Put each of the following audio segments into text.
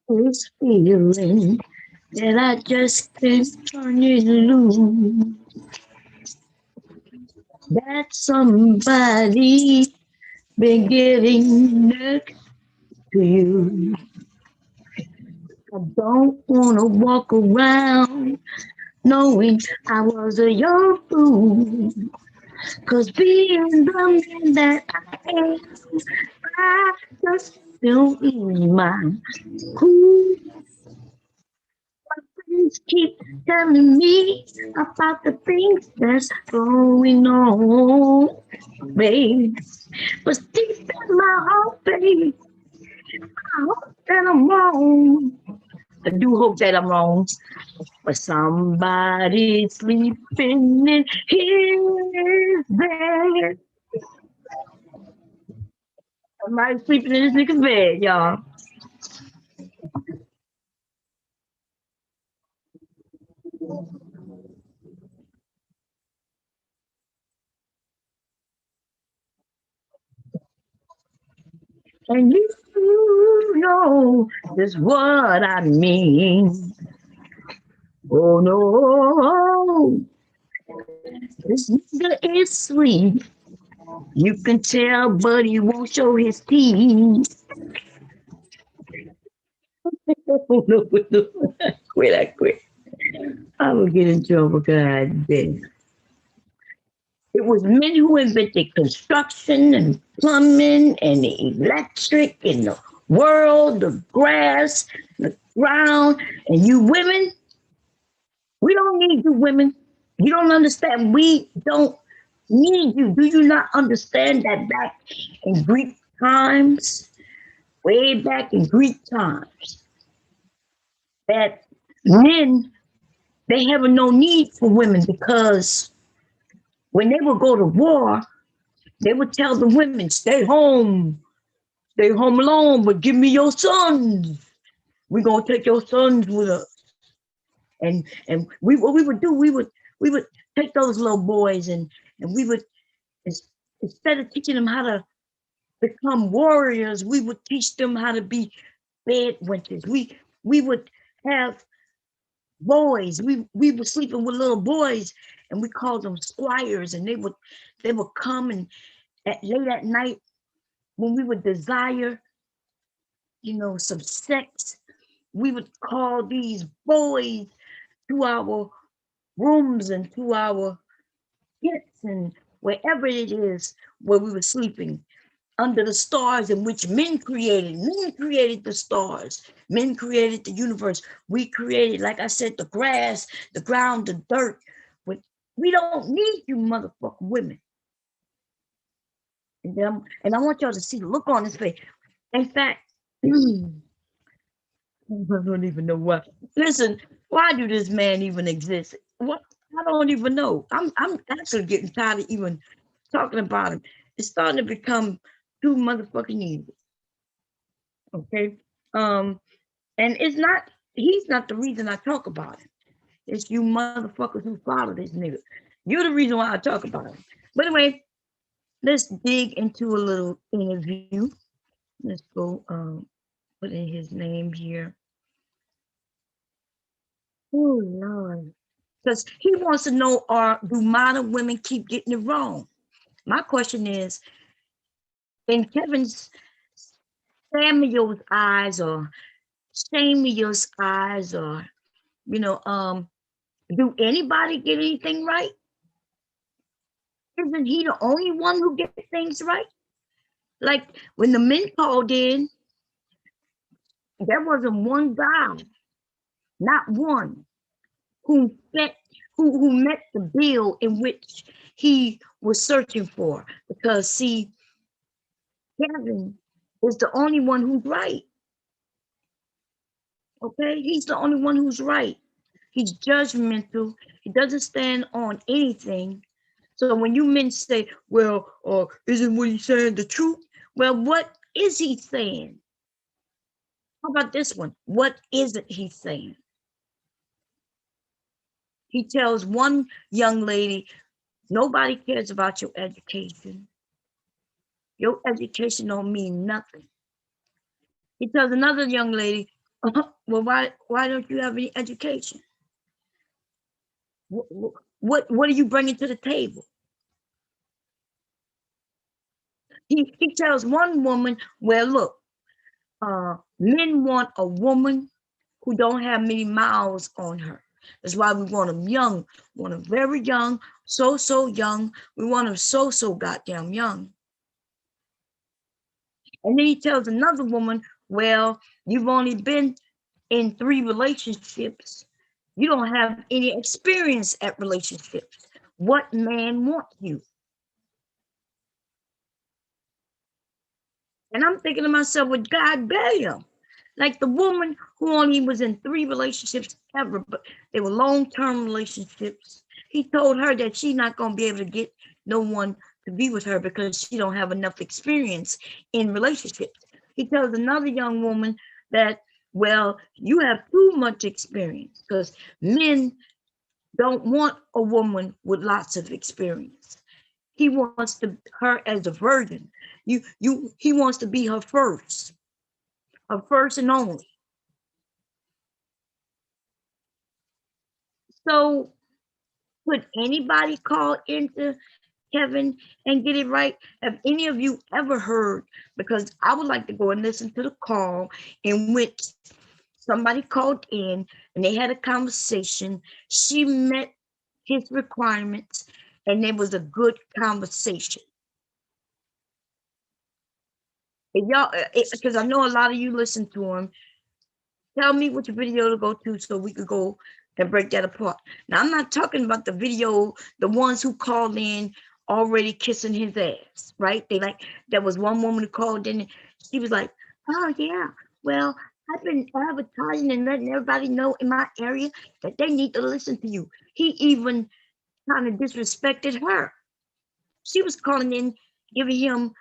This feeling that I just can't turn it loose. That somebody been getting next to you. I don't wanna walk around knowing I was a young fool. Cause being the man that I am, I just don't ease my cool. Friends keep telling me about the things that's going on, babe. But deep in my heart, babe, I hope that I'm wrong. I do hope that I'm wrong. But somebody sleeping in his bed. Somebody sleeping in his nigga's bed, y'all. And you know just what I mean. Oh no, this nigga is sweet. You can tell, but he won't show his teeth. Oh no, no. Quit, I quit. I will get in trouble, God damn. It was men who invented construction and plumbing and the electric and the world, the grass, the ground, and you women, we don't need you women. You don't understand. We don't need you. Do you not understand that back in Greek times, way back in Greek times, that men, they have no need for women because when they would go to war, they would tell the women, stay home alone, but give me your sons. We're gonna take your sons with us. And we what we would do, we would take those little boys and we would instead of teaching them how to become warriors, we would teach them how to be bedwenters. We would have boys. We were sleeping with little boys and we called them squires and they would come and late at night when we would desire, some sex, we would call these boys to our rooms and to our pits and wherever it is where we were sleeping under the stars in which men created. Men created the stars. Men created the universe. We created, like I said, the grass, the ground, the dirt. But we don't need you motherfucking women. And I want y'all to see the look on his face. In fact, I don't even know why. Listen, why do this man even exist? What I don't even know. I'm actually getting tired of even talking about him. It's starting to become too motherfucking easy. Okay. Um, and he's not the reason I talk about him. It's you motherfuckers who follow this nigga. You're the reason why I talk about him. But anyway, let's dig into a little interview. Let's go put in his name here. Oh Lord. Because he wants to know, do modern women keep getting it wrong? My question is, in Kevin's Samuel's eyes or Samuel's eyes or, you know, um, do anybody get anything right? Isn't he the only one who gets things right? Like when the men called in, there wasn't one guy, not one, who met who met the bill in which he was searching for. Because see, Kevin is the only one who's right. Okay, he's the only one who's right. He's judgmental. He doesn't stand on anything. So when you men say, "Well, isn't what he's saying the truth?" Well, what is he saying? How about this one? What isn't he saying? He tells one young lady, "Nobody cares about your education. Your education don't mean nothing." He tells another young lady, Well, why don't you have any education? What are you bringing to the table? He tells one woman, well, look, men want a woman who don't have many miles on her. That's why we want them young, want them very young, so young. We want them so goddamn young. And then he tells another woman, well, you've only been in 3 relationships. You don't have any experience at relationships. What man wants you? And I'm thinking to myself, well, God damn. Like the woman who only was in 3 relationships ever, but they were long-term relationships. He told her that she's not going to be able to get no one to be with her because she don't have enough experience in relationships. He tells another young woman that, well, you have too much experience because men don't want a woman with lots of experience. He wants her as a virgin. He wants to be her first and only. So could anybody call into heaven and get it right? Have any of you ever heard? Because I would like to go and listen to the call in which somebody called in and they had a conversation. She met his requirements and it was a good conversation. And y'all, because I know a lot of you listen to him. Tell me which video to go to so we could go and break that apart. Now, I'm not talking about the video, the ones who called in already kissing his ass, right? There was one woman who called in and she was like, oh, yeah, well, I've been advertising and letting everybody know in my area that they need to listen to you. He even kind of disrespected her. She was calling in, giving him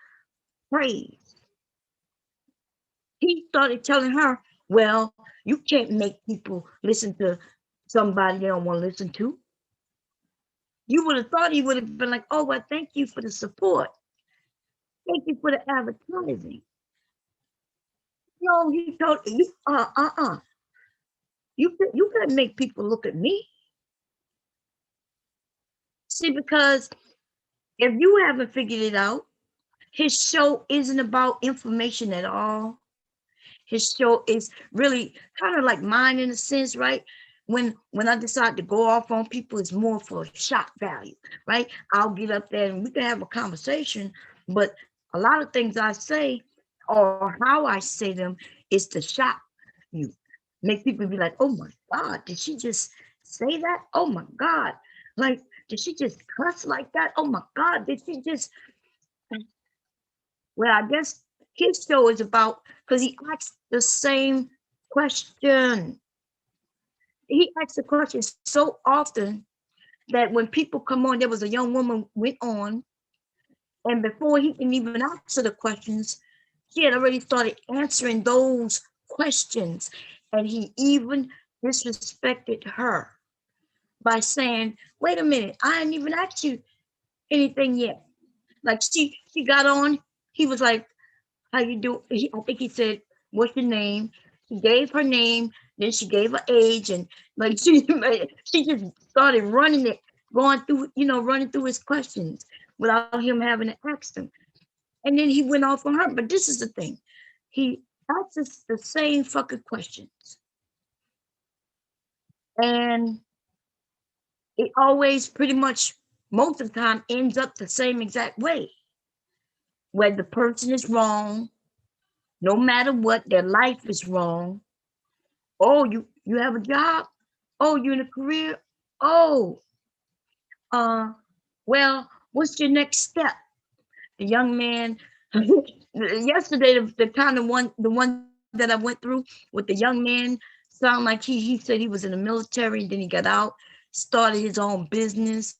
praise. He started telling her, well, you can't make people listen to somebody they don't want to listen to. You would have thought he would have been like, oh, well, thank you for the support. Thank you for the advertising. No, he told you, you can't make people look at me. See, because if you haven't figured it out, his show isn't about information at all. His show is really kind of like mine in a sense, right? When I decide to go off on people, it's more for shock value, right? I'll get up there and we can have a conversation, but a lot of things I say or how I say them is to shock you, make people be like, oh my God, did she just say that? Oh my God, like, did she just cuss like that? Oh my God, did she just, well, I guess his show is about, because he asks the same question. He asks the question so often that when people come on, there was a young woman went on, and before he can even answer the questions, she had already started answering those questions. And he even disrespected her by saying, wait a minute, I didn't even ask you anything yet. Like she got on, he was like, how you do? I think he said, what's your name? She gave her name, then she gave her age, and like she just started running it, going through, running through his questions without him having to ask them. And then he went off on her. But this is the thing. He asks us the same fucking questions. And it always pretty much most of the time ends up the same exact way. Where the person is wrong, no matter what, their life is wrong. Oh, you have a job? Oh, you in a career? Oh, uh, well, what's your next step? The young man yesterday, the kind of the one that I went through with the young man, sound like he said he was in the military, then he got out, started his own business,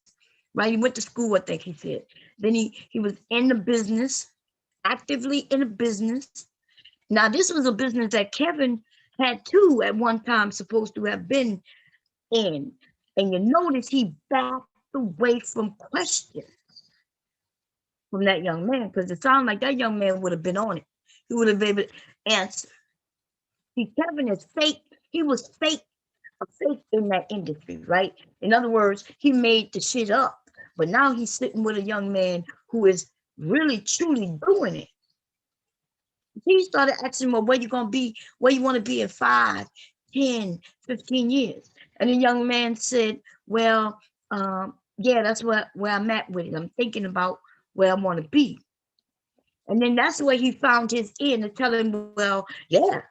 right? He went to school, I think he said. Then he was in the business, actively in a business. Now, this was a business that Kevin had too at one time supposed to have been in. And you notice he backed away from questions from that young man because it sounded like that young man would have been on it. He would have been able to answer. See, Kevin is fake. He was fake, a fake in that industry, right? In other words, he made the shit up. But now he's sitting with a young man who is really truly doing it. He started asking him, well, where you gonna be, where you want to be in 5, 10, 15 years. And the young man said, well, yeah, that's where I'm at with it. I'm thinking about where I want to be. And then that's where he found his in to tell him, well, yeah,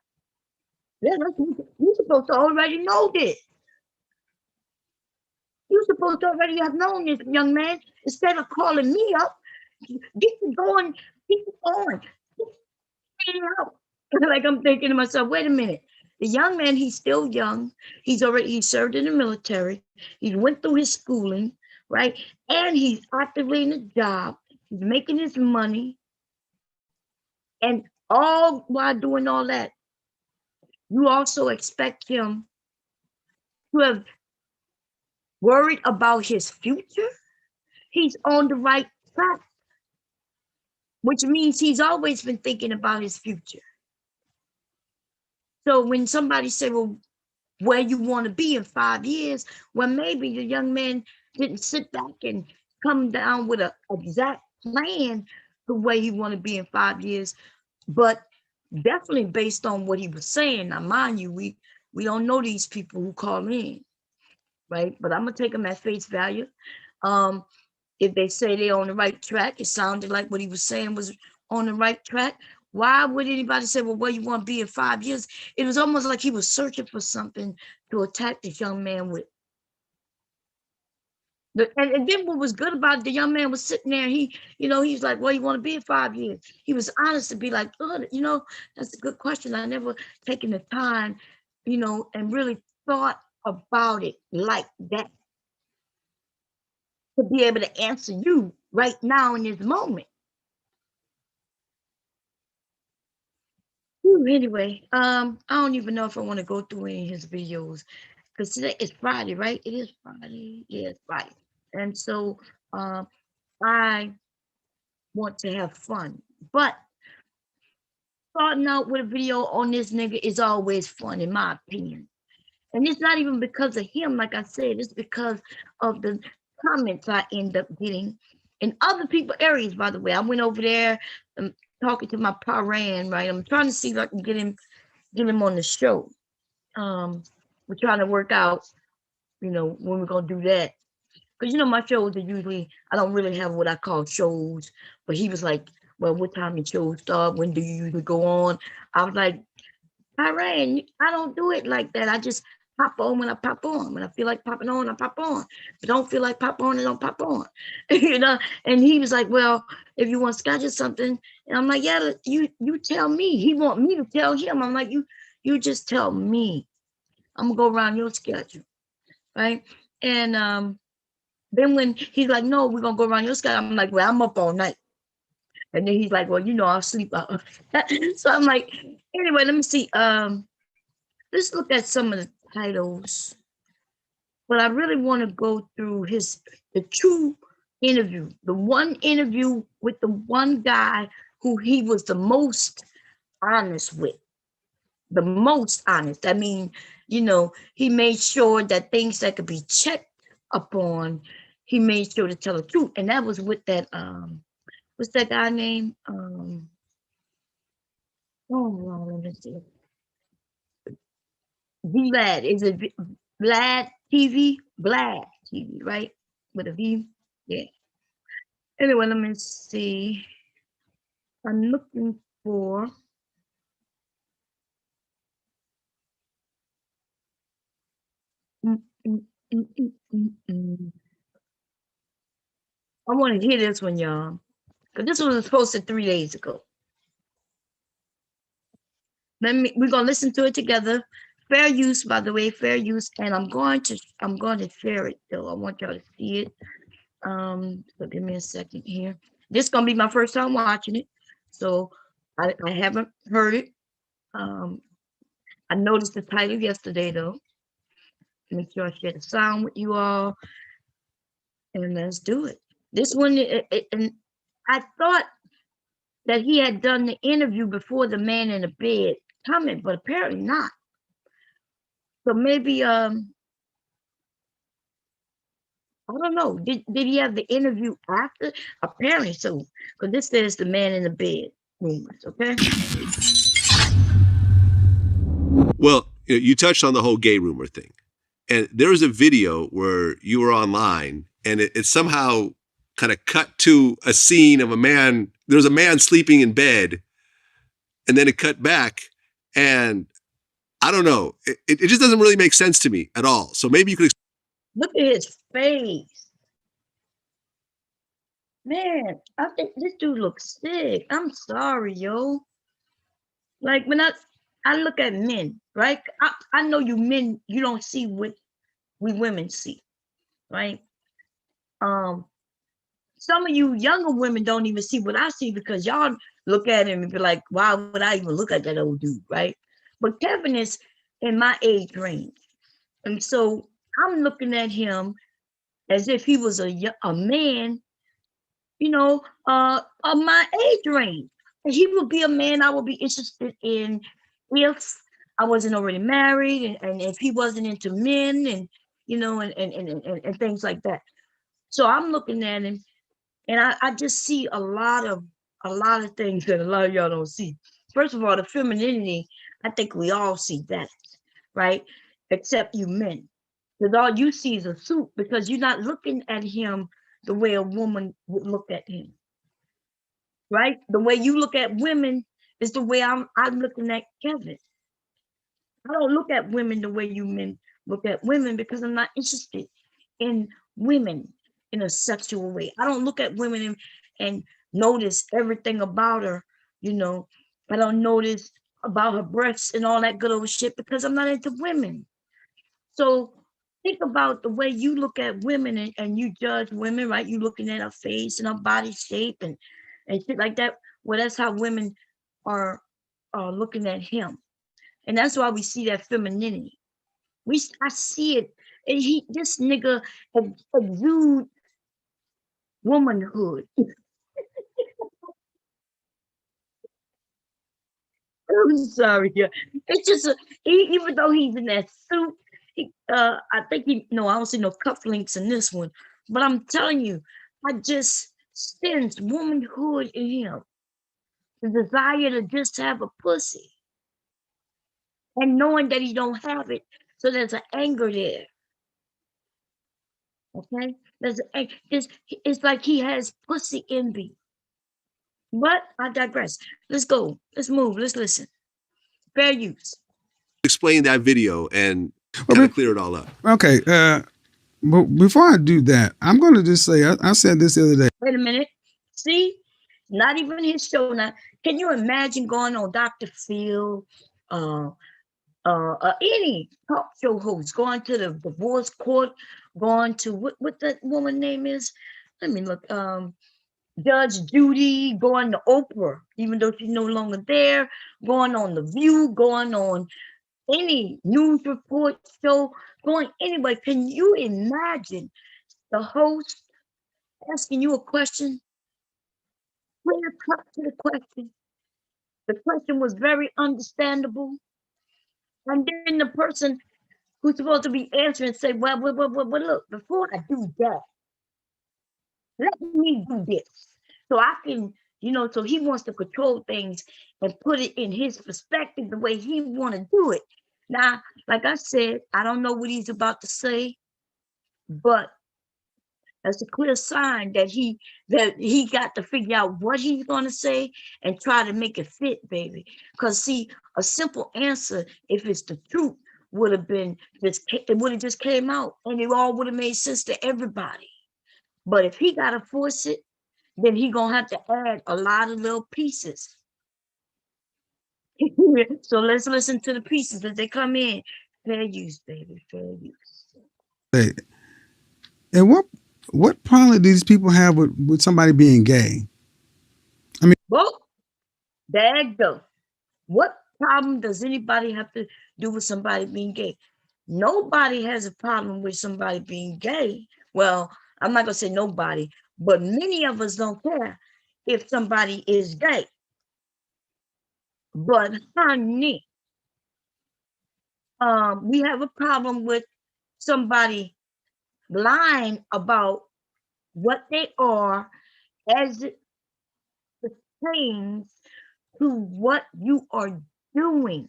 you're supposed to already know this. You're supposed to already have known this, young man. Instead of calling me up, get you going, get you going, get you out. Like I'm thinking to myself, wait a minute. The young man, he's still young. He served in the military. He went through his schooling, right? And he's actively in a job. He's making his money. And all while doing all that, you also expect him to have worried about his future. He's on the right track, which means he's always been thinking about his future. So when somebody said, well, where you want to be in 5 years, well, maybe the young man didn't sit back and come down with an exact plan to where he want to be in 5 years, but definitely based on what he was saying. Now, mind you, we don't know these people who call in, right? But I'm gonna take them at face value. If they say they're on the right track, it sounded like what he was saying was on the right track. Why would anybody say, well, where you want to be in 5 years? It was almost like he was searching for something to attack this young man with. And then what was good about it, the young man was sitting there, he's like, well, you want to be in 5 years? He was honest to be like, oh, that's a good question. I never taken the time, and really thought about it like that to be able to answer you right now in this moment. Anyway, I don't even know if I want to go through any of his videos because today is Friday, right? It is Friday. Yeah, it's Friday. And so I want to have fun. But starting out with a video on this nigga is always fun, in my opinion. And it's not even because of him, like I said, it's because of the comments I end up getting in other people areas, by the way. I went over there talking to my Paran, right? I'm trying to see if I can get him on the show. We're trying to work out, when we're gonna do that. Because my shows are usually, I don't really have what I call shows, but he was like, well, what time your shows start? When do you usually go on? I was like, Iran, I don't do it like that. I just pop on when I pop on. When I feel like popping on, I pop on. If I don't feel like pop on, I don't pop on. And he was like, well, if you want to schedule something, and I'm like, yeah, you tell me. He want me to tell him. I'm like, you just tell me. I'm gonna go around your schedule, right? And then when he's like, no, we're gonna go around your schedule, I'm like, well, I'm up all night. And then he's like, well, I'll sleep out. So I'm like, anyway, let me see. Let's look at some of the titles. But I really want to go through the true interview, the one interview with the one guy who he was the most honest with. The most honest. I mean, he made sure that things that could be checked upon, he made sure to tell the truth. And that was with that what's that guy name? Let me see. Vlad. Is it Vlad TV? Vlad TV, right? With a V? Yeah. Anyway, let me see. I'm looking for I want to hear this one, y'all. Because this one was posted 3 days ago. We're gonna listen to it together. Fair use, by the way, fair use. And I'm going to share it though. I want y'all to see it. So give me a second here. This is gonna be my first time watching it. So I haven't heard it. I noticed the title yesterday though. Make sure I share the sound with you all. And let's do it. This one, and I thought that he had done the interview before the man in the bed comment, but apparently not. So maybe I don't know. Did he have the interview after? Apparently so, because this says the man in the bed rumors. Okay. Well, you touched on the whole gay rumor thing, and there was a video where you were online, and it somehow kind of cut to a scene of a man. There's a man sleeping in bed, and then it cut back, and I don't know. It just doesn't really make sense to me at all. So maybe you could. Look at his face. Man, I think this dude looks sick. I'm sorry, yo. Like when I look at men, right? I know you men, you don't see what we women see, right? Um, some of you younger women don't even see what I see because y'all look at him and be like, why would I even look at that old dude, right? But Kevin is in my age range. And so I'm looking at him as if he was a man, of my age range. And he would be a man I would be interested in if I wasn't already married and if he wasn't into men and and things like that. So I'm looking at him and I just see a lot of things that a lot of y'all don't see. First of all, the femininity, I think we all see that, right? Except you men. Because all you see is a suit because you're not looking at him the way a woman would look at him, right? The way you look at women is the way I'm looking at Kevin. I don't look at women the way you men look at women because I'm not interested in women in a sexual way. I don't look at women and notice everything about her, you know. I don't notice about her breasts and all that good old shit because I'm not into women. So think about the way you look at women and you judge women, right? You looking at her face and her body shape and shit like that. Well, that's how women are looking at him. And that's why we see that femininity. I see it. And this nigga exude womanhood. I'm sorry, yeah. It's just even though he's in that suit, I think no, I don't see no cufflinks in this one. But I'm telling you, I just sense womanhood in him, the desire to just have a pussy, and knowing that he don't have it, so there's an anger there. Okay, it's like he has pussy envy. But I digress. Let's go. Let's move. Let's listen. Fair use. Explain that video and Well, kind of clear it all up. Okay. But before I do that, I'm going to just say I said this the other day. Wait a minute. See, not even his show now. Can you imagine going on Dr. Phil, uh, any talk show host going to the divorce court, going to what that woman name is? Let me look. Judge Judy, going to Oprah, even though she's no longer there, going on The View, going on any news report show, going anywhere. Can you imagine the host asking you a question? Clear cut to the question. The question was very understandable. And then the person who's supposed to be answering say, well, look, before I do that, let me do this. So I can, so he wants to control things and put it in his perspective the way he want to do it. Now, like I said, I don't know what he's about to say, but that's a clear sign that he got to figure out what he's going to say and try to make it fit, baby. Because see, a simple answer, if it's the truth, would have been it would have just came out and it all would have made sense to everybody. But if he got to force it, then he gonna have to add a lot of little pieces. So let's listen to the pieces as they come in. Fair use, baby, fair use. Hey, and what problem do these people have with somebody being gay? Well, there you go. What problem does anybody have to do with somebody being gay? Nobody has a problem with somebody being gay. Well, I'm not gonna say nobody, but many of us don't care if somebody is gay. But honey, We have a problem with somebody lying about what they are as it pertains to what you are doing.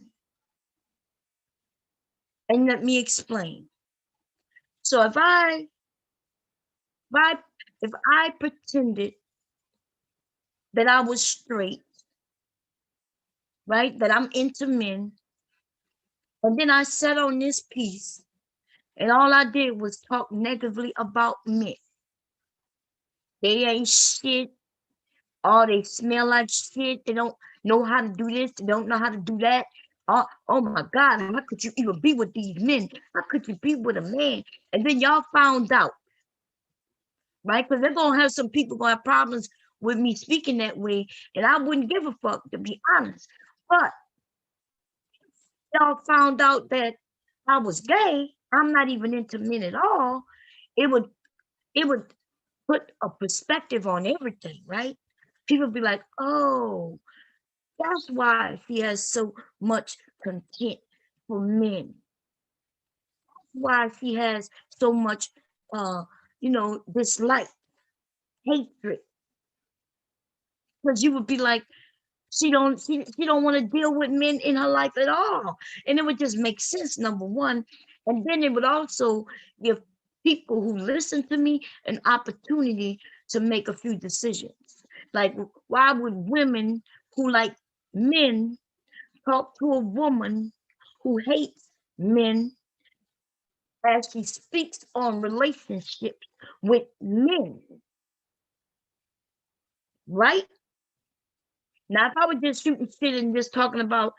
And let me explain. So if I if I pretended that I was straight, right? That I'm into men, and then I sat on this piece and all I did was talk negatively about men. They ain't shit. Oh, they smell like shit. They don't know how to do this. They don't know how to do that. Oh my God, how could you even be with these men? How could you be with a man? And then y'all found out, right? Because they're gonna have some people gonna have problems with me speaking that way, and I wouldn't give a fuck, to be honest. But y'all found out that I was gay. I'm not even into men at all. It would it would put a perspective on everything, right? People be like, oh, that's why she has so much contempt for men. Why she has so much, uh, dislike, hatred. Because you would be like, she don't want to deal with men in her life at all, and it would just make sense. Number one, and then it would also give people who listen to me an opportunity to make a few decisions. Like, why would women who like men talk to a woman who hates men as she speaks on relationships with men, right? Now, if I was just shooting shit and just talking about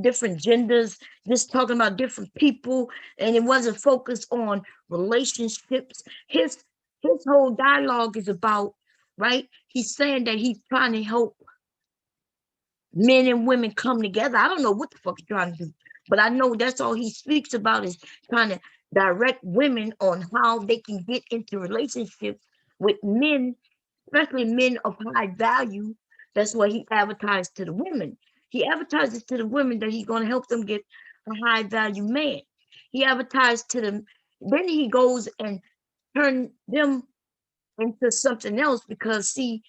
different genders, just talking about different people, and it wasn't focused on relationships, his whole dialogue is about, right? He's saying that he's trying to help men and women come together. I don't know what the fuck he's trying to do, but I know that's all he speaks about is trying to direct women on how they can get into relationships with men, especially men of high value. That's what he advertised to the women. He advertises to the women that he's going to help them get a high value man. He advertised to them, then he goes and turn them into something else because see,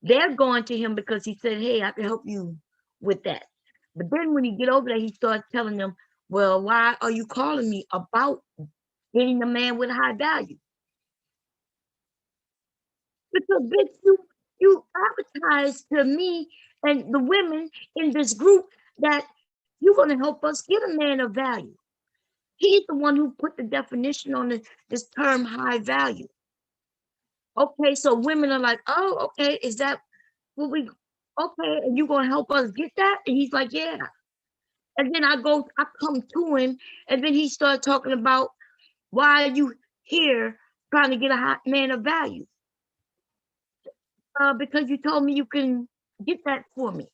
they're going to him because he said, hey, I can help you with that. But then when you get over there, he starts telling them, well, why are you calling me about getting a man with high value? Because bitch, you advertise to me and the women in this group that you're gonna help us get a man of value. He's the one who put the definition on this term high value. Okay, so women are like, oh, okay, is that what we okay, and you gonna help us get that? And he's like, yeah. And then I come to him, and then he started talking about why are you here trying to get a hot man of value? Because you told me you can get that for me.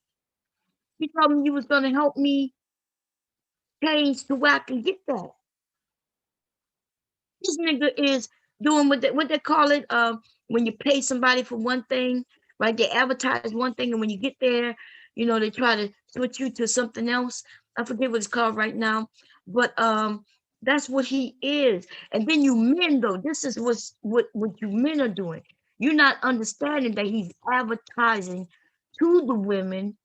You told me you was gonna help me change to where I can get that. This nigga is doing what they call it, when you pay somebody for one thing, right? They advertise one thing, and when you get there, they try to switch you to something else. I forget what it's called right now, but that's what he is. And then you men, though, this is what you men are doing. You're not understanding that he's advertising to the women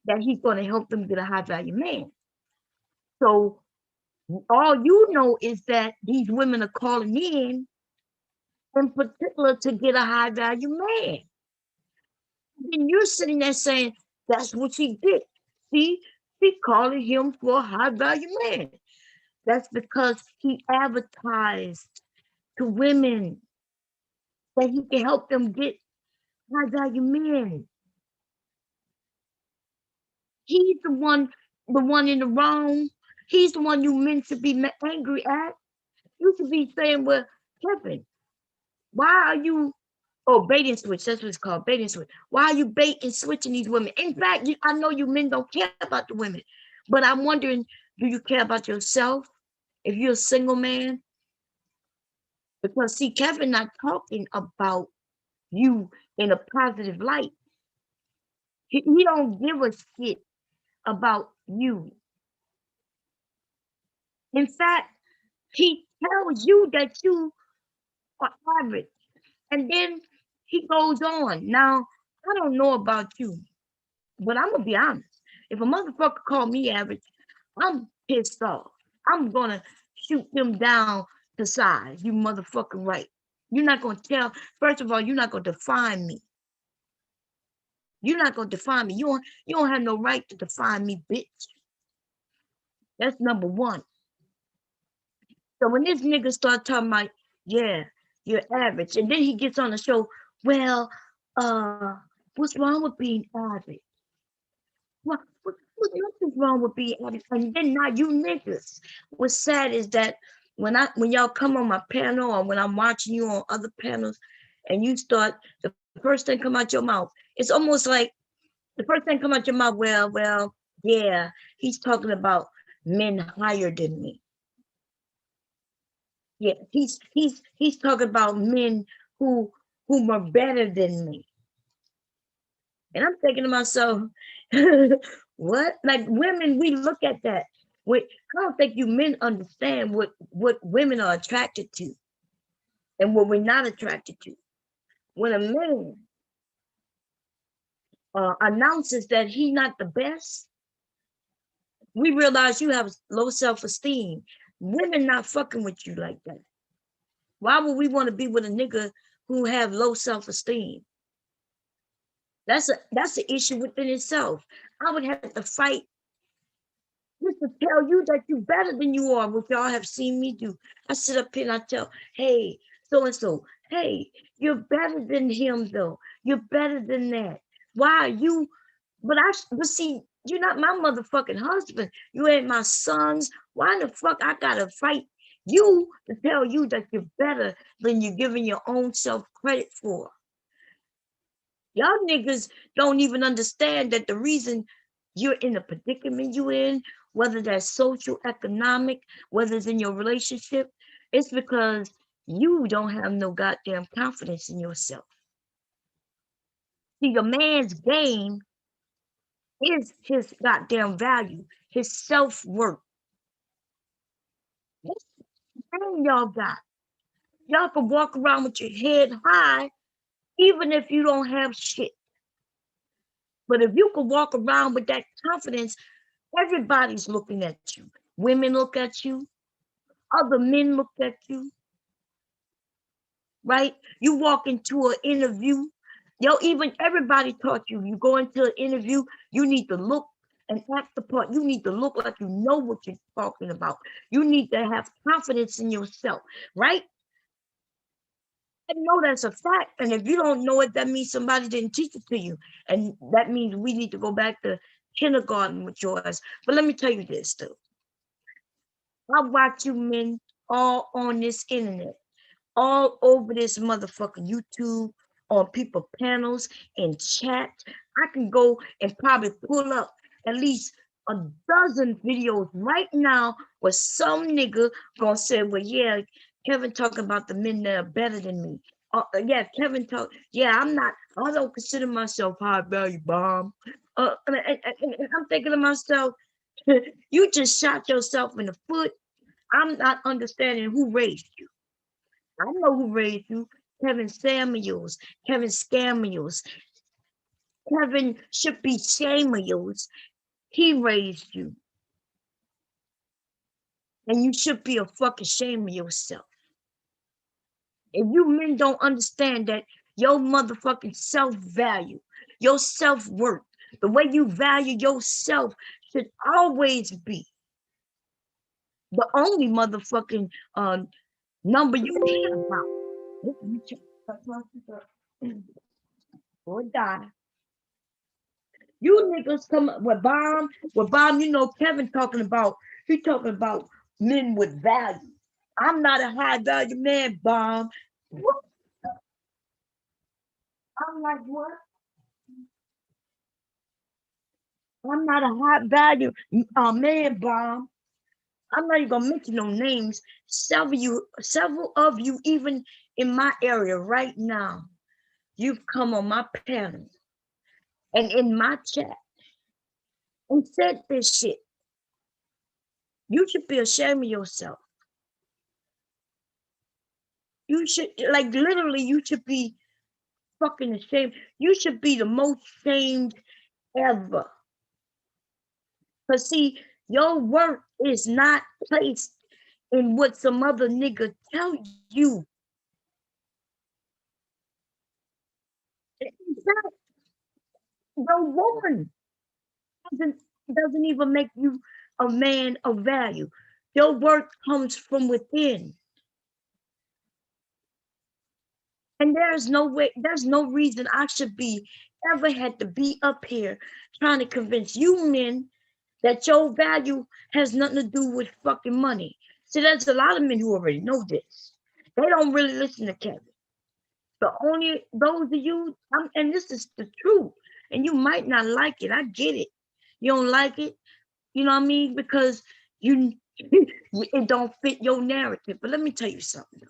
that he's going to help them get a high value man. So all you know is that these women are calling in particular to get a high value man. Then you're sitting there saying, that's what she did. See, she calling him for a high value man. That's because he advertised to women that he can help them get high value men. He's the one in the wrong. He's the one you meant to be angry at. You should be saying, well, Kevin, why are you bait and switch? That's what it's called, bait and switch. Why are you bait and switching these women? In fact, I know you men don't care about the women, but I'm wondering, do you care about yourself if you're a single man? Because see, Kevin not talking about you in a positive light. He don't give a shit about you. In fact, he tells you that you are average. And then he goes on. Now, I don't know about you, but I'm gonna be honest. If a motherfucker call me average, I'm pissed off. I'm gonna shoot them down to size. You motherfucking right. You're not gonna tell. First of all, you're not gonna define me. You're not gonna define me. You don't have no right to define me, bitch. That's number one. So when this nigga start talking about, yeah, you're average, and then he gets on the show, well, what's wrong with being average? Nothing's wrong with being average. And then now you niggas. What's sad is that when y'all come on my panel or when I'm watching you on other panels, and you start the first thing come out your mouth, it's almost like the first thing come out your mouth. Well, yeah, he's talking about men higher than me. Yeah, he's talking about men who are better than me. And I'm thinking to myself, what? Like women, we look at that. I don't think you men understand what women are attracted to and what we're not attracted to. When a man announces that he's not the best, we realize you have low self-esteem. Women not fucking with you like that. Why would we want to be with a nigga who have low self-esteem? That's an issue within itself. I would have to fight just to tell you that you're better than you are, what y'all have seen me do. I sit up here and I tell, hey, so-and-so, hey, you're better than him though. You're better than that. Why are you? But see, you're not my motherfucking husband. You ain't my sons. Why the fuck I gotta fight you to tell you that you're better than you're giving your own self credit for? Y'all niggas don't even understand that the reason you're in the predicament you're in, whether that's social, economic, whether it's in your relationship, it's because you don't have no goddamn confidence in yourself. See, a man's game is his goddamn value, his self-worth. That's the thing y'all got. Y'all can walk around with your head high, even if you don't have shit. But if you can walk around with that confidence, everybody's looking at you. Women look at you. Other men look at you. Right? You walk into an interview. Even everybody taught you. You go into an interview, you need to look and act the part. You need to look like you know what you're talking about. You need to have confidence in yourself. Right? I know that's a fact. And if you don't know it, that means somebody didn't teach it to you. And that means we need to go back to kindergarten with yours. But let me tell you this, though. I watch you men all on this internet, all over this motherfucking YouTube, on people panels, in chat. I can go and probably pull up at least a dozen videos right now where some nigga gonna say, well, yeah, Kevin talking about the men that are better than me. Yeah, Kevin talk. Yeah, I don't consider myself high value bomb. And I'm thinking to myself, you just shot yourself in the foot. I'm not understanding who raised you. I know who raised you. Kevin Samuels, Kevin Scamuels, Kevin should be Samuels. He raised you. And you should be a fucking shame of yourself. If you men don't understand that your motherfucking self-value, your self-worth, the way you value yourself should always be the only motherfucking number you care about. Or die. You niggas come up with bomb, you know Kevin talking about, he talking about men with value. I'm not a high value man, bomb. What? I'm like, what? I'm not a high value man, bomb. I'm not even gonna mention no names. Several of you, even in my area right now, you've come on my panel and in my chat and said this shit. You should be ashamed of yourself. You should, like, literally, you should be fucking ashamed. You should be the most shamed ever. Because, see, your worth is not placed in what some other nigga tell you. In fact, your woman doesn't, doesn't even make you a man of value. Your worth comes from within. And there's no way, there's no reason I should be ever had to be up here trying to convince you men that your value has nothing to do with fucking money. See, there's a lot of men who already know this. They don't really listen to Kevin. But only those of you, and this is the truth, and you might not like it. I get it. You don't like it, you know what I mean? Because you it don't fit your narrative. But let me tell you something.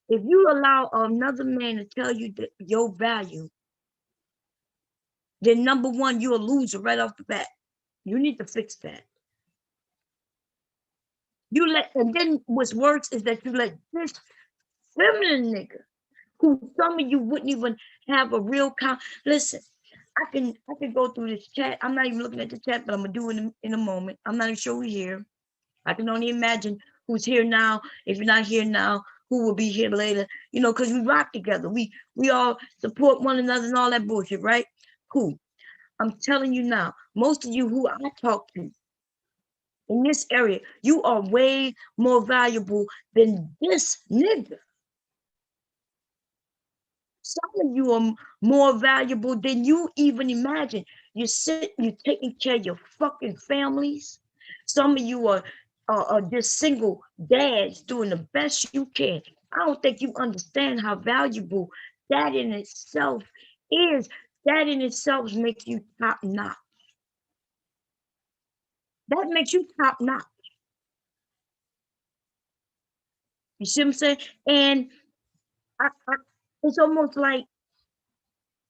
If you allow another man to tell you that your value, then number one, you're a loser right off the bat. You need to fix that. You let, and then what's worse is that you let this feminine nigga, who some of you wouldn't even have a real listen, I can go through this chat. I'm not even looking at the chat, but I'm gonna do it in a moment. I'm not even sure who's here. I can only imagine who's here now. If you're not here now, who will be here later? You know, because we rock together. We all support one another and all that bullshit, right? Cool. I'm telling you now, most of you who I talk to in this area, you are way more valuable than this nigga. Some of you are more valuable than you even imagine. You're taking care of your fucking families. Some of you are just single dads doing the best you can. I don't think you understand how valuable that in itself is. That in itself makes you top notch. That makes you top notch. You see what I'm saying? And it's almost like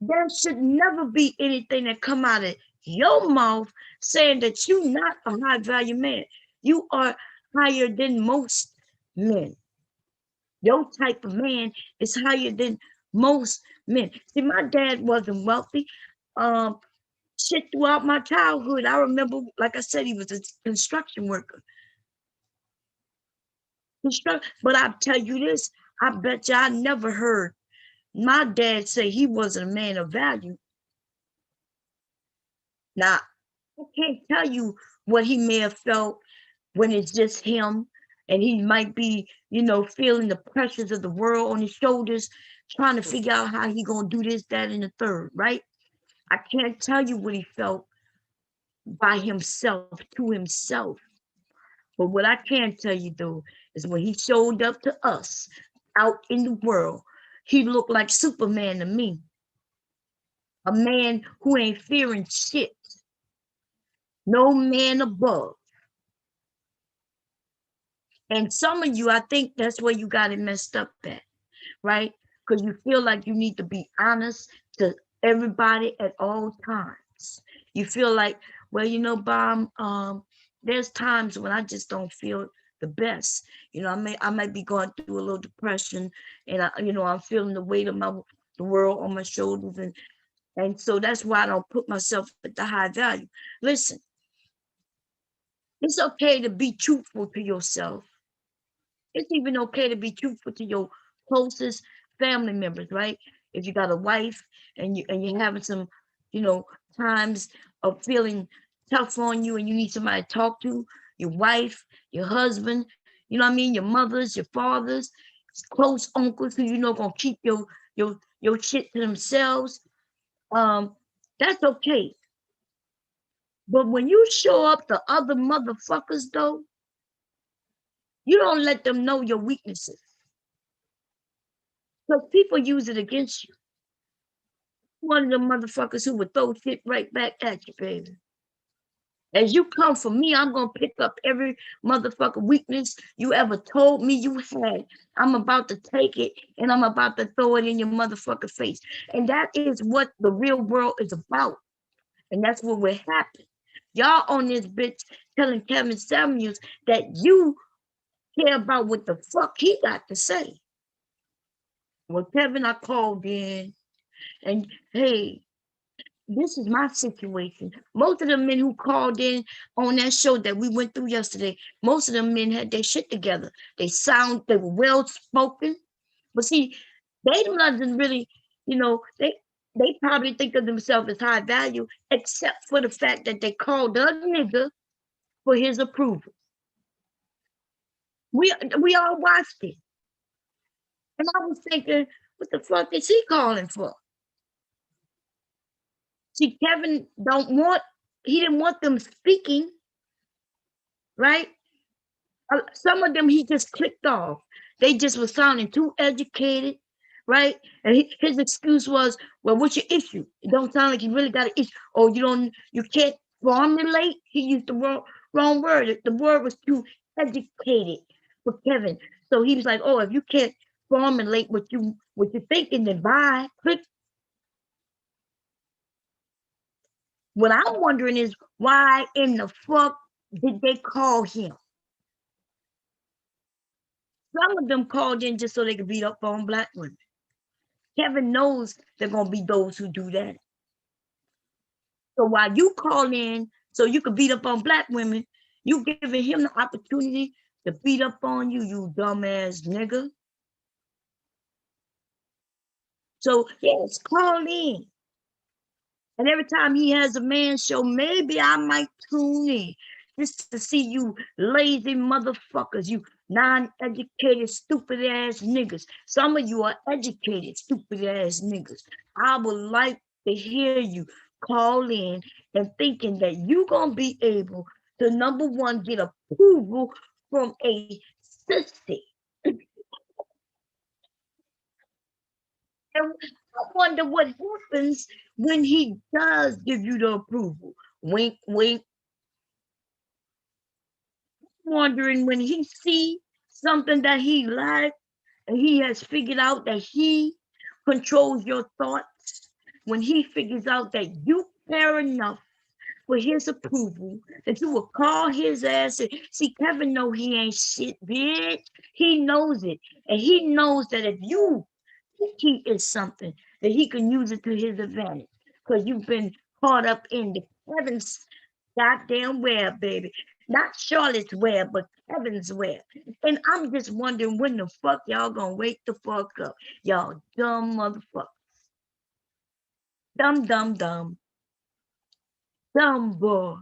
there should never be anything that come out of your mouth saying that you're not a high value man. You are higher than most men. Your type of man is higher than most men. See, my dad wasn't wealthy. Shit, throughout my childhood, I remember, like I said, he was a construction worker. But I tell you this, I bet you I never heard my dad say he wasn't a man of value. Now, I can't tell you what he may have felt when it's just him and he might be, you know, feeling the pressures of the world on his shoulders, trying to figure out how he gonna do this, that, and the third, right? I can't tell you what he felt by himself, to himself. But what I can tell you though, is when he showed up to us out in the world, he looked like Superman to me. A man who ain't fearing shit. No man above. And some of you, I think that's where you got it messed up at, right? Because you feel like you need to be honest to everybody at all times. You feel like, well, you know, Bob, there's times when I just don't feel the best. You know, I might be going through a little depression, and I'm feeling the weight of the world on my shoulders, and so that's why I don't put myself at the high value. Listen, it's okay to be truthful to yourself. It's even okay to be truthful to your closest family members, right? If you got a wife and you're having some, times of feeling tough on you and you need somebody to talk to, your wife, your husband, you know what I mean, your mothers, your fathers, close uncles who gonna keep your shit to themselves. That's okay. But when you show up to other motherfuckers though, you don't let them know your weaknesses. Because people use it against you. One of the motherfuckers who would throw shit right back at you, baby. As you come for me, I'm going to pick up every motherfucker weakness you ever told me you had. I'm about to take it and I'm about to throw it in your motherfucker face. And that is what the real world is about. And that's what will happen. Y'all on this bitch telling Kevin Samuels that you care about what the fuck he got to say. Well, Kevin, I called in and hey, this is my situation. Most of the men who called in on that show that we went through yesterday, most of them men had their shit together. They were well spoken. But see, they doesn't really, they probably think of themselves as high value, except for the fact that they called the nigga for his approval. We all watched it. And I was thinking, what the fuck is he calling for? See, Kevin he didn't want them speaking, right? Some of them he just clicked off. They just were sounding too educated, right? And his excuse was, well, what's your issue? It don't sound like you really got an issue. Or you can't formulate. He used the wrong word. The word was too educated for Kevin. So he was like, oh, if you can't formulate what you're thinking, then bye. Click. What I'm wondering is why in the fuck did they call him? Some of them called in just so they could beat up on black women. Kevin knows there are going to be those who do that. So while you call in so you could beat up on black women, you giving him the opportunity to beat up on you, you dumbass nigga. So yes, call in. And every time he has a man show, maybe I might tune in just to see you lazy motherfuckers, you non-educated, stupid ass niggas. Some of you are educated, stupid ass niggas. I would like to hear you call in and thinking that you're going to be able to, number one, get approval from a sissy. And I wonder what happens when he does give you the approval. Wink, wink. Wondering when he see something that he likes and he has figured out that he controls your thoughts, when he figures out that you care enough for his approval that you will call his ass and see, Kevin know he ain't shit, bitch. He knows it. And he knows that if you think he is something, that he can use it to his advantage. Because you've been caught up in the Kevin's goddamn web, baby. Not Charlotte's web, but Kevin's web. And I'm just wondering when the fuck y'all gonna wake the fuck up. Y'all dumb motherfuckers. Dumb, dumb, dumb. Dumb boy.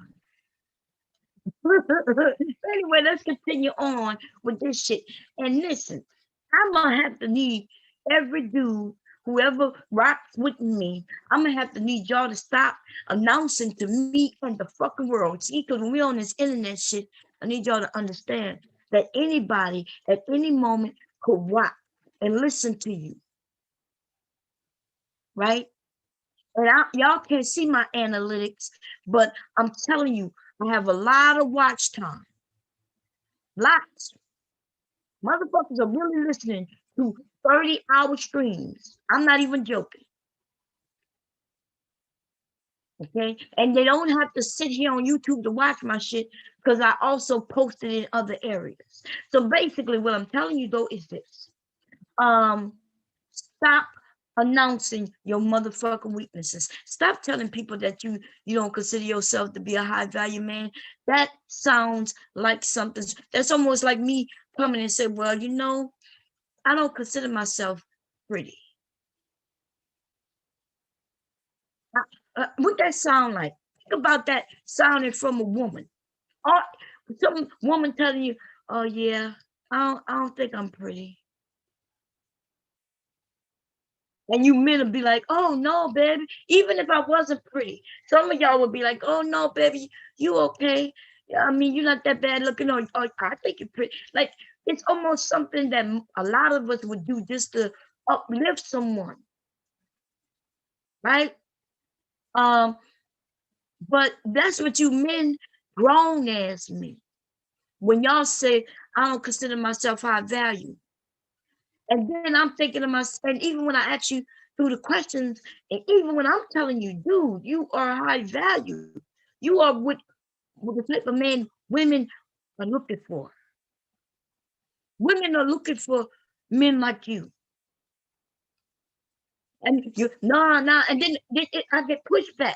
Anyway, let's continue on with this shit. And listen, I'm gonna have to need every dude, whoever rocks with me, I'm gonna have to need y'all to stop announcing to me and the fucking world. See, because when we on this internet shit, I need y'all to understand that anybody at any moment could rock and listen to you. Right? And y'all can't see my analytics, but I'm telling you, I have a lot of watch time. Lots. Motherfuckers are really listening to 30-hour streams. I'm not even joking. Okay? And they don't have to sit here on YouTube to watch my shit because I also posted in other areas. So basically what I'm telling you though is this. Stop announcing your motherfucking weaknesses. Stop telling people that you don't consider yourself to be a high value man. That sounds like something that's almost like me coming and say, well, I don't consider myself pretty. What that sound like? Think about that sounding from a woman. Or some woman telling you, oh yeah, I don't think I'm pretty. And you men will be like, oh no, baby, even if I wasn't pretty. Some of y'all would be like, oh no, baby, you okay? I mean, you're not that bad looking, or I think you're pretty. Like, it's almost something that a lot of us would do just to uplift someone. Right? But that's what you men, grown ass men. When y'all say, I don't consider myself high value. And then I'm thinking to myself, and even when I ask you through the questions, and even when I'm telling you, dude, you are high value. You are what with the type of man women are looking for. Women are looking for men like you. And you, nah, and then I get pushback.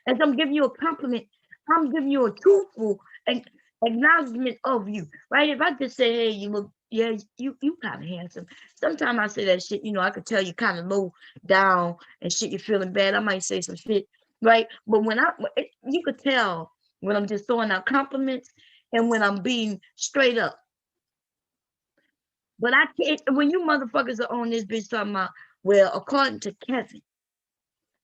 As I'm giving you a compliment, I'm giving you a truthful and acknowledgement of you, right? If I just say, hey, you look, yeah, you kind of handsome. Sometimes I say that shit, I could tell you kind of low down and shit, you're feeling bad. I might say some shit, right? But you could tell when I'm just throwing out compliments and when I'm being straight up. But I can't, when you motherfuckers are on this bitch talking about, well, according to Kevin,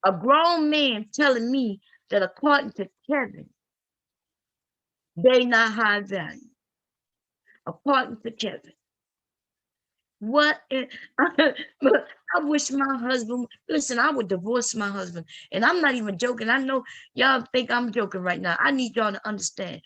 a grown man telling me that according to Kevin, they not high value. According to Kevin. What? I wish my husband, listen, I would divorce my husband. And I'm not even joking. I know y'all think I'm joking right now. I need y'all to understand.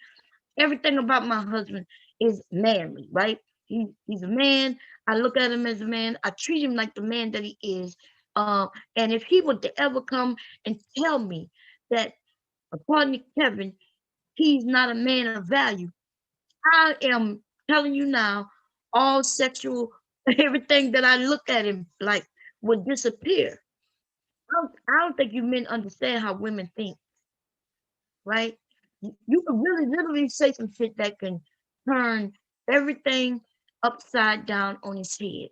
Everything about my husband is manly, right? He's a man. I look at him as a man. I treat him like the man that he is. And if he were to ever come and tell me that, according to Kevin, he's not a man of value, I am telling you now, all sexual, everything that I look at him like would disappear. I don't think you men understand how women think, right? You can really literally say some shit that can turn everything upside down on his head.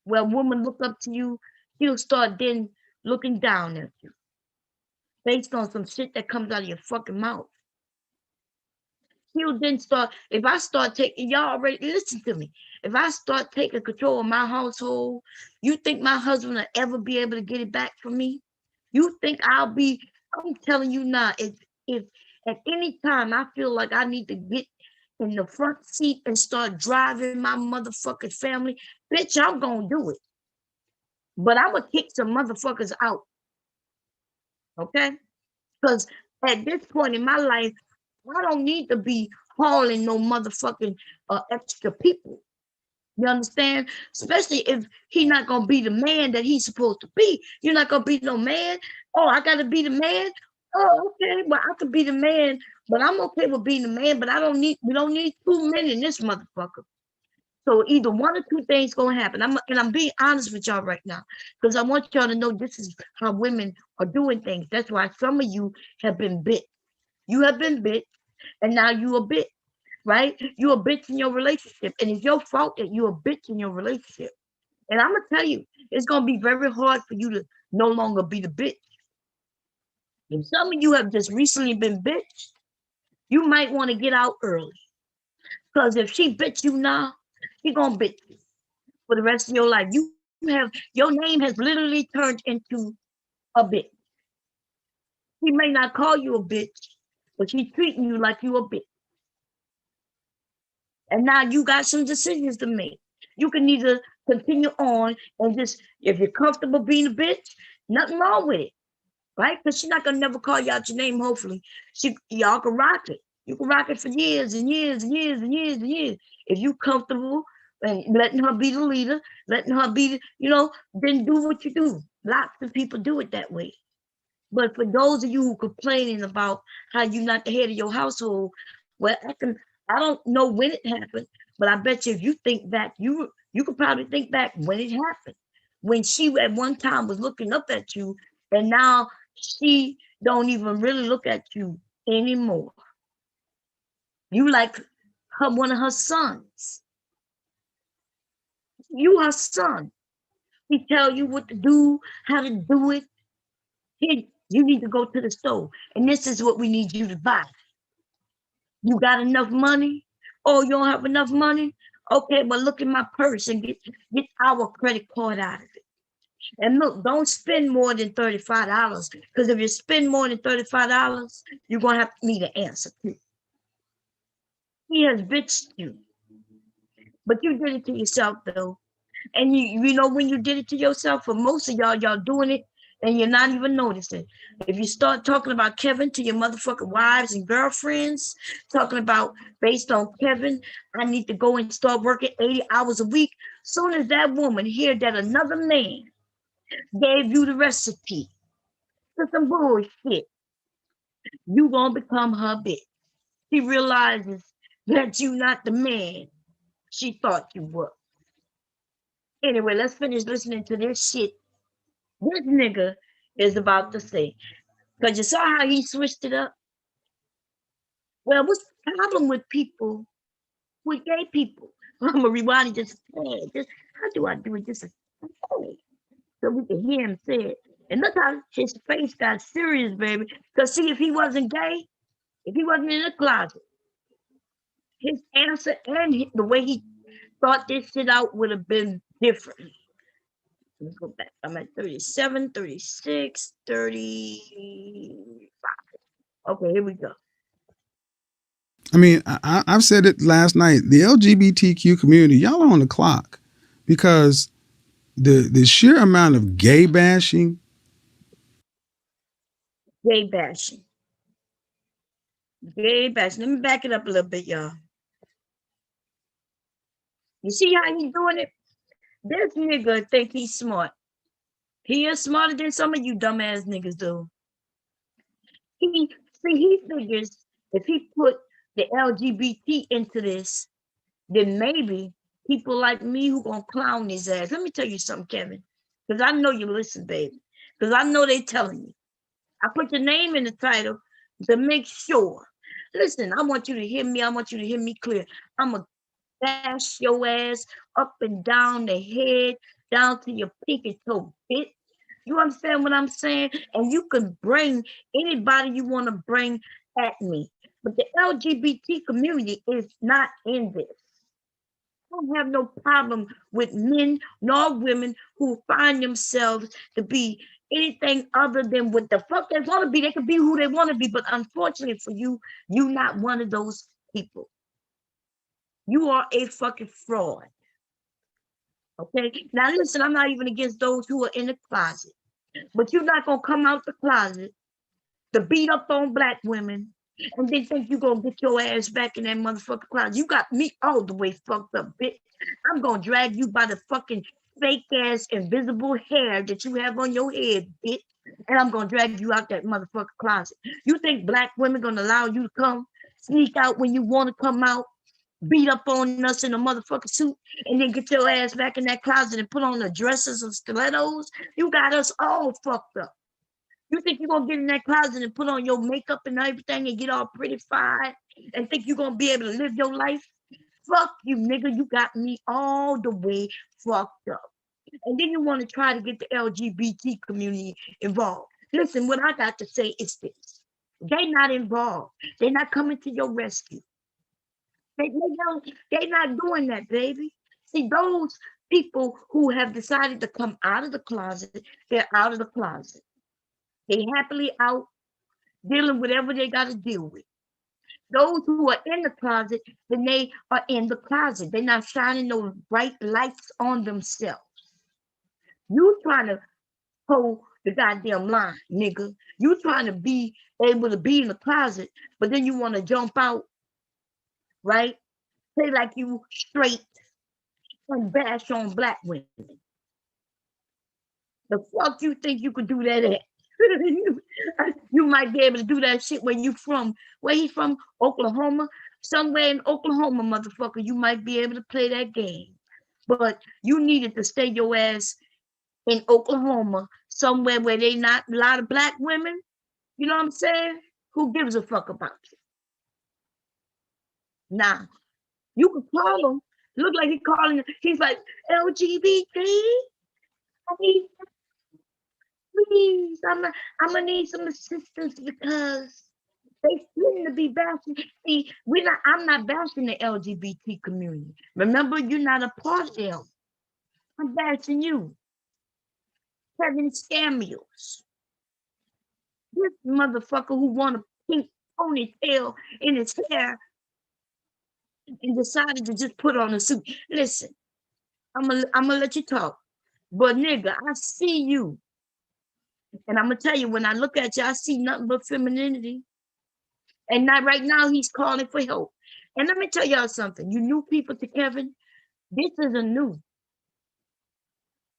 Where a woman look up to you, he'll start then looking down at you based on some shit that comes out of your fucking mouth. He'll then start, if I start taking, y'all already listen to me. If I start taking control of my household, you think my husband will ever be able to get it back from me? You think I'm telling you now, if at any time I feel like I need to get in the front seat and start driving my motherfucking family, bitch, I'm gonna do it. But I'm gonna kick some motherfuckers out. Okay? Because at this point in my life, I don't need to be hauling no motherfucking extra people. You understand? Especially if he not gonna be the man that he's supposed to be. You're not gonna be no man. Oh, I gotta be the man. Oh, okay. Well, I could be the man, but I'm okay with being the man. But we don't need two men in this motherfucker. So either one or two things gonna happen. I'm being honest with y'all right now because I want y'all to know this is how women are doing things. That's why some of you have been bit. You have been bit, and now you a bitch, right? You a bitch in your relationship, and it's your fault that you a bitch in your relationship. And I'm gonna tell you, it's gonna be very hard for you to no longer be the bitch. If some of you have just recently been bitched, you might want to get out early. Because if she bitch you now, she gonna bitch you for the rest of your life. Your name has literally turned into a bitch. She may not call you a bitch, but she's treating you like you a bitch. And now you got some decisions to make. You can either continue on and just, if you're comfortable being a bitch, nothing wrong with it, right? Because she's not gonna never call you out your name, hopefully. Y'all can rock it. You can rock it for years and years and years and years and years. If you comfortable and letting her be the leader, letting her be, then do what you do. Lots of people do it that way. But for those of you who complaining about how you're not the head of your household, well, I don't know when it happened, but I bet you if you think back, you could probably think back when it happened. When she at one time was looking up at you, and now she don't even really look at you anymore. You like one of her sons. You her son. He tell you what to do, how to do it. You need to go to the store, and this is what we need you to buy. You got enough money? Oh, you don't have enough money? Okay, well, look in my purse and get our credit card out of it. And look, don't spend more than $35 because if you spend more than $35, you're going to have me to answer to. He has bitched you, but you did it to yourself, though. And you know when you did it to yourself, for most of y'all doing it and you're not even noticing. If you start talking about Kevin to your motherfucking wives and girlfriends, talking about based on Kevin, I need to go and start working 80 hours a week. Soon as that woman hear that another man gave you the recipe to some bullshit, You gonna become her bitch. She realizes that you not the man she thought you were. Anyway, let's finish listening to this shit this nigga is about to say. Because you saw how he switched it up? Well, what's the problem with people, with gay people? I'm going to rewind it just a tad. Just, how do I do it? Just a tad. So we can hear him say it. And look how his face got serious, baby. Because see, if he wasn't gay, if he wasn't in the closet, his answer and the way he thought this shit out would have been different. Let's go back. I'm at 37, 36, 35. Okay, here we go. I mean, I've said it last night. The LGBTQ community, y'all are on the clock because the sheer amount of gay bashing. Gay bashing. Gay bashing. Let me back it up a little bit, y'all. You see how he's doing it? This nigga think he's smart. He is smarter than some of you dumbass niggas do. He figures if he put the LGBT into this, then maybe people like me who gonna clown his ass. Let me tell you something, Kevin, because I know you listen, baby. Because I know they telling you. I put your name in the title to make sure. Listen, I want you to hear me. I want you to hear me clear. I'm gonna bash your ass up and down the head, down to your pinky toe, bitch. You understand what I'm saying? And you can bring anybody you want to bring at me. But the LGBT community is not in this. I don't have no problem with men nor women who find themselves to be anything other than what the fuck they want to be. They can be who they want to be. But unfortunately for you, you're not one of those people. You are a fucking fraud. Okay? Now listen, I'm not even against those who are in the closet. But you're not going to come out the closet to beat up on black women and then think you're going to get your ass back in that motherfucking closet. You got me all the way fucked up, bitch. I'm going to drag you by the fucking fake ass invisible hair that you have on your head, bitch. And I'm going to drag you out that motherfucking closet. You think black women going to allow you to come sneak out when you want to come out? Beat up on us in a motherfucking suit and then get your ass back in that closet and put on the dresses and stilettos. You got us all fucked up. You think you're gonna get in that closet and put on your makeup and everything and get all prettified and think you're gonna be able to live your life? Fuck you, nigga. You got me all the way fucked up. And then you want to try to get the LGBT community involved. Listen, what I got to say is this. They're not involved. They're not coming to your rescue. They're not doing that, baby. See, those people who have decided to come out of the closet, they're out of the closet. They happily out dealing with whatever they got to deal with. Those who are in the closet, then they are in the closet. They're not shining those bright lights on themselves. You trying to hold the goddamn line, nigga. You trying to be able to be in the closet, but then you want to jump out, right? Say like you straight and bash on black women. The fuck you think you could do that at? You might be able to do that shit where you from. Where he from? Oklahoma? Somewhere in Oklahoma, motherfucker, you might be able to play that game. But you needed to stay your ass in Oklahoma, somewhere where they not a lot of black women. You know what I'm saying? Who gives a fuck about you? Now, you can call him. Look like he's calling. He's like, LGBT. I need, please. I'm gonna need some assistance because they seem to be bashing. See, I'm not bashing the LGBT community. Remember, you're not a part of them. I'm bashing you. Kevin Samuels. This motherfucker who want a pink ponytail in his hair and decided to just put on a suit. Listen, I'm gonna let you talk. But nigga, I see you. And I'm gonna tell you, when I look at you, I see nothing but femininity. And not right now, he's calling for help. And let me tell y'all something. You new people to Kevin, this isn't new.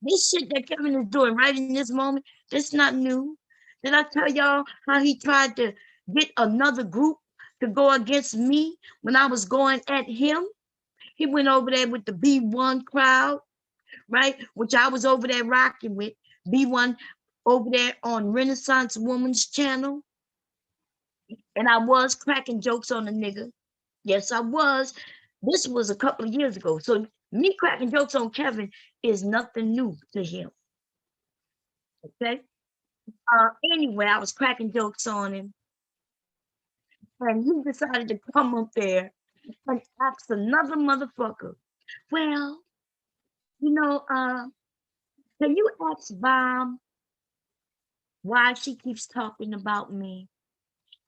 This shit that Kevin is doing right in this moment, this not new. Did I tell y'all how he tried to get another group to go against me when I was going at him. He went over there with the B1 crowd, right? Which I was over there rocking with. B1 over there on Renaissance Woman's channel. And I was cracking jokes on the nigga. Yes, I was. This was a couple of years ago. So me cracking jokes on Kevin is nothing new to him. Okay. Anyway, I was cracking jokes on him. And he decided to come up there and ask another motherfucker, well, you know, can you ask Bomb why she keeps talking about me?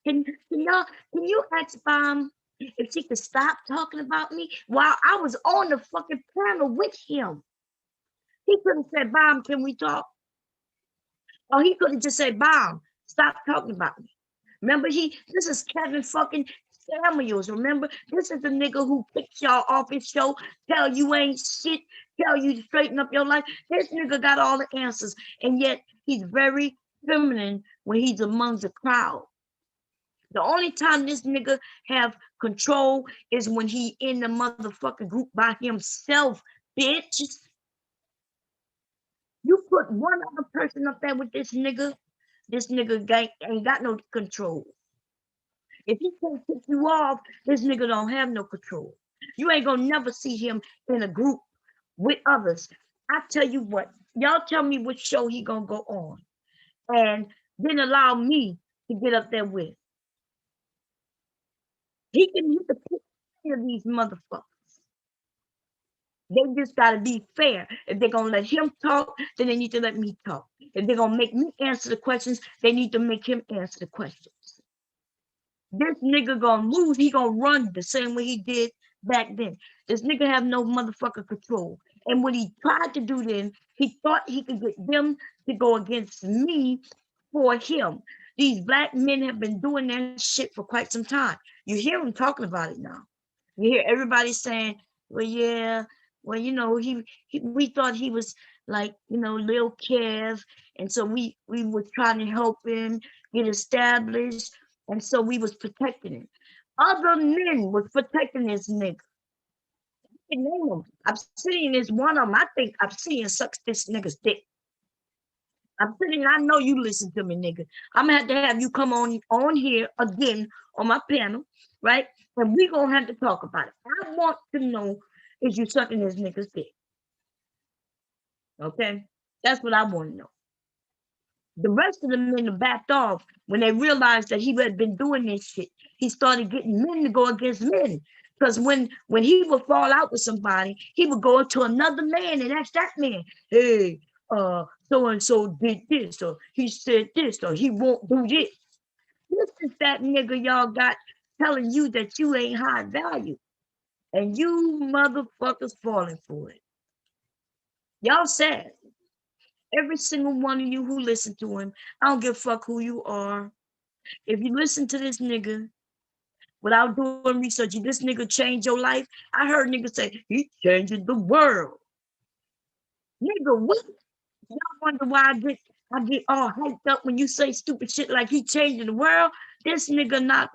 Can you ask Bomb if she could stop talking about me while I was on the fucking panel with him? He could have said, Bomb, can we talk? Or he could have just said, Bomb, stop talking about me. Remember, this is Kevin fucking Samuels. Remember, this is the nigga who picks y'all off his show, tell you ain't shit, tell you to straighten up your life. This nigga got all the answers, and yet he's very feminine when he's among the crowd. The only time this nigga have control is when he in the motherfucking group by himself, bitch. You put one other person up there with this nigga ain't got no control. If he can't kick you off, this nigga don't have no control. You ain't gonna never see him in a group with others. I tell you what, y'all tell me which show he gonna go on, and then allow me to get up there with. He can pick any of these motherfuckers. They just gotta be fair. If they're gonna let him talk, then they need to let me talk. If they're gonna make me answer the questions, they need to make him answer the questions. This nigga gonna lose, he gonna run the same way he did back then. This nigga have no motherfucker control. And what he tried to do then, he thought he could get them to go against me for him. These black men have been doing that shit for quite some time. You hear them talking about it now. You hear everybody saying, well, yeah, well, you know, we thought he was like, you know, Lil Kev. And so we was trying to help him get established. And so we was protecting him. Other men was protecting this nigga. I can name them. I've seen this one of them. I think I've seen sucks this nigga's dick. I'm sitting, I know you listen to me, nigga. I'm gonna have you come on here again on my panel, right? And we gonna have to talk about it. I want to know is you sucking this nigga's dick. Okay? That's what I want to know. The rest of the men backed off when they realized that he had been doing this shit. He started getting men to go against men. Because when he would fall out with somebody, he would go to another man and ask that man, hey, so-and-so did this, or he said this, or he won't do this. This is that nigga y'all got telling you that you ain't high value. And you motherfuckers falling for it. Y'all sad. Every single one of you who listen to him, I don't give a fuck who you are. If you listen to this nigga without doing research, this nigga changed your life. I heard niggas say, he changing the world. Nigga, what? Y'all wonder why I get all hyped up when you say stupid shit like he changing the world? This nigga not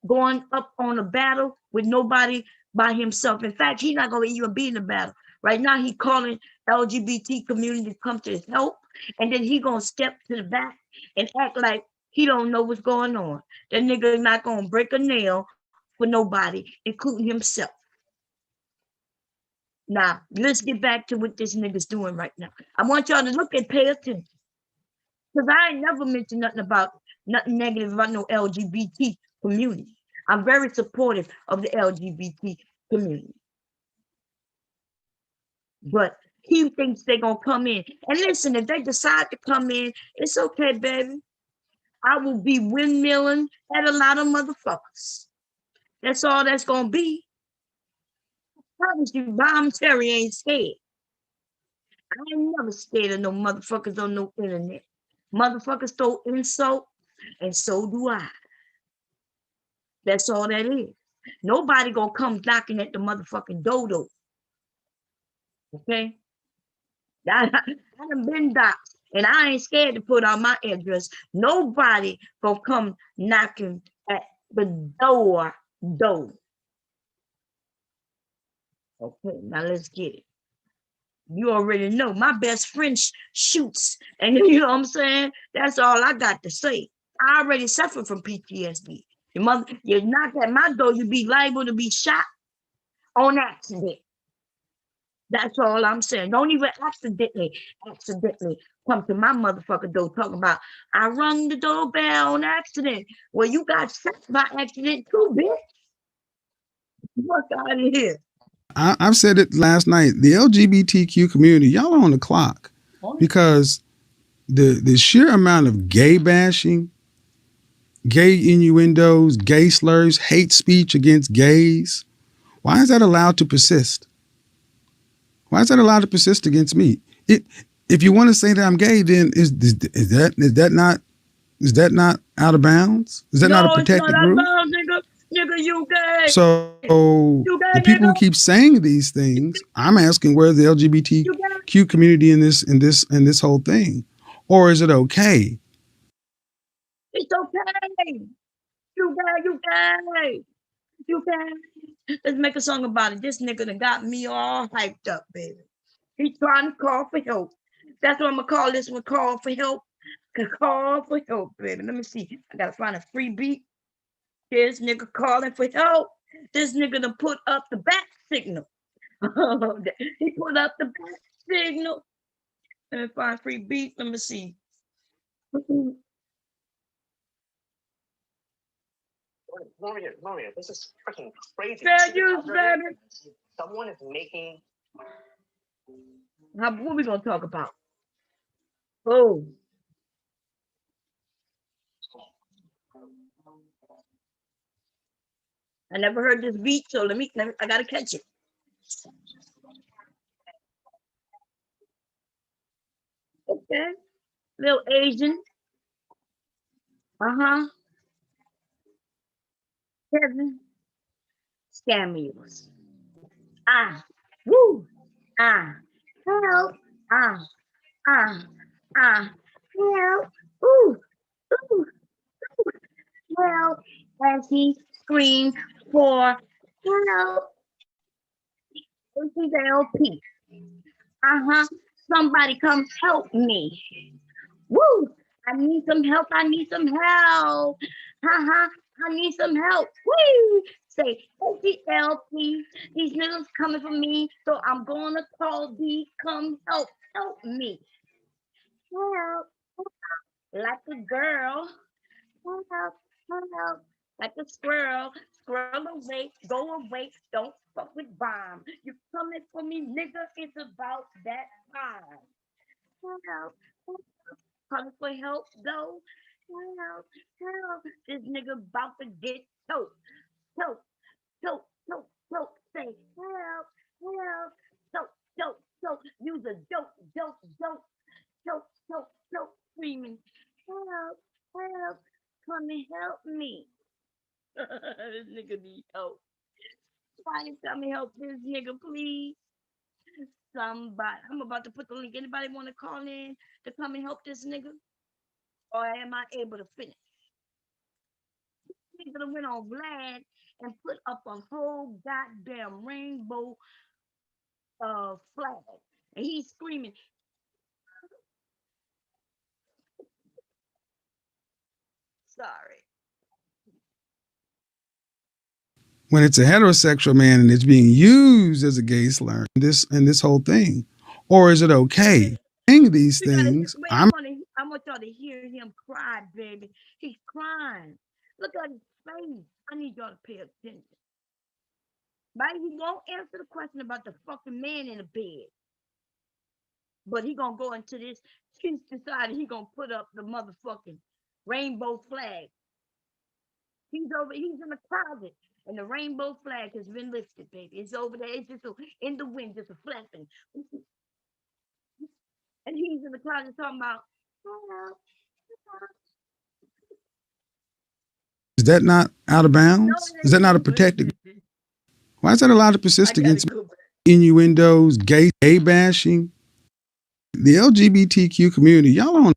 going up on a battle with nobody by himself. In fact, he's not gonna even be in the battle. Right now, he calling LGBT community to come to his help, and then he gonna step to the back and act like he don't know what's going on. That nigga not gonna break a nail for nobody, including himself. Now, let's get back to what this nigga's doing right now. I want y'all to look and pay attention. Because I ain't never mentioned nothing negative about no LGBT community. I'm very supportive of the LGBT community. But he thinks they're going to come in. And listen, if they decide to come in, it's okay, baby. I will be windmilling at a lot of motherfuckers. That's all that's going to be. I promise you, Bomb Terry ain't scared. I ain't never scared of no motherfuckers on no internet. Motherfuckers throw insult, and so do I. That's all that is. Nobody gonna come knocking at the motherfucking dodo. Okay? I done been doxxed. And I ain't scared to put out my address. Nobody gonna come knocking at the door. Okay, now let's get it. You already know my best friend shoots, and you know what I'm saying? That's all I got to say. I already suffer from PTSD. You knock at my door, you be liable to be shot on accident. That's all I'm saying. Don't even accidentally come to my motherfucking door talking about I rung the doorbell on accident. Well, you got shot by accident too, bitch. Fuck out of here. I've said it last night. The LGBTQ community, y'all are on the clock because the sheer amount of gay bashing, gay innuendos, gay slurs, hate speech against gays, why is that allowed to persist? Why is that allowed to persist against me? If you want to say that I'm gay, then is that not out of bounds? Is that not a protected group? Nigga, you gay. So the people who keep saying these things, I'm asking where's the LGBTQ community in this whole thing, or is it okay? It's okay. You gay. Let's make a song about it. This nigga done got me all hyped up, baby. He's trying to call for help. That's what I'm gonna call this one. Call for help. Call for help, baby. Let me see. I gotta find a free beat. This nigga calling for help. This nigga done put up the back signal. He put up the back signal. Let me find free beat. Let me see. Maria, this is freaking crazy. Fair use, baby. Someone is making. What we gonna talk about? Oh. I never heard this beat, so I gotta catch it. Okay. Little Asian. Kevin Samuels. Woo. Help. Help. Ooh. Help. As he screamed for help. This is LP. Somebody come help me. Woo. I need some help. I need some help. I need some help. Woo. Say, LP. These niggas coming for me, so I'm gonna call these. Come help me. Help. Like a girl. Help. Like a squirrel. Squirrel away. Go away. Don't fuck with bomb. You coming for me, nigga? It's about that time. Help. Calling for help, though. Help. This nigga about to get choked. Say help. Choke. Use a joke. Choke. Screaming. Help. Come and help me. This nigga need help. Somebody come and help this nigga, please. Somebody. I'm about to put the link. Anybody want to call in to come and help this nigga? Or am I able to finish? This nigga went on Vlad and put up a whole goddamn rainbow flag. And he's screaming. Sorry. When it's a heterosexual man and it's being used as a gay slur, this whole thing, or is it okay? Saying these things, I want y'all to hear him cry, baby. He's crying. Look at his face. I need y'all to pay attention. Right? He won't answer the question about the fucking man in the bed. But he gonna go into this. He's decided he gonna put up the motherfucking rainbow flag. He's in the closet, and the rainbow flag has been lifted, baby. It's over there. It's just in the wind, just a flapping. And he's in the closet talking about, Is that not out of bounds? Is that not a protected? Why is that allowed to persist against innuendos, gay bashing, The LGBTQ community, y'all don't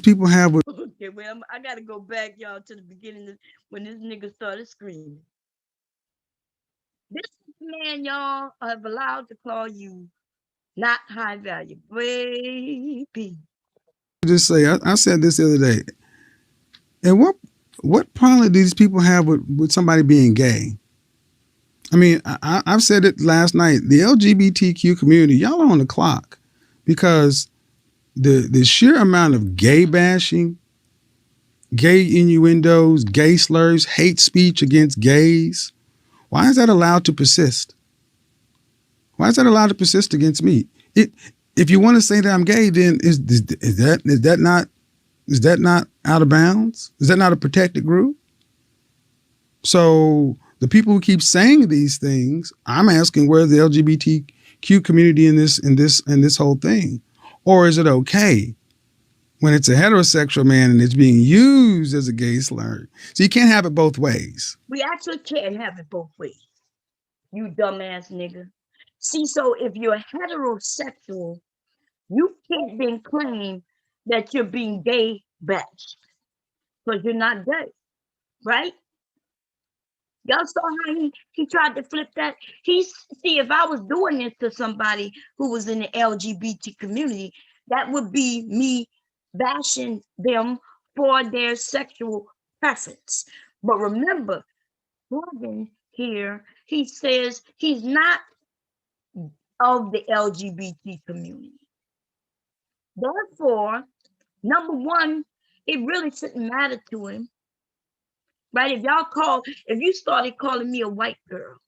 people have with Okay, well, I gotta go back, y'all, to the beginning when this nigga started screaming. This man, y'all, have allowed to call you not high value, baby. just say I said this the other day. And what problem do these people have with somebody being gay? I mean, I've said it last night. The LGBTQ community, y'all are on the clock because the sheer amount of gay bashing, gay innuendos, gay slurs, hate speech against gays, why is that allowed to persist? Why is that allowed to persist against me? If you want to say that I'm gay, then is that not out of bounds? Is that not a protected group? So the people who keep saying these things, I'm asking, where's the LGBTQ community in this whole thing? Or is it okay when it's a heterosexual man and it's being used as a gay slur? So you can't have it both ways. We actually can't have it both ways, you dumbass nigga. See, so if you're heterosexual, you can't then claim that you're being gay bashed because you're not gay, right? Y'all saw how he tried to flip that. See, if I was doing this to somebody who was in the LGBT community, that would be me bashing them for their sexual preference. But remember, Morgan here, he says he's not of the LGBT community. Therefore, number one, it really shouldn't matter to him. Right? If you started calling me a white girl,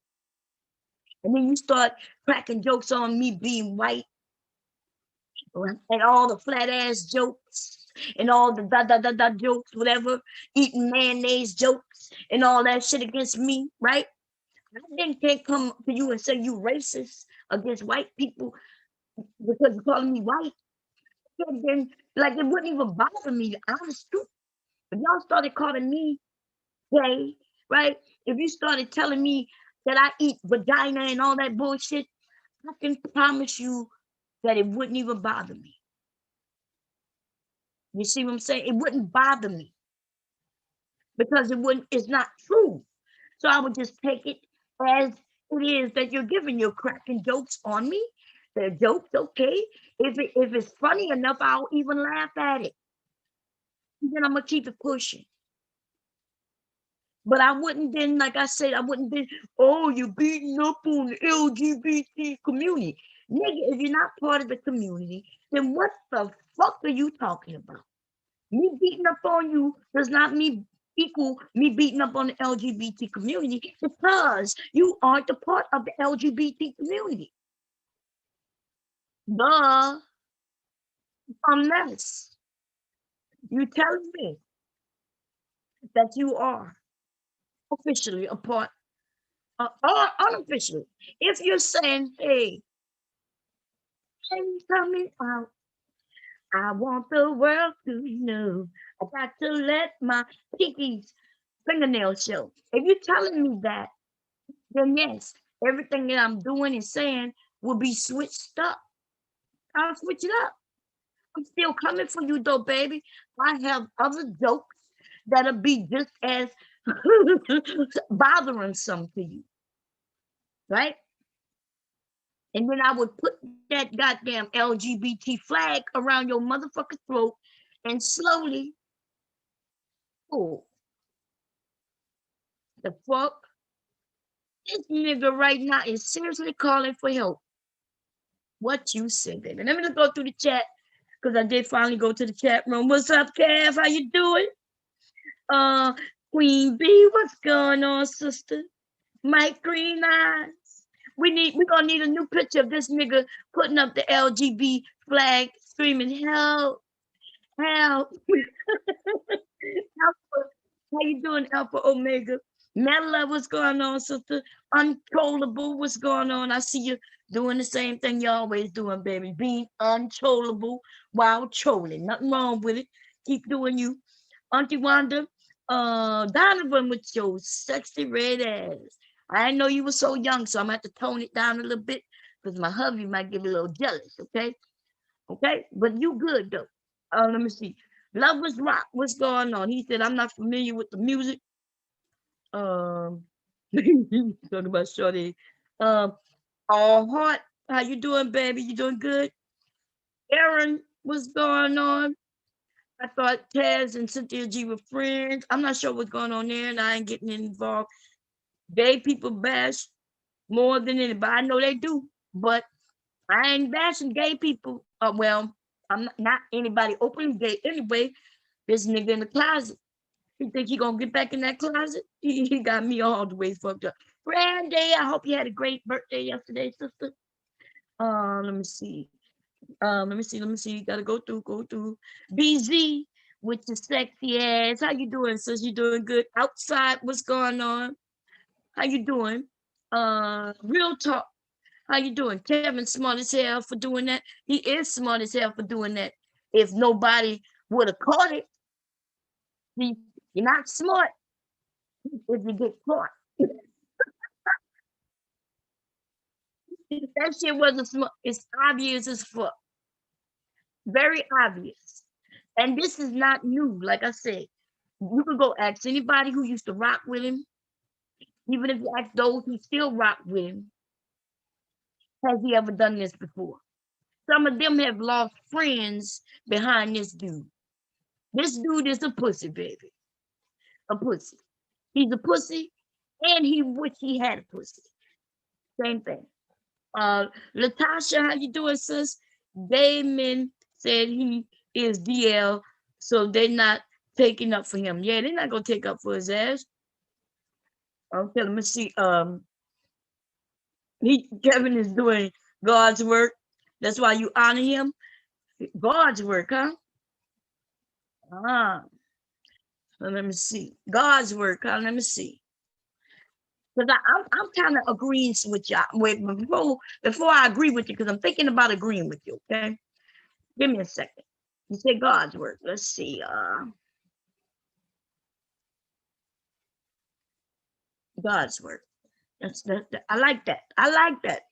and then you start cracking jokes on me being white, and all the flat ass jokes, and all the da jokes, whatever, eating mayonnaise jokes, and all that shit against me, right? I then can't come to you and say you racist against white people because you're calling me white. And then, like, it wouldn't even bother me, honest truth. If y'all started calling me gay, right? If you started telling me that I eat vagina and all that bullshit, I can promise you that it wouldn't even bother me. You see what I'm saying? It wouldn't bother me because it's not true. So I would just take it as it is that you're cracking jokes on me. They're jokes, okay? If it's funny enough, I'll even laugh at it. And then I'm gonna keep it pushing. But I wouldn't then, like I said, I wouldn't then, oh, you're beating up on the LGBT community. Nigga, if you're not part of the community, then what the fuck are you talking about? Me beating up on you does not equal me beating up on the LGBT community because you aren't a part of the LGBT community. Duh. Unless you telling me that you are officially a part or unofficially. If you're saying, hey, I'm coming out, I want the world to know. I got to let my pinky's fingernail show. If you're telling me that, then yes, everything that I'm doing and saying will be switched up. I'll switch it up. I'm still coming for you though, baby. I have other jokes that'll be just as bothering some to you. Right? And then I would put that goddamn LGBT flag around your motherfucking throat and slowly, oh, the fuck? This nigga right now is seriously calling for help. What you say, baby? Let me just go through the chat because I did finally go to the chat room. What's up, Kev? How you doing? Queen B, what's going on, sister? Mike Green Eyes. We're gonna need a new picture of this nigga putting up the LGB flag, screaming, help, help. Alpha, how you doing, Alpha Omega? Mela, what's going on, sister? Untrollable, what's going on? I see you doing the same thing you're always doing, baby. Being untrollable while trolling. Nothing wrong with it. Keep doing you. Auntie Wanda, Donovan with your sexy red ass. I didn't know you were so young, so I'm gonna have to tone it down a little bit because my hubby might get a little jealous, okay? Okay, but you good though. Let me see. Lovers Rock, what's going on? He said, I'm not familiar with the music. Um, talking about Shorty. All Heart, how you doing, baby? You doing good? Aaron, what's going on? I thought Taz and Cynthia G were friends. I'm not sure what's going on there, and I ain't getting involved. Gay people bash more than anybody. I know they do, but I ain't bashing gay people. Well, I'm not anybody openly gay anyway. This nigga in the closet. You think he gonna get back in that closet? He got me all the way fucked up. Brandy, I hope you had a great birthday yesterday, sister. Let me see. Let me see. Gotta go through. BZ with your sexy ass. How you doing, sis? You doing good? Outside, what's going on? How you doing? Real talk. How you doing? Kevin smart as hell for doing that. He is smart as hell for doing that. If nobody would have caught it, you're not smart if you get caught. That shit wasn't smart. It's obvious as fuck. Very obvious. And this is not new. Like I said, you can go ask anybody who used to rock with him, even if you ask those who still rock with him, has he ever done this before? Some of them have lost friends behind this dude. This dude is a pussy, baby. A pussy. He's a pussy, and he wish he had a pussy. Same thing. Latasha, how you doing, sis? Damon said he is DL, so they're not taking up for him. Yeah, they're not gonna take up for his ass. Okay, let me see. Kevin is doing God's work. That's why you honor him. God's work, huh? Let me see. God's work, huh? Let me see. Because I'm kind of agreeing with y'all. Wait, before I agree with you, because I'm thinking about agreeing with you, okay? Give me a second. You say God's work. Let's see. God's work. I like that. I like that.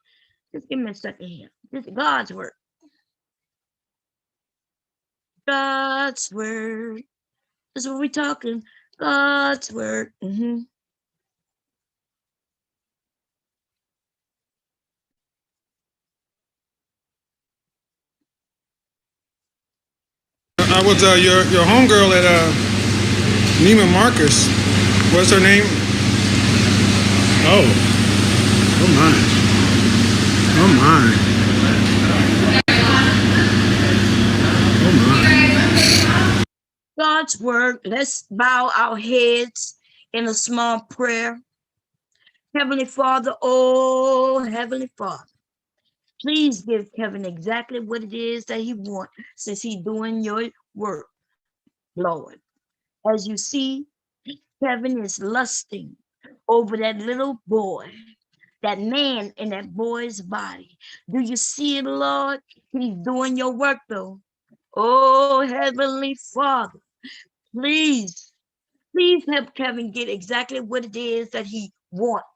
Just give me a second here. This is God's work. God's word. That's what we're talking. God's word. I was your homegirl at Neiman Marcus. What's her name? Oh my. Oh my. God's word. Let's bow our heads in a small prayer. Heavenly Father, oh Heavenly Father, please give Kevin exactly what it is that he wants since he's doing your work, Lord. As you see, Kevin is lusting over that little boy, that man in that boy's body. Do you see it, Lord? He's doing your work, though. Oh, Heavenly Father, please help Kevin get exactly what it is that he wants.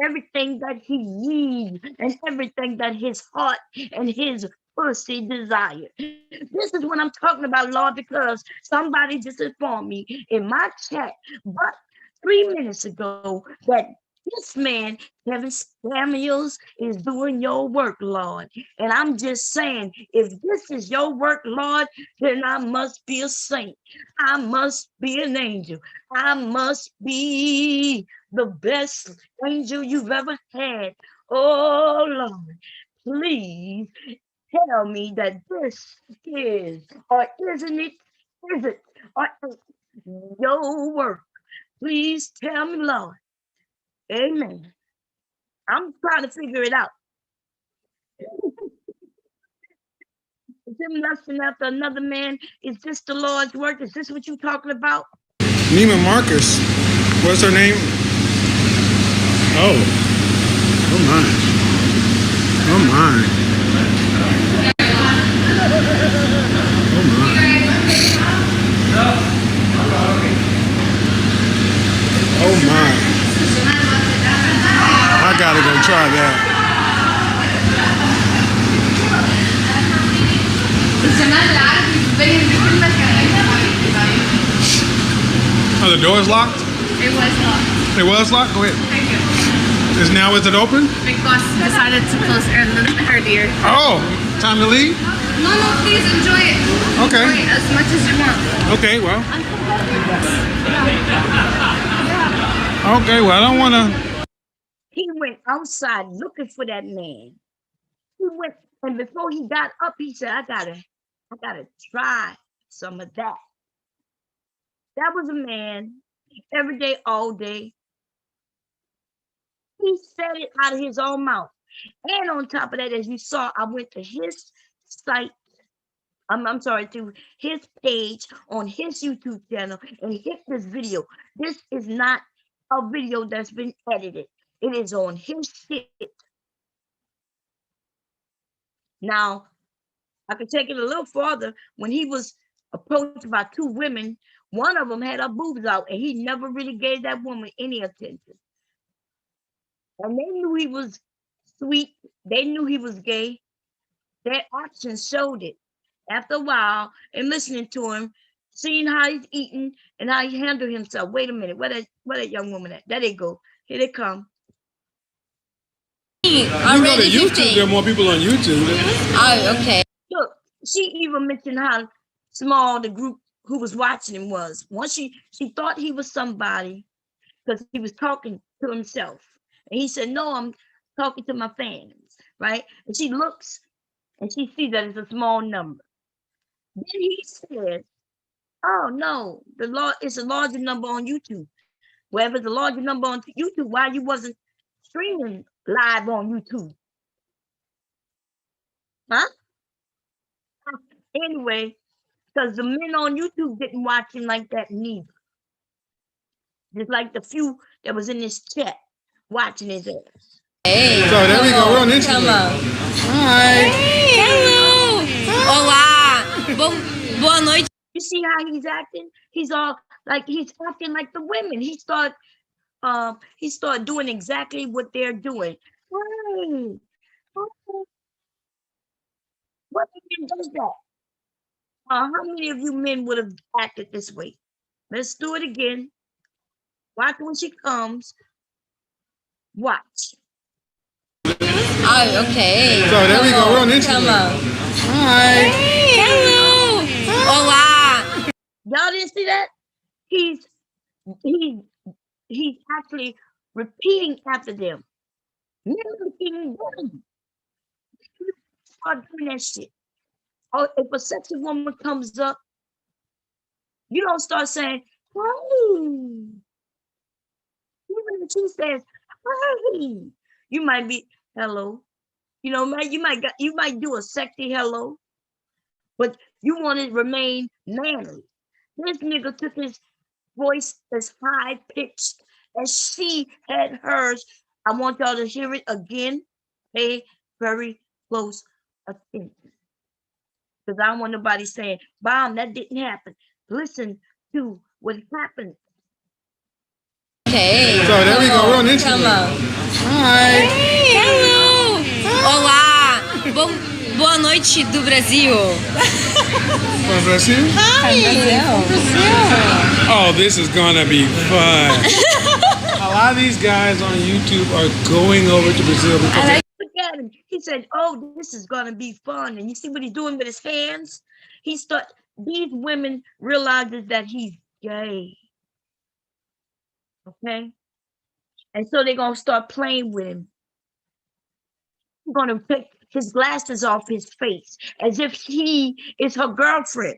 Everything that he needs and everything that his heart and his pussy desire. This is what I'm talking about, Lord, because somebody just informed me in my chat, but 3 minutes ago, that this man, Kevin Samuels, is doing your work, Lord. And I'm just saying, if this is your work, Lord, then I must be a saint. I must be an angel. I must be the best angel you've ever had. Oh, Lord, please tell me that this is, or isn't it, is it, or your work. Please tell me, Lord. Amen. I'm trying to figure it out. Is him lusting after another man? Is this the Lord's work? Is this what you're talking about? Neiman Marcus. What's her name? Oh my. Oh my. Oh my. I gotta go try that. the door is locked? It was locked. It was locked? Go ahead. Thank you. Is it open? Big Boss decided to close her deer. Oh, time to leave? No, please enjoy it. Okay. Enjoy it as much as you want. Okay, well. Okay, well, I don't want to. He went outside looking for that man. He went, and before he got up, he said, I gotta try some of that. That was a man, every day, all day. He said it out of his own mouth. And on top of that, as you saw, I went to his site. I'm sorry, to his page on his YouTube channel and hit this video. This is not a video that's been edited. It is on his shit. Now, I could take it a little farther. When he was approached by two women, one of them had her boobs out, and he never really gave that woman any attention. And they knew he was sweet. They knew he was gay. Their actions showed it. After a while, and listening to him, seeing how he's eating and how he handled himself. Wait a minute, where that young woman at? There they go. Here they come. You go to YouTube, there are more people on YouTube. Oh, okay. Look, she even mentioned how small the group who was watching him was. Once she thought he was somebody because he was talking to himself. And he said, no, I'm talking to my fans, right? And she looks and she sees that it's a small number. Then he said, oh no, it's a larger number on YouTube. Well, if it's a larger number on YouTube, why you wasn't streaming live on YouTube? Huh? Anyway, because the men on YouTube didn't watch him like that neither. Just like the few that was in this chat watching his ass. Hey, so there we go, we're on Instagram. Hi. Hello. Olá. Boa noite. You see how he's acting? He's acting like the women. He started doing exactly what they're doing. Hey, what man does that? How many of you men would have acted this way? Let's do it again. Watch when she comes. Watch. Oh, okay. So there we go, we're on Instagram. Hi. Hello. Olá. Y'all didn't see that? He's actually repeating after them. Mimicking them. Start doing that shit. Oh, if a sexy woman comes up, you don't start saying, hey. Even if she says, hey, you might be, hello. You know, you might do a sexy hello, but you want to remain manly. This nigga took his voice as high pitched as she had hers. I want y'all to hear it again. Pay very close attention. Because I don't want nobody saying, Bomb, that didn't happen. Listen to what happened. Okay. So there we go, we're on Instagram. Hi. Hello. Olá. Boa noite do Brasil. From Brazil? Oh, this is gonna be fun. A lot of these guys on YouTube are going over to Brazil because Look at him. He said, oh, this is gonna be fun. And you see what he's doing with his hands? These women realizes that he's gay. Okay? And so they're gonna start playing with him. They're gonna take his glasses off his face as if he is her girlfriend.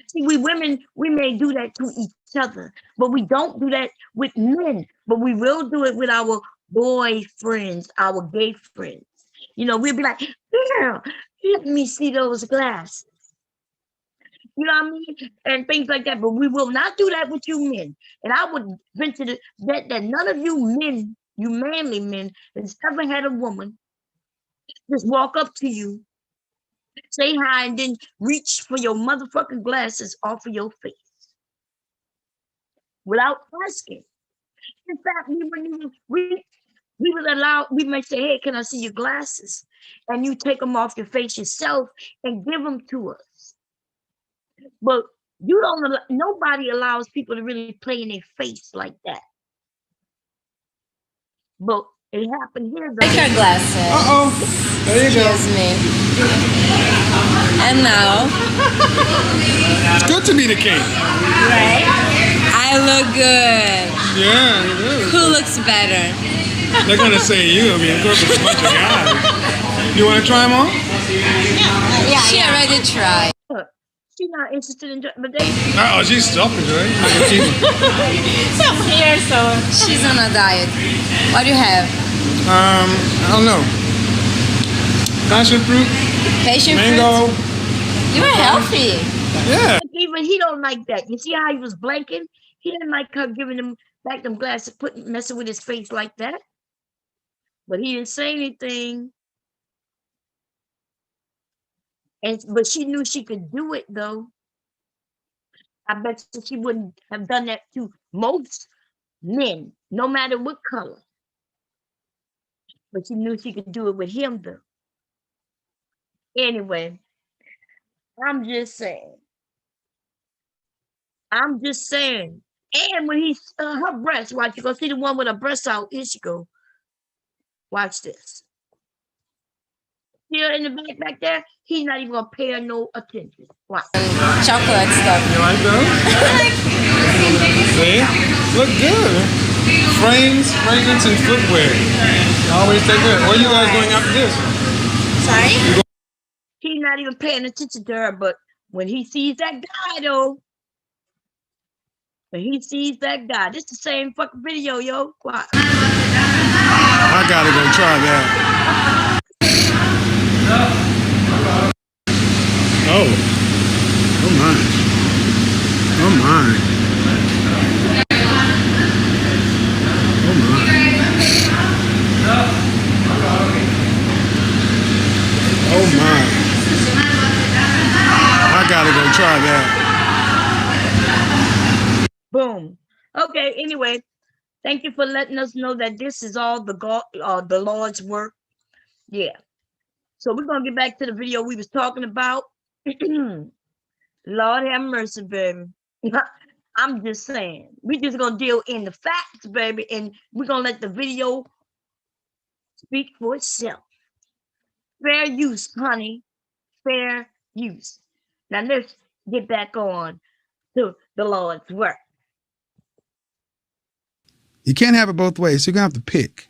See, we women, we may do that to each other, but we don't do that with men. But we will do it with our boyfriends, our gay friends. You know, we'll be like, girl, let me see those glasses. You know what I mean? And things like that. But we will not do that with you men. And I would venture to bet that none of you men, you manly men, has ever had a woman just walk up to you, say hi, and then reach for your motherfucking glasses off of your face without asking. In fact, we may say, hey, can I see your glasses? And you take them off your face yourself and give them to us. But You don't. Nobody allows people to really play in their face like that. But it happened here. Like your glasses. Uh-oh. There you go. Excuse me. And now, It's good to be the king. right? I look good. Yeah, you do. Who looks better? They're gonna say you. I mean, of course, it's a bunch of guys. You want to try them on? She already tried. Look, she's not interested in. But they. Oh, she's selfish, right? She's on a diet. What do you have? I don't know. Passion fruit, Passion mango. fruit? You are healthy. Yeah. Even he don't like that. You see how he was blanking? He didn't like her giving him back them glasses, messing with his face like that. But he didn't say anything. But she knew she could do it though. I bet you she wouldn't have done that to most men, no matter what color. But she knew she could do it with him though. Anyway, I'm just saying. And when he's her breast, watch, you go see the one with her breast out. Here she go. Watch this. Here in the back there, he's not even gonna pay her no attention. Watch. Chocolate stuff. You like those? See? Look good. Frames, fragrance, and footwear. Always take good. Where you guys going after this? Sorry? He's not even paying attention to her, but when he sees that guy though, this is the same fucking video, yo. Watch. I gotta go try that. Oh. Oh my. Oh my. Oh my. Oh my. I gotta go try that. Boom. Okay, anyway, thank you for letting us know that this is all the Lord's work. Yeah. So we're gonna get back to the video we was talking about. Lord have mercy, baby. I'm just saying. We just gonna deal in the facts, baby, and we're gonna let the video speak for itself. Fair use, honey. Fair use. Now let's get back on to the Lord's work. You can't have it both ways. So you're gonna have to pick.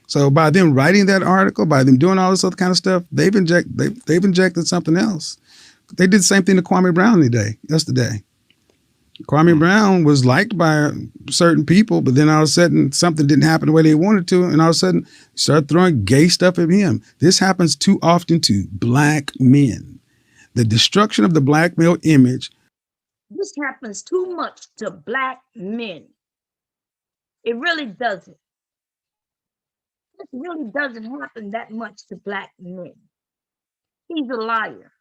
So by them writing that article, by them doing all this other kind of stuff, they've injected something else. They did the same thing to Kwame Brown yesterday. Kwame Brown was liked by certain people, but then all of a sudden something didn't happen the way they wanted to, and all of a sudden start throwing gay stuff at him. This happens too often to black men. The destruction of the black male image. This happens too much to black men. It really doesn't. This really doesn't happen that much to black men. He's a liar.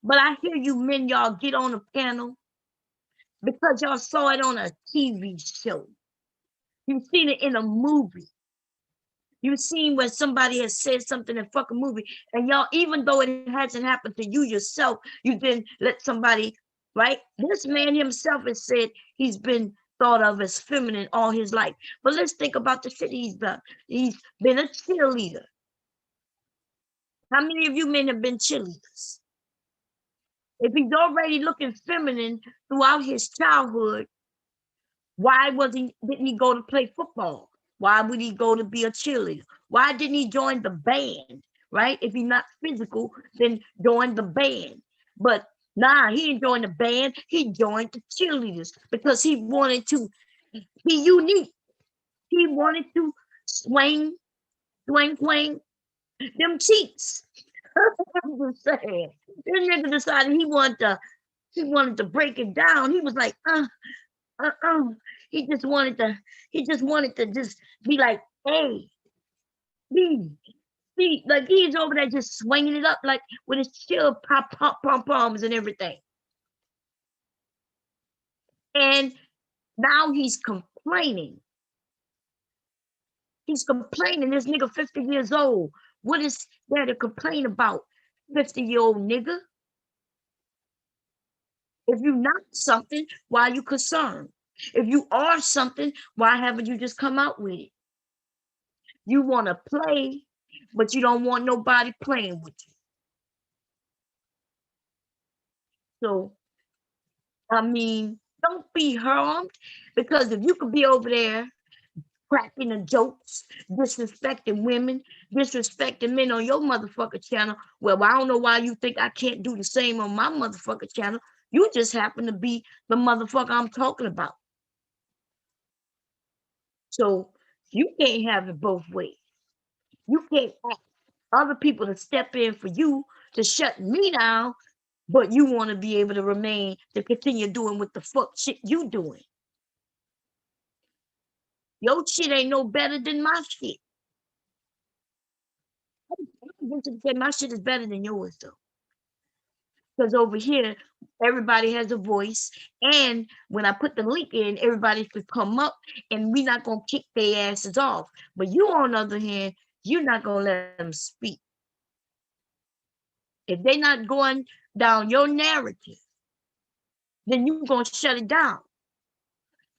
But I hear you men, y'all get on a panel because y'all saw it on a TV show. You've seen it in a movie. You've seen where somebody has said something in a fucking movie, and y'all, even though it hasn't happened to you yourself, you didn't let somebody, right? This man himself has said he's been thought of as feminine all his life. But let's think about the shit he's done. He's been a cheerleader. How many of you men have been cheerleaders? If he's already looking feminine throughout his childhood, why didn't he go to play football? Why would he go to be a cheerleader? Why didn't he join the band, right? If he's not physical, then join the band. But nah, he didn't join the band. He joined the cheerleaders because he wanted to be unique. He wanted to swing them cheeks. I'm just saying. This nigga decided he wanted to break it down. He was like, He just wanted to just be like, hey, be like he's over there just swinging it up like with his chill pom-poms and everything. And now he's complaining. He's complaining. This nigga 50 years old. What is there to complain about, 50-year-old nigga? If you're not something, why are you concerned? If you are something, why haven't you just come out with it? You want to play, but you don't want nobody playing with you. So, I mean, don't be harmed, because if you could be over there cracking the jokes, disrespecting women, disrespecting men on your motherfucker channel, well, I don't know why you think I can't do the same on my motherfucker channel. You just happen to be the motherfucker I'm talking about. So you can't have it both ways. You can't ask other people to step in for you to shut me down, but you want to be able to remain to continue doing what the fuck shit you doing. Your shit ain't no better than my shit. I'm going to say my shit is better than yours though. Because over here, everybody has a voice. And when I put the link in, everybody could come up and we're not going to kick their asses off. But you, on the other hand, you're not going to let them speak. If they're not going down your narrative, then you're going to shut it down.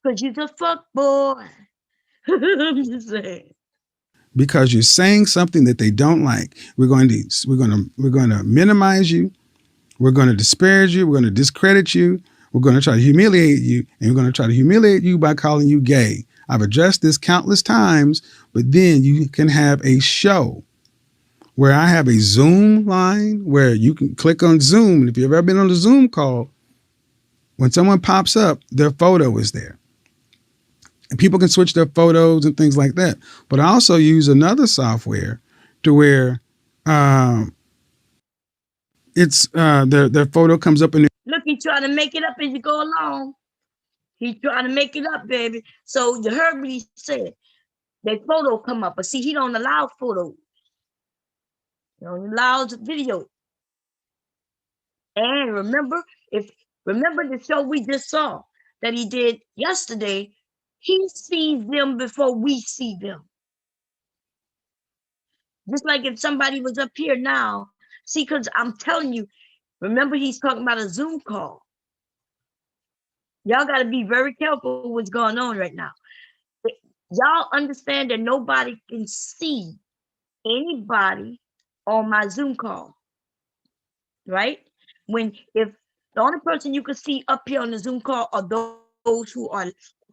Because you're the fuck boy. I'm just saying. Because you're saying something that they don't like. We're going to minimize you. We're going to disparage you. We're going to discredit you. We're going to try to humiliate you. And we're going to try to humiliate you by calling you gay. I've addressed this countless times, but then you can have a show where I have a Zoom line where you can click on Zoom. And if you've ever been on a Zoom call, when someone pops up, their photo is there. And people can switch their photos and things like that. But I also use another software to where it's their photo comes up in there. Look, he's trying to make it up as you go along. He's trying to make it up, baby. So you heard what he said. Their photo come up. But see, he don't allow photos. He don't allow video. And remember the show we just saw that he did yesterday, he sees them before we see them. Just like if somebody was up here now, see, because I'm telling you, remember he's talking about a Zoom call. Y'all got to be very careful what's going on right now. Y'all understand that nobody can see anybody on my Zoom call, right? If the only person you can see up here on the Zoom call are those who are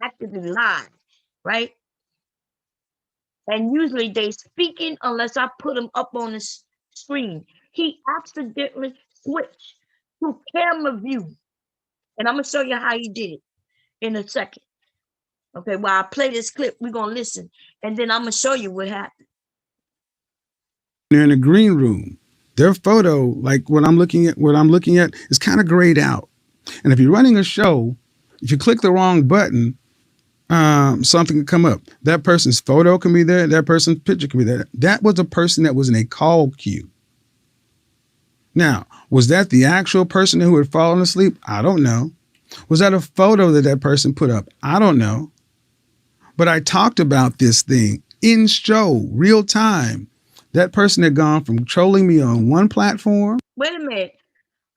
actively live, right? And usually they speaking unless I put them up on the screen. He accidentally switched to camera view. And I'm going to show you how he did it in a second. Okay, while I play this clip, we're going to listen. And then I'm going to show you what happened. They're in the green room. Their photo, like what I'm looking at, is kind of grayed out. And if you're running a show, if you click the wrong button, something can come up. That person's photo can be there. That person's picture can be there. That was a person that was in a call queue. Now, was that the actual person who had fallen asleep? I don't know. Was that a photo that person put up? I don't know. But I talked about this thing in show, real time. That person had gone from trolling me on one platform. Wait a minute.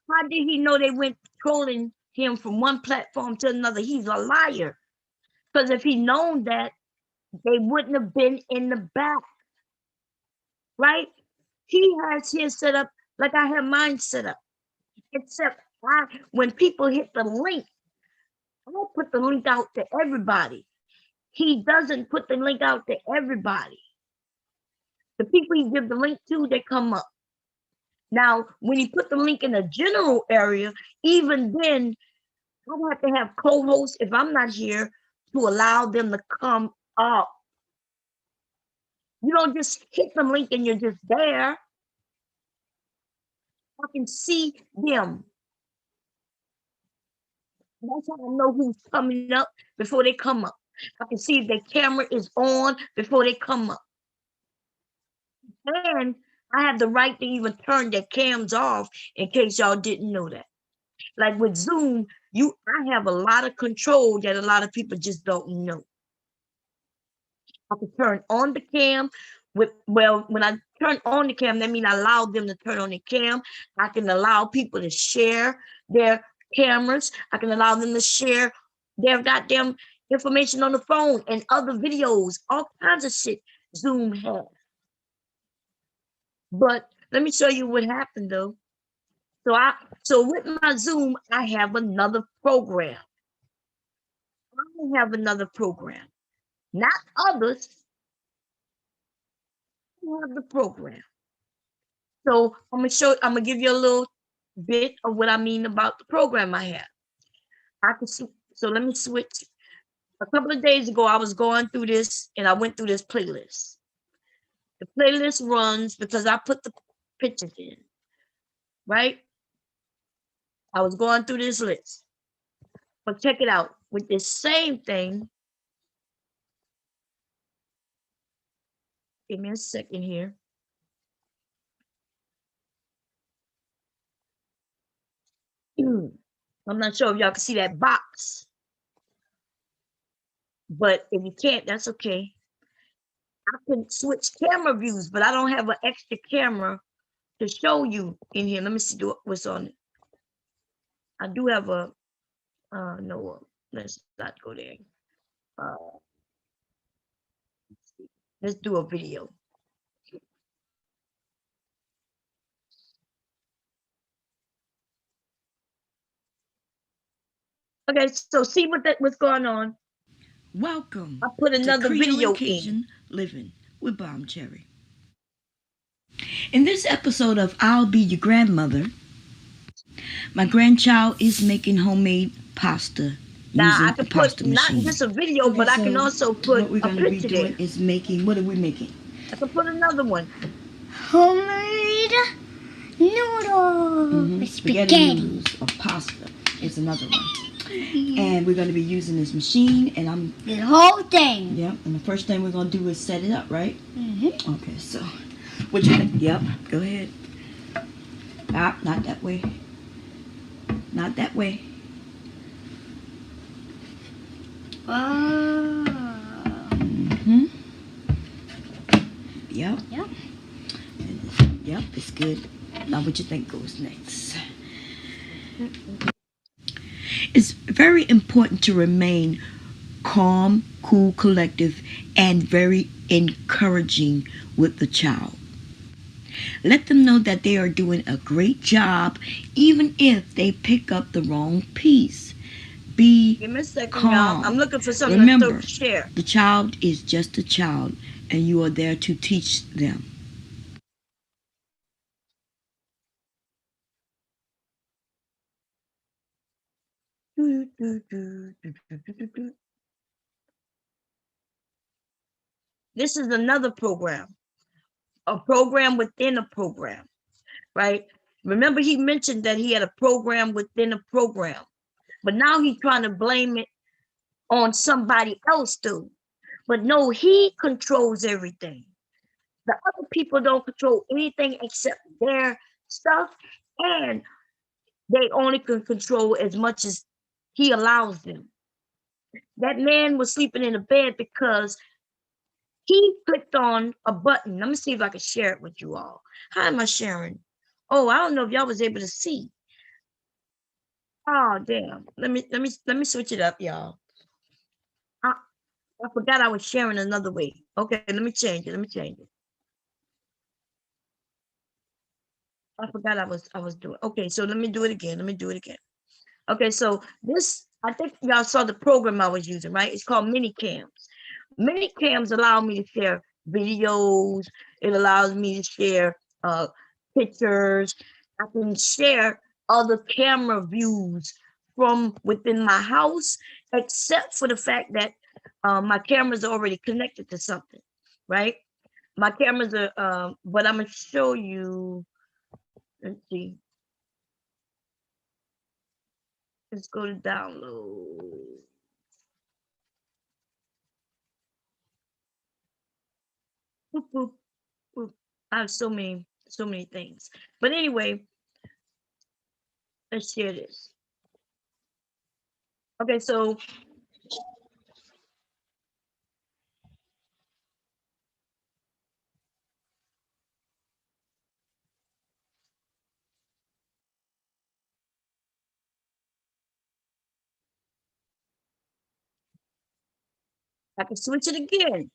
How did he know they went trolling him from one platform to another? He's a liar. Because if he'd known that, they wouldn't have been in the back. Right? He has his set up like I have mine set up. Except when people hit the link, I don't put the link out to everybody. He doesn't put the link out to everybody. The people he give the link to, they come up. Now, when he put the link in a general area, even then, I have to have co-hosts if I'm not here to allow them to come up. You don't just hit the link and you're just there. I can see them. That's how I know who's coming up before they come up. I can see if their camera is on before they come up. And I have the right to even turn their cams off in case y'all didn't know that. Like with Zoom, I have a lot of control that a lot of people just don't know. I can turn on the cam. When I turn on the cam, that means I allow them to turn on the cam. I can allow people to share their cameras. I can allow them to share their goddamn information on the phone and other videos, all kinds of shit Zoom has. But let me show you what happened though. So with my Zoom, I have another program. I have another program. Not others. I have the program. So I'm gonna give you a little bit of what I mean about the program I have. So let me switch. A couple of days ago, I was going through this and I went through this playlist. The playlist runs because I put the pictures in, right? I was going through this list. But check it out. With this same thing, give me a second here. I'm not sure if y'all can see that box. But if you can't, that's okay. I can switch camera views, but I don't have an extra camera to show you in here. Let me see what's on it. I do have a, no, let's not go there. Let's do a video. Okay, so see what's going on. Welcome I put another to Creole video and Cajun Living with Bomb Cherry. In this episode of I'll Be Your Grandmother, my grandchild is making homemade pasta Now using I the can pasta put not machine. just a video, but I can also put what we're a going to be picture doing there. is making, what are we making? I can put another one. Homemade noodles. Spaghetti noodles or pasta is another one. And we're going to be using this machine, and The whole thing. yep, and the first thing we're going to do is set it up, right? Mm-hmm. Okay, so, what you think? Yep, go ahead. Ah, not that way. Not that way. Mm-hmm. Yep. Yep. Yep, it's good. Now what you think goes next? It's very important to remain calm, cool, collective, and very encouraging with the child. Let them know that they are doing a great job, even if they pick up the wrong piece. Be Give me a second, calm. y'all. I'm looking for something Remember, to share. the child is just a child, and you are there to teach them. This is another program, a program within a program, right? Remember, he mentioned that he had a program within a program, but now he's trying to blame it on somebody else, too. But no, he controls everything. The other people don't control anything except their stuff, and they only can control as much as he allows them. That man was sleeping in a bed because he clicked on a button. Let me see if I can share it with you all. How am I sharing? Oh, I don't know if y'all was able to see. Oh, damn. Let me switch it up, y'all. I forgot I was sharing another way. Okay, let me change it. I forgot I was doing. Okay, so let me do it again. Okay, so this, I think y'all saw the program I was using, right? It's called Minicams. Minicams allow me to share videos. It allows me to share pictures. I can share other camera views from within my house, except for the fact that my cameras are already connected to something, right? My cameras are, but I'm gonna show you. Let's see. Let's go to download. Boop, boop, boop. I have so many things. But anyway, let's share this. Okay, so I can switch it again.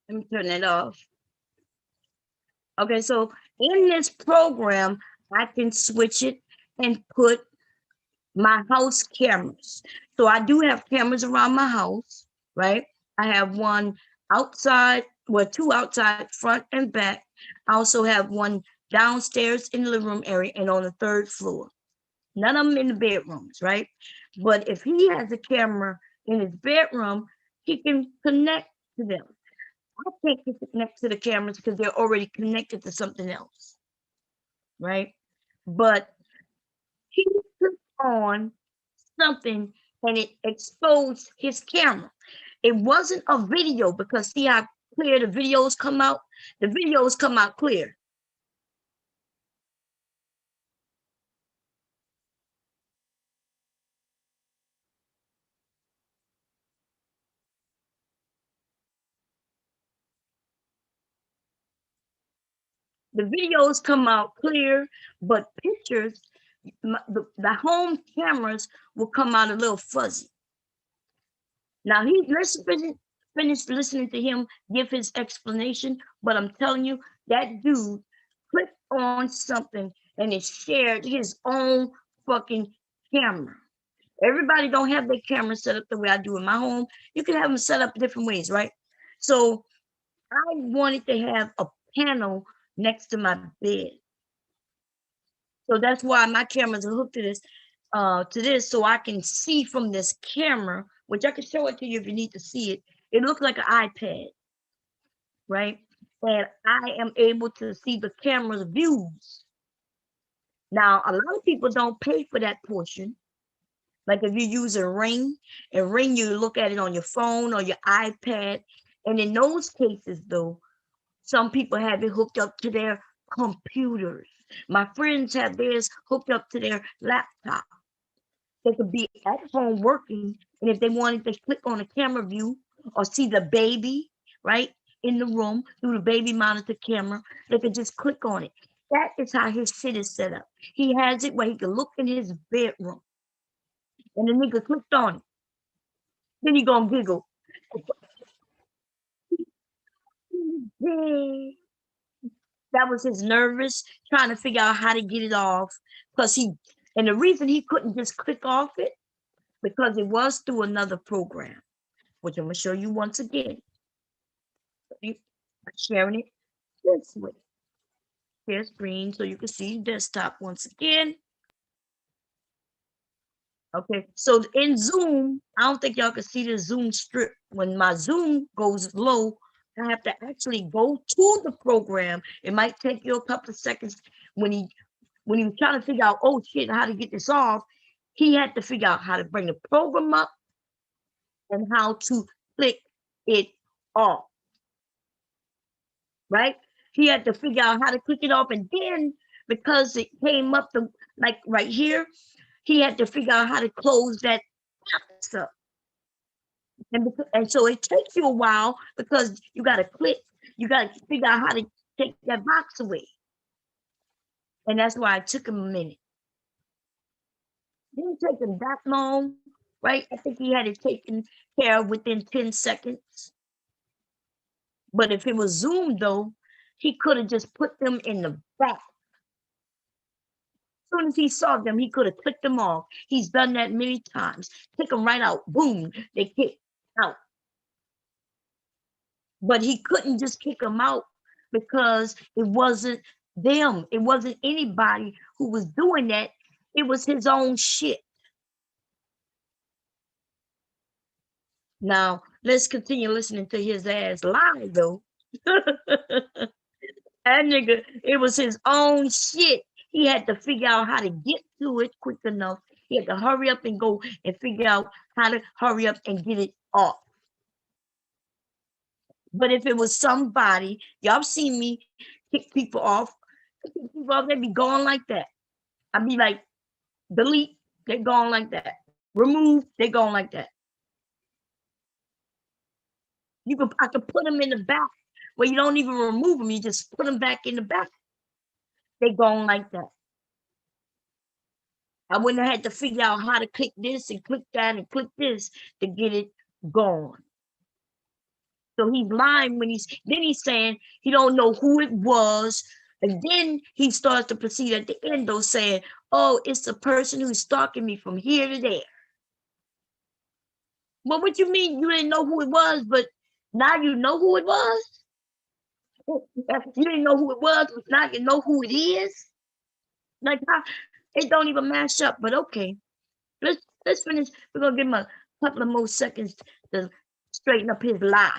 Let me turn it off. Okay, so in this program, I can switch it and put my house cameras. So I do have cameras around my house, right? I have one outside, well, two outside, front and back. I also have one downstairs in the living room area and on the third floor. None of them in the bedrooms, right? But if he has a camera in his bedroom, he can connect to them. I can't connect to the cameras because they're already connected to something else, right? But he clicked on something and it exposed his camera. It wasn't a video because see how clear the videos come out? The videos come out clear. The videos come out clear, but pictures, the home cameras will come out a little fuzzy. Now let's finish listening to him give his explanation, but I'm telling you, that dude clicked on something and it shared his own fucking camera. Everybody don't have their camera set up the way I do in my home. You can have them set up different ways, right? So I wanted to have a panel next to my bed. So that's why my cameras are hooked to this, so I can see from this camera, which I can show it to you if you need to see it. It looks like an iPad, right? And I am able to see the camera's views. Now, a lot of people don't pay for that portion. Like if you use a Ring, you look at it on your phone or your iPad. And in those cases, though, some people have it hooked up to their computers. My friends have theirs hooked up to their laptop. They could be at home working, and if they wanted to click on a camera view or see the baby, right, in the room through the baby monitor camera, they could just click on it. That is how his shit is set up. He has it where he can look in his bedroom, and the nigga clicked on it. Then he gonna giggle. That was his nervous trying to figure out how to get it off. And the reason he couldn't just click off it, because it was through another program, which I'm gonna show you once again. I'm sharing it this way. Share screen so you can see desktop once again. Okay, so in Zoom, I don't think y'all can see the Zoom strip. When my Zoom goes low, I have to actually go to the program. It might take you a couple of seconds. When he was trying to figure out, oh shit, how to get this off, he had to figure out how to bring the program up and how to click it off. Right? He had to figure out how to click it off, and then because it came up like right here, he had to figure out how to close that box up. And so it takes you a while because you got to click, you got to figure out how to take that box away. And that's why it took him a minute. Didn't take him that long, right? I think he had it taken care of within 10 seconds. But if it was Zoom, though, he could have just put them in the back. As soon as he saw them, he could have clicked them off. He's done that many times. Kick them right out. Boom, they kick out. But he couldn't just kick them out because it wasn't them. It wasn't anybody who was doing that. It was his own shit. Now, let's continue listening to his ass lie, though. That nigga, it was his own shit. He had to figure out how to get to it quick enough. He had to hurry up and go and figure out how to hurry up and get it off. But if it was somebody, y'all seen me kick people off, they'd be going like that. I'd be like, delete, they're going like that. Remove, they're going like that. I could put them in the back where you don't even remove them. You just put them back in the back. They gone like that. I wouldn't have had to figure out how to click this and click that and click this to get it gone. So he's lying when he's saying he don't know who it was. And then he starts to proceed at the end though saying, oh, it's the person who's stalking me from here to there. Well, what you mean you didn't know who it was, but now you know who it was? You didn't know who it was, but now you know who it is? Like how it don't even match up, but okay. Let's finish. We're gonna give him a couple of more seconds to straighten up his lie.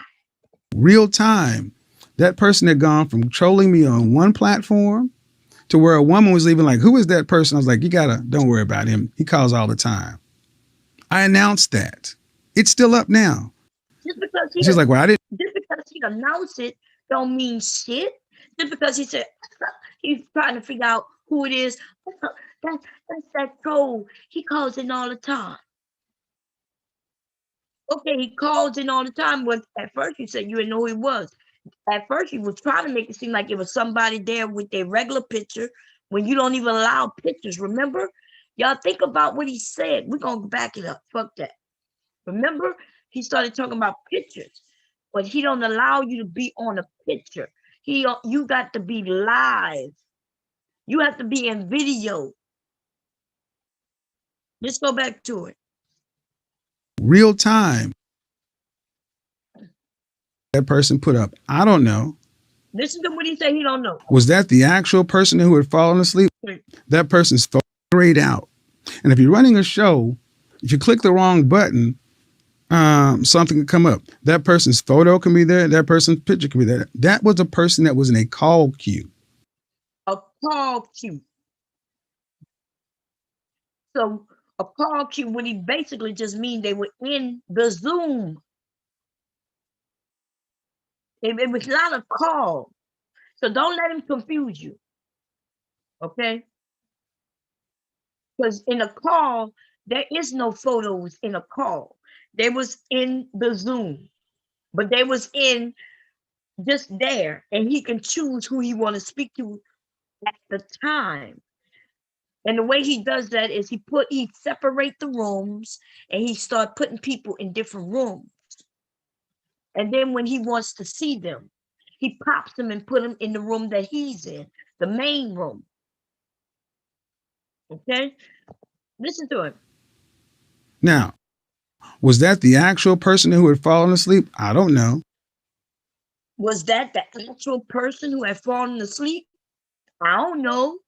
Real time. That person had gone from trolling me on one platform to where a woman was even like, who is that person? I was like, don't worry about him. He calls all the time. I announced that. It's still up now. Just because She's like, well, I didn't. Just because he announced it don't mean shit. Just because he said he's trying to figure out who it is. That's that troll. He calls in all the time. Okay, he calls in all the time, but at first you said you didn't know who it was. At first you was trying to make it seem like it was somebody there with their regular picture when you don't even allow pictures. Remember? Y'all think about what he said. We're going to back it up. Fuck that. Remember? He started talking about pictures, but he don't allow you to be on a picture. You got to be live. You have to be in video. Let's go back to it. Real time. That person put up, I don't know. Listen to what he said. He don't know. Was that the actual person who had fallen asleep? That person's phone grayed out. And if you're running a show, if you click the wrong button, something can come up. That person's photo can be there. That person's picture can be there. That was a person that was in a call queue. A call queue. So a call queue would he basically just mean they were in the Zoom. It was not a call. So don't let him confuse you. Okay? Because in a call, there is no photos in a call. They was in the Zoom. But they was in just there. And he can choose who he want to speak to at the time. And the way he does that is he separate the rooms and he start putting people in different rooms. And then when he wants to see them, he pops them and put them in the room that he's in, the main room. Okay? Listen to him. Now, was that the actual person who had fallen asleep? I don't know. Was that the actual person who had fallen asleep? I don't know.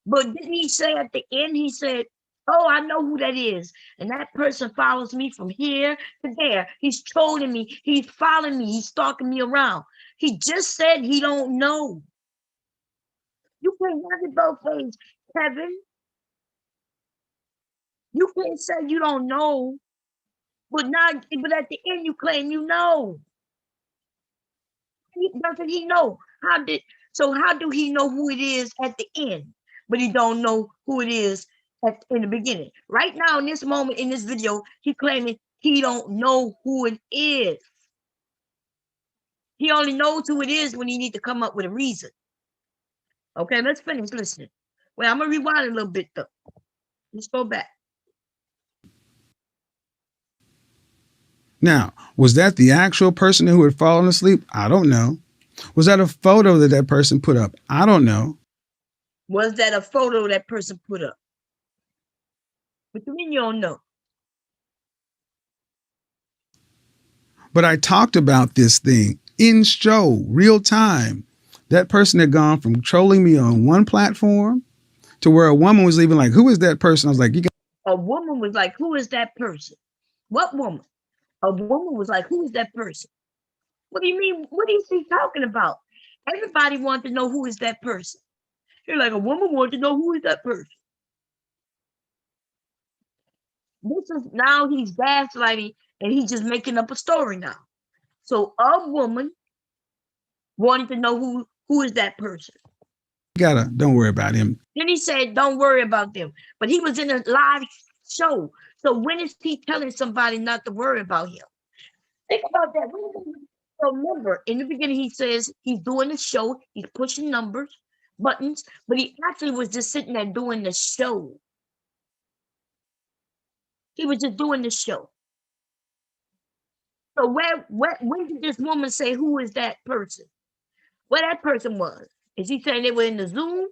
But didn't he say at the end, he said, oh, I know who that is. And that person follows me from here to there. He's trolling me. He's following me. He's stalking me around. He just said he don't know. You can't have it both ways, Kevin. You can't say you don't know, but at the end you claim you know. Doesn't he know? How do he know who it is at the end, but he don't know who it is in the beginning? Right now, in this moment, in this video, he claiming he don't know who it is. He only knows who it is when he need to come up with a reason. Okay, let's finish listening. Well, I'm gonna rewind a little bit though. Let's go back. Now, was that the actual person who had fallen asleep? I don't know. Was that a photo that person put up? I don't know. Was that a photo that person put up? What do you mean you don't know? But I talked about this thing in show, real time. That person had gone from trolling me on one platform to where a woman was even like, who is that person? I was like, a woman was like, who is that person? What woman? A woman was like, who is that person? What do you mean? What is he talking about? Everybody wanted to know who is that person. You're like, a woman wanted to know who is that person. This is now he's gaslighting and he's just making up a story now. So a woman wanted to know who is that person. Don't worry about him. Then he said, don't worry about them. But he was in a live show. So when is he telling somebody not to worry about him? Think about that. So remember, in the beginning, he says he's doing the show, he's pushing numbers, buttons, but he actually was just sitting there doing the show. He was just doing the show. So when did this woman say who is that person? Where that person was? Is he saying they were in the Zoom?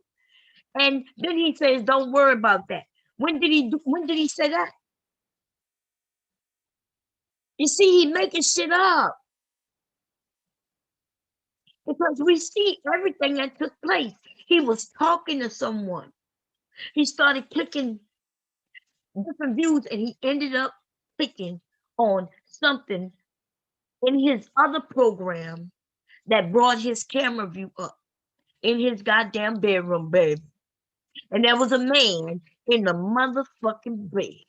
And then he says, "Don't worry about that." When did he say that? You see, he making shit up because we see everything that took place. He was talking to someone. He started clicking different views, and he ended up clicking on something in his other program that brought his camera view up in his goddamn bedroom, baby. And there was a man in the motherfucking bed.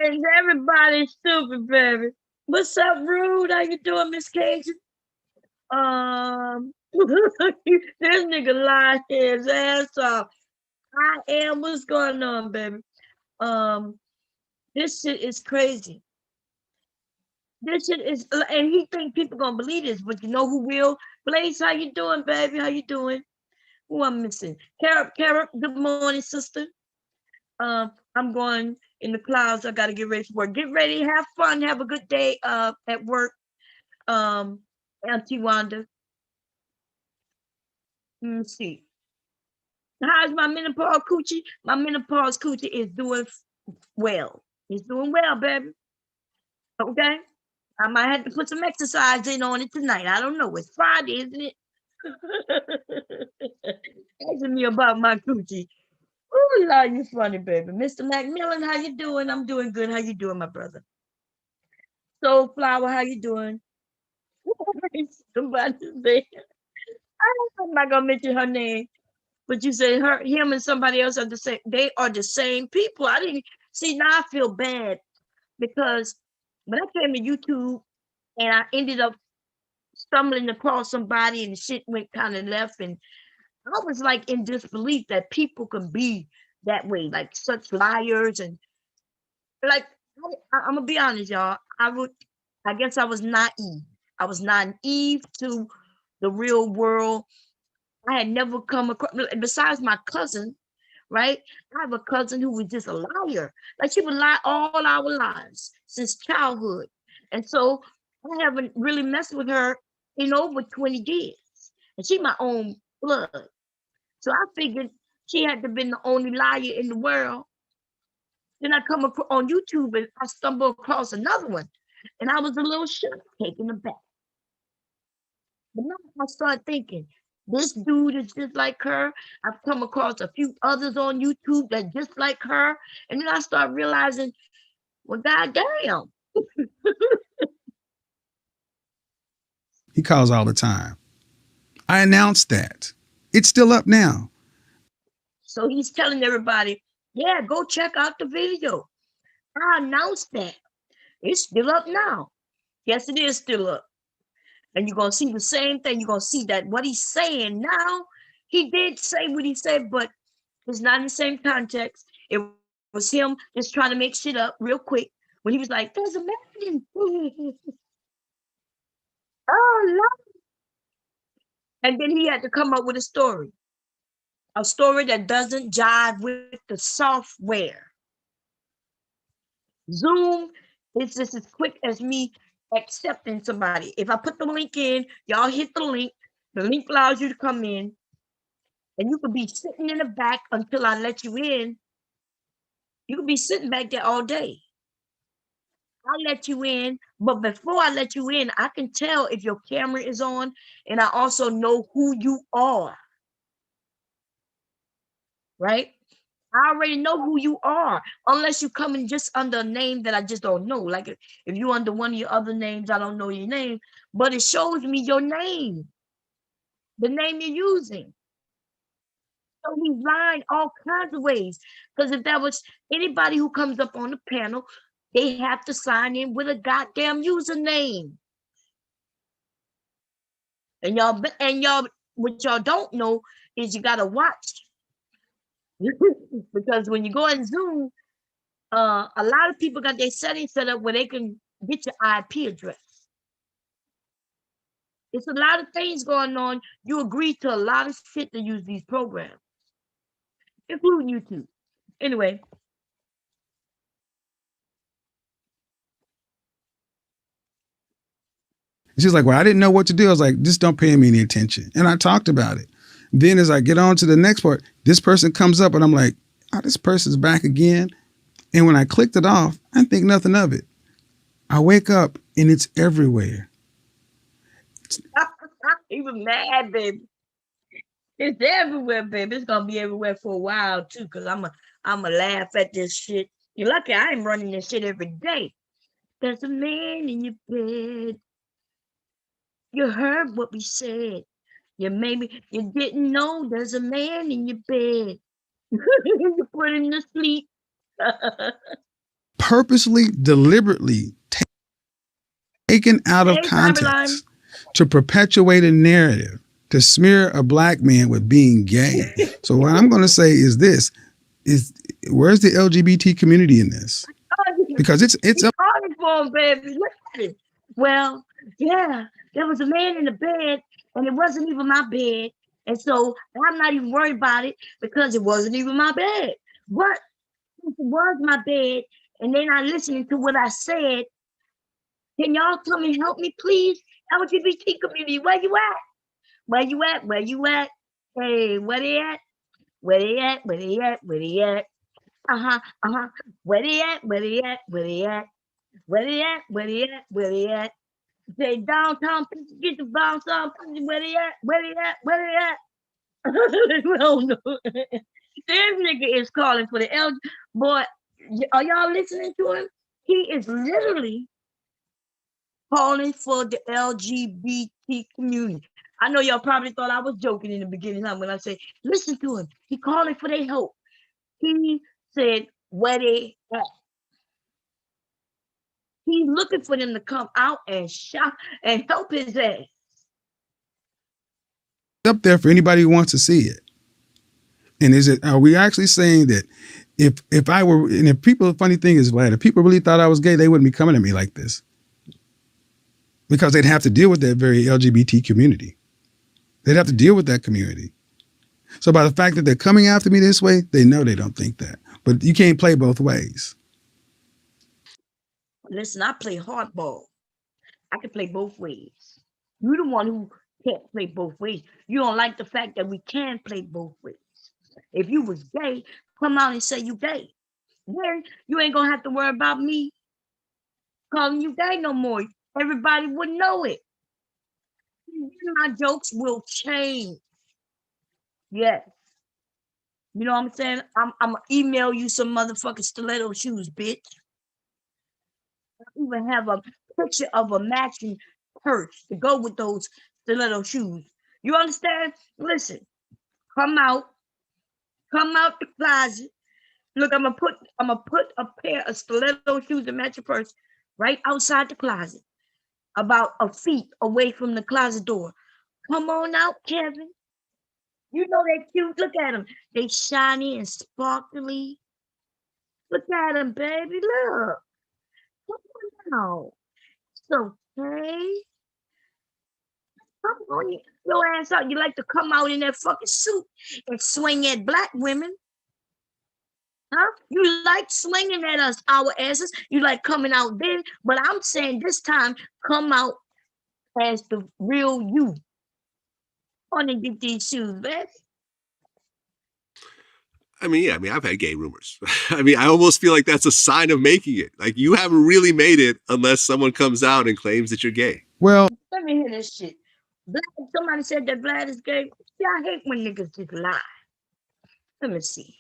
Is everybody stupid, baby? What's up, Rude? How you doing, Miss Cajun? This nigga lied his ass off. I am. What's going on, baby? This shit is crazy. This shit is, and he think people gonna believe this, but you know who will? Blaze, how you doing, baby? How you doing? Who I'm missing? Carrot, good morning, sister. I'm going in the clouds. I gotta get ready for work. Get ready, have fun, have a good day at work. Auntie Wanda. Let me see. How's my menopause coochie? My menopause coochie is doing well. He's doing well, baby. Okay. I might have to put some exercise in on it tonight. I don't know. It's Friday, isn't it? Asking me about my coochie. Oh, Lord, you funny, baby. Mr. Macmillan, how you doing? I'm doing good. How you doing, my brother? Soul Flower, how you doing? Somebody say, I'm not gonna mention her name, but you say him and somebody else are the same. They are the same people. I didn't see. Now I feel bad because when I came to YouTube and I ended up stumbling across somebody and the shit went kind of left, and I was like in disbelief that people can be that way, like such liars. And like I'm gonna be honest, y'all. I guess I was naive. I was naive to the real world. I had never come across, besides my cousin, right? I have a cousin who was just a liar. Like she would lie all our lives since childhood. And so I haven't really messed with her in over 20 years. And she my own blood. So I figured she had to been the only liar in the world. Then I come across on YouTube and I stumble across another one. And I was a little shook, taken aback. But now I start thinking, this dude is just like her. I've come across a few others on YouTube that just like her. And then I start realizing, well, goddamn. He calls all the time. I announced that. It's still up now. So he's telling everybody, yeah, go check out the video. I announced that. It's still up now. Yes, it is still up. And you're going to see the same thing. You're going to see that what he's saying now, he did say what he said, but it's not in the same context. It was him just trying to make shit up real quick when he was like, there's a man. Oh, Lord. And then he had to come up with a story that doesn't jive with the software. Zoom is just as quick as me accepting somebody. If I put the link in, y'all hit the link allows you to come in, and you could be sitting in the back until I let you in. You could be sitting back there all day. I let you in, but before I let you in, I can tell if your camera is on, and I also know who you are. Right? I already know who you are, unless you come in just under a name that I just don't know. Like if you under one of your other names, I don't know your name, but it shows me your name, the name you're using. So he's lying all kinds of ways. Because if that was anybody who comes up on the panel, they have to sign in with a goddamn username. And y'all, what y'all don't know is you gotta watch Because when you go on Zoom, a lot of people got their settings set up where they can get your IP address. It's a lot of things going on. You agree to a lot of shit to use these programs, including YouTube. Anyway, She's like, well, I didn't know what to do. I was like, just don't pay me any attention. And I talked about it. Then as I get on to the next part, this person comes up and I'm like, oh, this person's back again. And when I clicked it off, I think nothing of it. I wake up and it's everywhere. even mad, baby. It's everywhere, baby. It's gonna be everywhere for a while too, cause I'ma laugh at this shit. You're lucky I ain't running this shit every day. There's a man in your bed. You heard what we said. You didn't know there's a man in your bed. You put him to sleep. Purposely, deliberately taken out of Hey, Babylon. context to perpetuate a narrative, to smear a black man with being gay. So what I'm going to say is this: where's the LGBT community in this? Because it's He's calling for him, baby. Look at it. Well, yeah, there was a man in the bed, and it wasn't even my bed. And so I'm not even worried about it because it wasn't even my bed. But it was my bed, and they're not listening to what I said. Can y'all tell me, help me, please? LGBT community, where you at? Where you at? Where you at? Hey, where they at? Where they at? Where they at? Where they at? Uh-huh. Where they at? Where they at? Where they at? Where they at? Where they at? Where they at? Say downtown, get the downtown, where they at? Where they at? Where they at? I don't know. This nigga is calling for the LG. Boy, are y'all listening to him? He is literally calling for the LGBT community. I know y'all probably thought I was joking in the beginning when I say, listen to him. He calling for their help. He said, where they at? He's looking for them to come out and shout and help his ass. up there for anybody who wants to see it. And are we actually saying that if I were, and if people, the funny thing is, Vlad, if people really thought I was gay, they wouldn't be coming at me like this. Because they'd have to deal with that very LGBT community. They'd have to deal with that community. So by the fact that they're coming after me this way, they know they don't think that. But you can't play both ways. Listen, I play hardball. I can play both ways. You're the one who can't play both ways. You don't like the fact that we can play both ways. If you was gay, come out and say you gay. Then you ain't gonna have to worry about me calling you gay no more. Everybody would know it. My jokes will change. Yes. You know what I'm saying? I'm gonna email you some motherfucking stiletto shoes, bitch. I even have a picture of a matching purse to go with those stiletto shoes. You understand? Listen, come out the closet. Look, I'm gonna put a pair of stiletto shoes and match your purse right outside the closet, about a feet away from the closet door. Come on out, Kevin. You know they're cute. Look at them. They shiny and sparkly. Look at them, baby. Look. Come on out. It's okay. Come on, your ass out. You like to come out in that fucking suit and swing at black women. Huh? You like swinging at us, our asses. You like coming out then. But I'm saying this time, come out as the real you. I want to get these shoes, baby. I mean, yeah, I've had gay rumors. I mean, I almost feel like that's a sign of making it. Like, you haven't really made it unless someone comes out and claims that you're gay. Well, Let me hear this shit. Somebody said that Vlad is gay. See, I hate when niggas just lie. Let me see.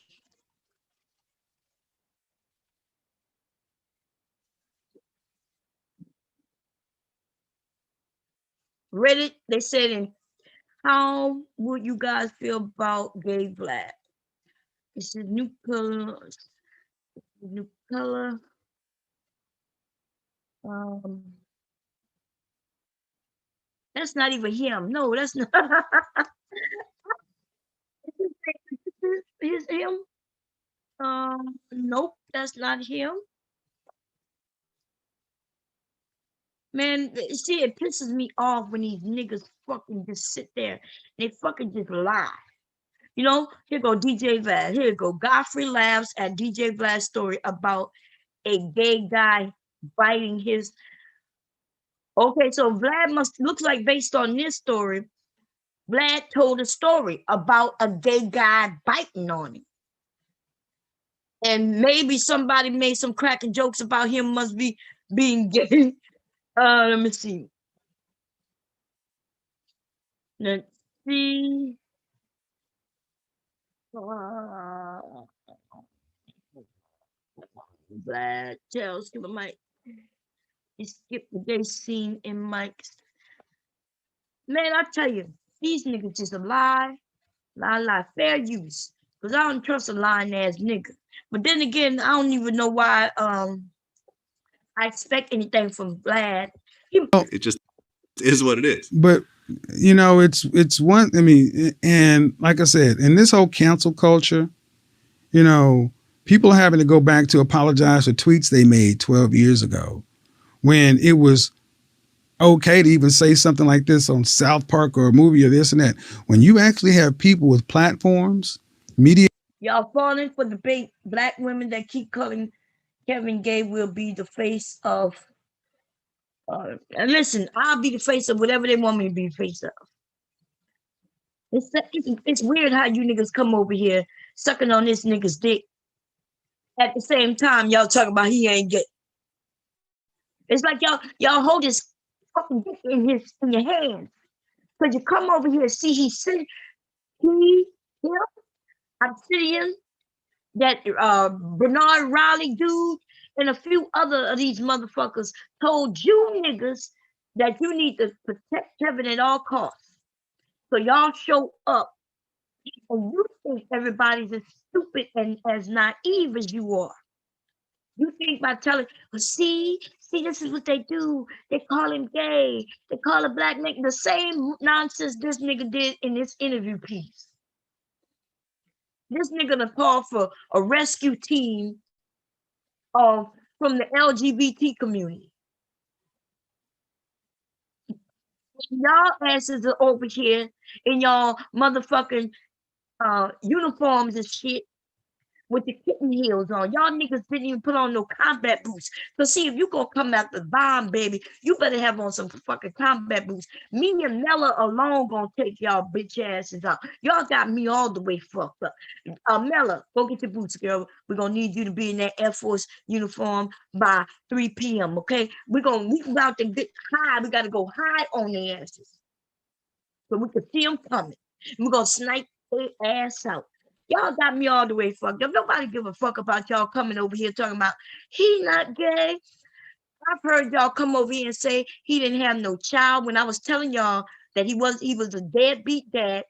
Reddit, they said, how would you guys feel about gay Vlad? This is new color. New color. That's not even him. No, that's not. him. Nope, that's not him. Man, see, it pisses me off when these niggas fucking just sit there. They fucking just lie. You know, here go DJ Vlad. Here go Godfrey laughs at DJ Vlad's story about a gay guy biting his. Okay, so Vlad must looks like based on this story, Vlad told a story about a gay guy biting on him. And maybe somebody made some cracking jokes about him must be being gay. Let me see. Let's see. Vlad tells skip a mic. He skipped the gay scene in Mike's. Man, I tell you, these niggas just a lie. Fair use. Because I don't trust a lying ass nigga. But then again, I don't even know why I expect anything from Vlad. It just is what it is. But you know, it's one. I mean, and like I said, in this whole cancel culture, you know, people are having to go back to apologize for tweets they made 12 years ago, when it was okay to even say something like this on South Park or a movie or this and that. When you actually have people with platforms, media. Y'all falling for the bait black women that keep calling Kevin Gay will be the face of. And listen, I'll be the face of whatever they want me to be the face of. It's weird how you niggas come over here sucking on this nigga's dick. At the same time, y'all talking about he ain't gay. It's like y'all hold his fucking dick in your hands. Cause you come over here, see him, Obsidian, that Bernard Riley dude, and a few other of these motherfuckers told you niggas that you need to protect Kevin at all costs. So y'all show up and you think everybody's as stupid and as naive as you are. You think by telling, well, see, this is what they do. They call him gay. They call a black man. The same nonsense this nigga did in this interview piece. This nigga gonna call for a rescue team from the LGBT community. Y'all asses are over here in y'all motherfucking uniforms and shit with the kitten heels on. Y'all niggas didn't even put on no combat boots. So see, if you gonna come out the bomb, baby, you better have on some fucking combat boots. Me and Mella alone gonna take y'all bitch asses out. Y'all got me all the way fucked up. Mella, go get your boots, girl. We're gonna need you to be in that Air Force uniform by 3 p.m., okay? We about to get high. We gotta go high on their asses. So we can see them coming. We're gonna snipe their ass out. Y'all got me all the way fucked up. Nobody give a fuck about y'all coming over here talking about he not gay. I've heard y'all come over here and say he didn't have no child. When I was telling y'all that he was a deadbeat dad,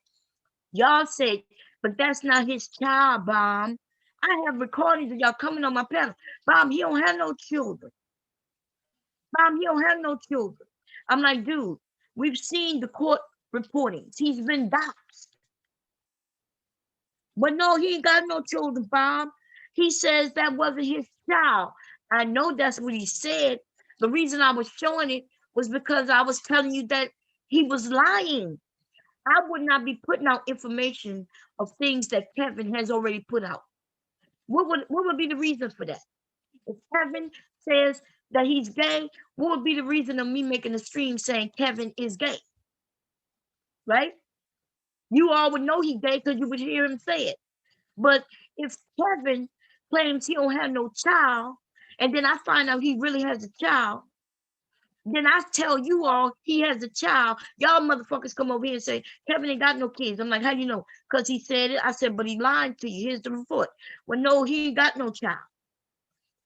y'all said, but that's not his child, Bomb. I have recordings of y'all coming on my panel. Bomb, he don't have no children. Bomb, he don't have no children. I'm like, dude, we've seen the court reportings. He's been doxxed. But no, he ain't got no children, Bob. He says that wasn't his child. I know that's what he said. The reason I was showing it was because I was telling you that he was lying. I would not be putting out information of things that Kevin has already put out. What would be the reason for that? If Kevin says that he's gay, what would be the reason of me making a stream saying Kevin is gay? Right? You all would know he's gay because you would hear him say it. But if Kevin claims he don't have no child, and then I find out he really has a child, then I tell you all he has a child. Y'all motherfuckers come over here and say, Kevin ain't got no kids. I'm like, how you know? Because he said it. I said, but he lied to you. Here's the report. Well, no, he ain't got no child.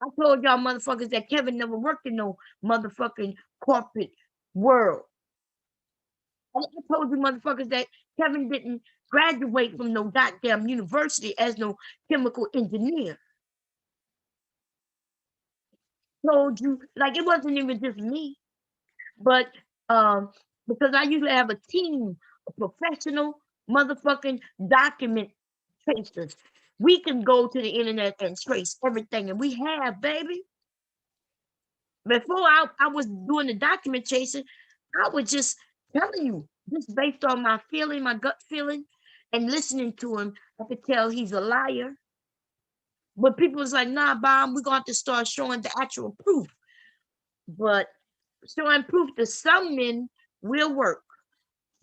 I told y'all motherfuckers that Kevin never worked in no motherfucking corporate world. I told you motherfuckers that Kevin didn't graduate from no goddamn university as no chemical engineer. Told you, like it wasn't even just me, but because I usually have a team of professional motherfucking document tracers. We can go to the internet and trace everything, and we have, baby. Before I was doing the document chasing, I was just telling you, just based on my feeling, my gut feeling, and listening to him, I could tell he's a liar. But people was like, nah, Bob, we're going to have to start showing the actual proof. But showing proof to some men will work.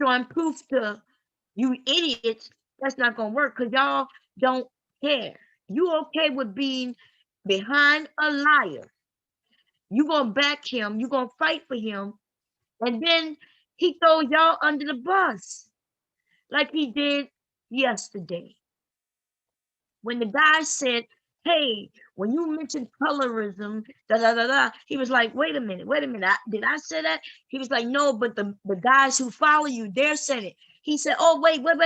Showing proof to you idiots, that's not going to work because y'all don't care. You okay with being behind a liar. You going to back him. You going to fight for him. And then he throws y'all under the bus like he did yesterday. When the guy said, hey, when you mentioned colorism, he was like, wait a minute. Did I say that? He was like, no, but the guys who follow you, they're saying it. He said, oh, wait. But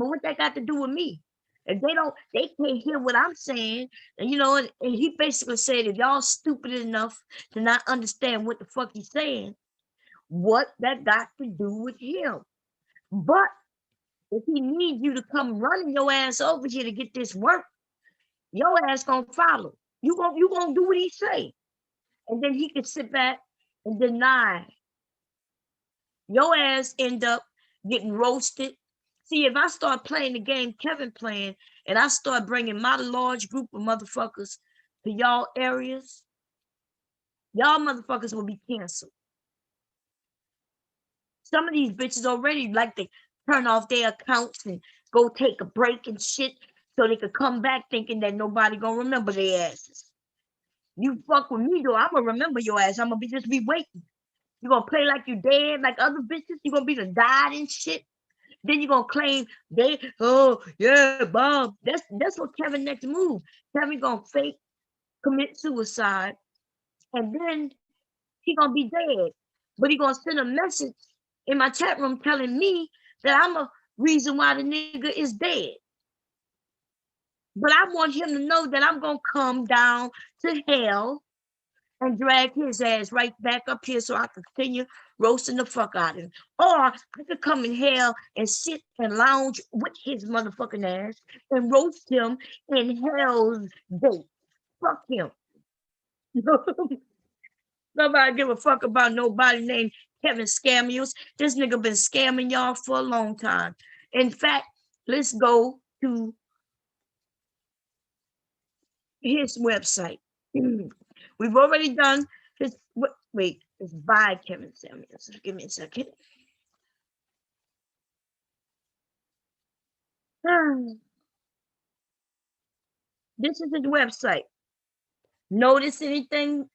what that got to do with me? If they can't hear what I'm saying. And, and he basically said, if y'all stupid enough to not understand what the fuck he's saying, what that got to do with him? But if he needs you to come running your ass over here to get this work, your ass gonna follow. You gonna do what he say. And then he can sit back and deny. Your ass end up getting roasted. See, if I start playing the game Kevin playing, and I start bringing my large group of motherfuckers to y'all areas, y'all motherfuckers will be canceled. Some of these bitches already like to turn off their accounts and go take a break and shit so they could come back thinking that nobody gonna remember their asses. You fuck with me though, I'm gonna remember your ass. I'm gonna just be waiting. You gonna play like you dead like other bitches? You gonna be the died and shit? Then you gonna claim oh yeah, Bob. That's what Kevin next move. Kevin gonna fake commit suicide, and then he gonna be dead. But he gonna send a message in my chat room telling me that I'm a reason why the nigga is dead. But I want him to know that I'm gonna come down to hell and drag his ass right back up here so I can continue roasting the fuck out of him. Or I could come in hell and sit and lounge with his motherfucking ass and roast him in hell's gate. Fuck him. Nobody give a fuck about nobody named Kevin Scamius. This nigga been scamming y'all for a long time. In fact, let's go to his website. We've already done his, wait, it's by Kevin Samuels. Give me a second. This is his website. Notice anything?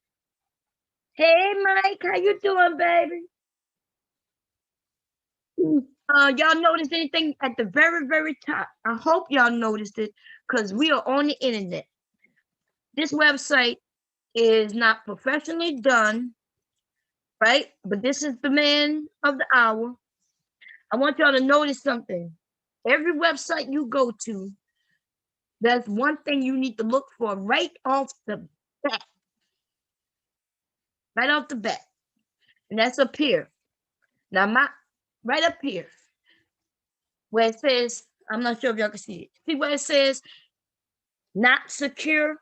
Hey, Mike, how you doing, baby? Y'all notice anything at the very, very top? I hope y'all noticed it because we are on the internet. This website is not professionally done, right? But this is the man of the hour. I want y'all to notice something. Every website you go to, there's one thing you need to look for right off the bat. Right off the bat. And that's up here. Now, right up here, where it says, I'm not sure if y'all can see it. See where it says, not secure?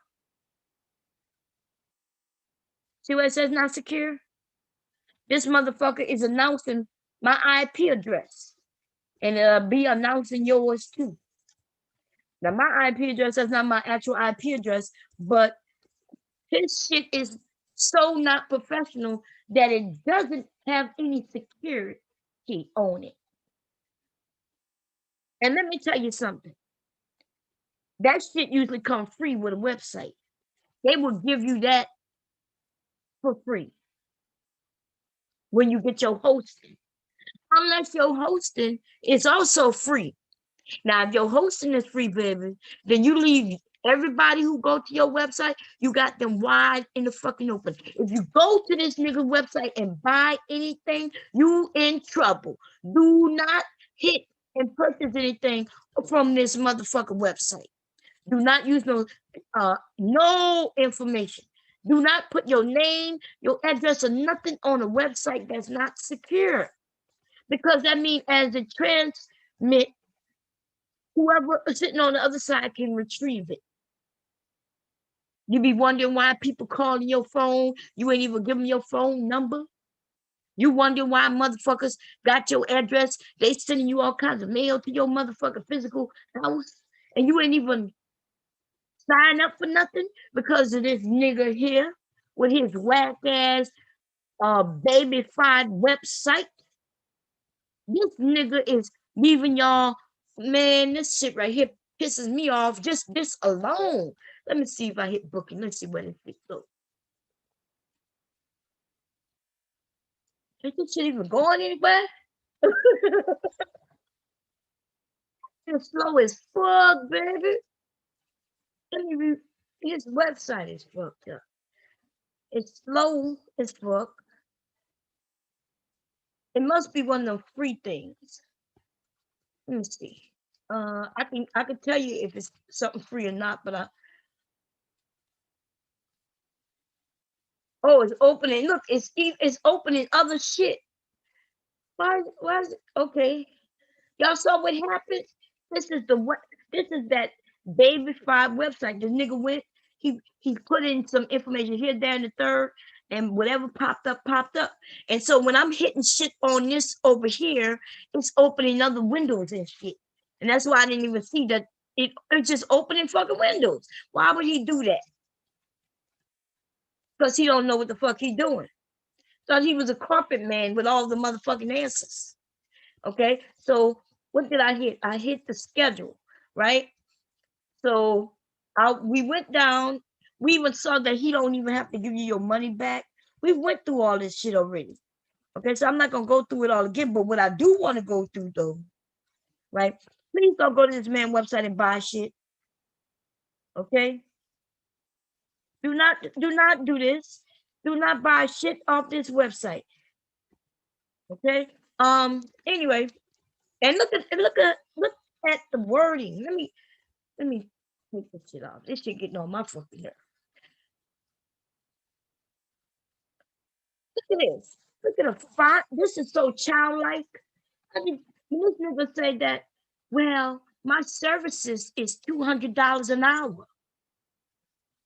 See where it says not secure? This motherfucker is announcing my IP address. And it'll be announcing yours too. Now, my IP address is not my actual IP address, but his shit is so not professional that it doesn't have any security on it. And let me tell you something. That shit usually comes free with a website. They will give you that for free when you get your hosting. Unless your hosting is also free. Now, if your hosting is free, baby, then you leave everybody who go to your website, you got them wide in the fucking open. If you go to this nigga website and buy anything, you in trouble. Do not hit and purchase anything from this motherfucking website. Do not use no information. Do not put your name, your address, or nothing on a website that's not secure. Because that means as it transmit whoever is sitting on the other side can retrieve it. You be wondering why people calling your phone. You ain't even give them your phone number. You wonder why motherfuckers got your address. They sending you all kinds of mail to your motherfucking physical house. And you ain't even sign up for nothing because of this nigga here with his whack ass babyfied website. This nigga is leaving y'all, man. This shit right here pisses me off. Just this alone. Let me see if I hit booking. Let's see where this goes. Is this shit even going anywhere? It's slow as fuck, baby. Let me read. His website is fucked up. It's slow as fuck. It must be one of them free things. Let me see. I can tell you if it's something free or not, but oh, it's opening. Look, it's opening other shit. Why is it okay? Y'all saw what happened? This is that baby five website. The nigga went, he put in some information here, there, and the third, and whatever popped up. And so when I'm hitting shit on this over here, it's opening other windows and shit. And that's why I didn't even see that it's just opening fucking windows. Why would he do that? Because he don't know what the fuck he doing. Thought he was a carpet man with all the motherfucking answers. Okay, so what did I hit? I hit the schedule, right? So we went down. We even saw that he don't even have to give you your money back. We went through all this shit already. Okay, so I'm not gonna go through it all again. But what I do want to go through though, right? Please don't go to this man's website and buy shit. Okay? Do not do this. Do not buy shit off this website. Okay? Anyway, and look at the wording. Let me take this shit off. This shit getting on my fucking nerve. Look at this. Look at the font. This is so childlike. I mean, this nigga say that, well, my services is $200 an hour.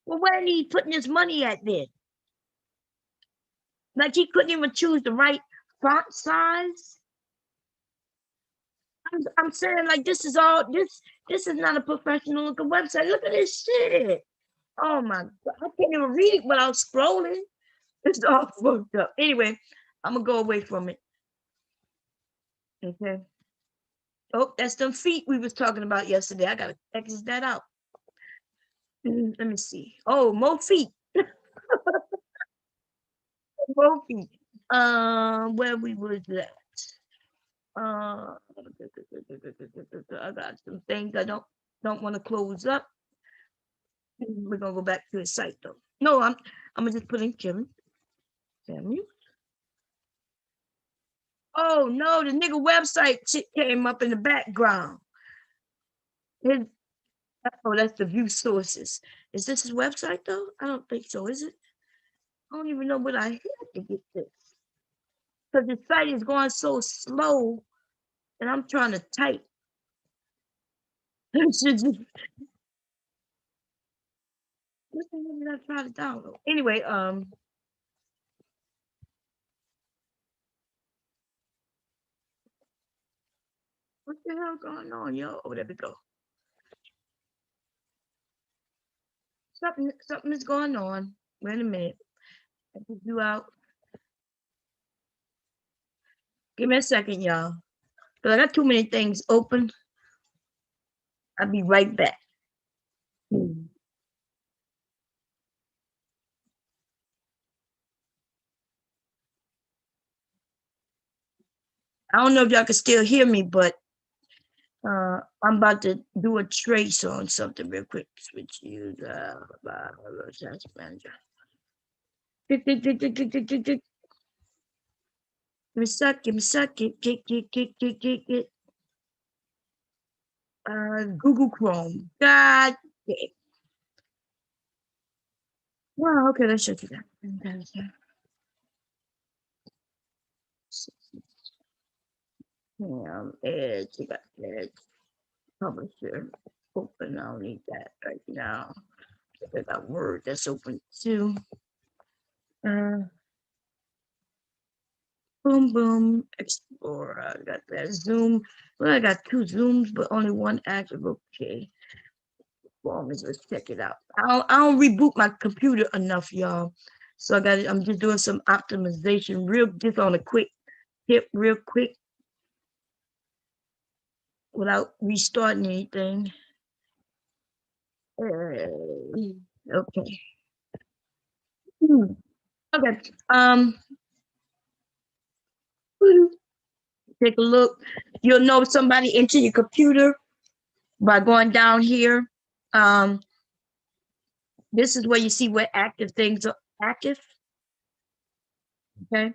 Well, where are he putting his money at then? Like he couldn't even choose the right font size. I'm saying like this is this is not a professional looking website. Look at this shit. Oh my god, I can't even read it without scrolling. It's all fucked up. Anyway, I'm gonna go away from it. Okay. Oh, that's them feet we was talking about yesterday. I gotta exit that out. Let me see. Oh, more feet. More feet. Where we was at. I got some things I don't want to close up. We're gonna go back to the site though. No, I'm gonna just put in Kevin. Samuel. Oh no, the nigga website shit came up in the background. Oh, that's the view sources. Is this his website though? I don't think so, is it? I don't even know what I hit to get this. Because the site is going so slow and I'm trying to type. What the hell did I try to download? Anyway, what the hell going on, yo? Oh, there we go. Something is going on. Wait a minute. I put you out. Give me a second, y'all. Because I got too many things open. I'll be right back. I don't know if y'all can still hear me, but I'm about to do a trace on something real quick. Switch use task manager. Give me a second. Get. Google Chrome. God damn. Well, okay, let's shut you down. Edge, you got Edge. publisher. Open, I don't need that right now. I got Word that's open too. Boom, boom, Explorer. I got that Zoom. Well, I got 2 Zooms, but only 1 active. Okay. Let's check it out. I don't reboot my computer enough, y'all. So I'm just doing some optimization just on a quick tip, real quick, without restarting anything. Okay. Okay. Take a look. You'll know somebody into your computer by going down here. This is where you see where active things are active. Okay.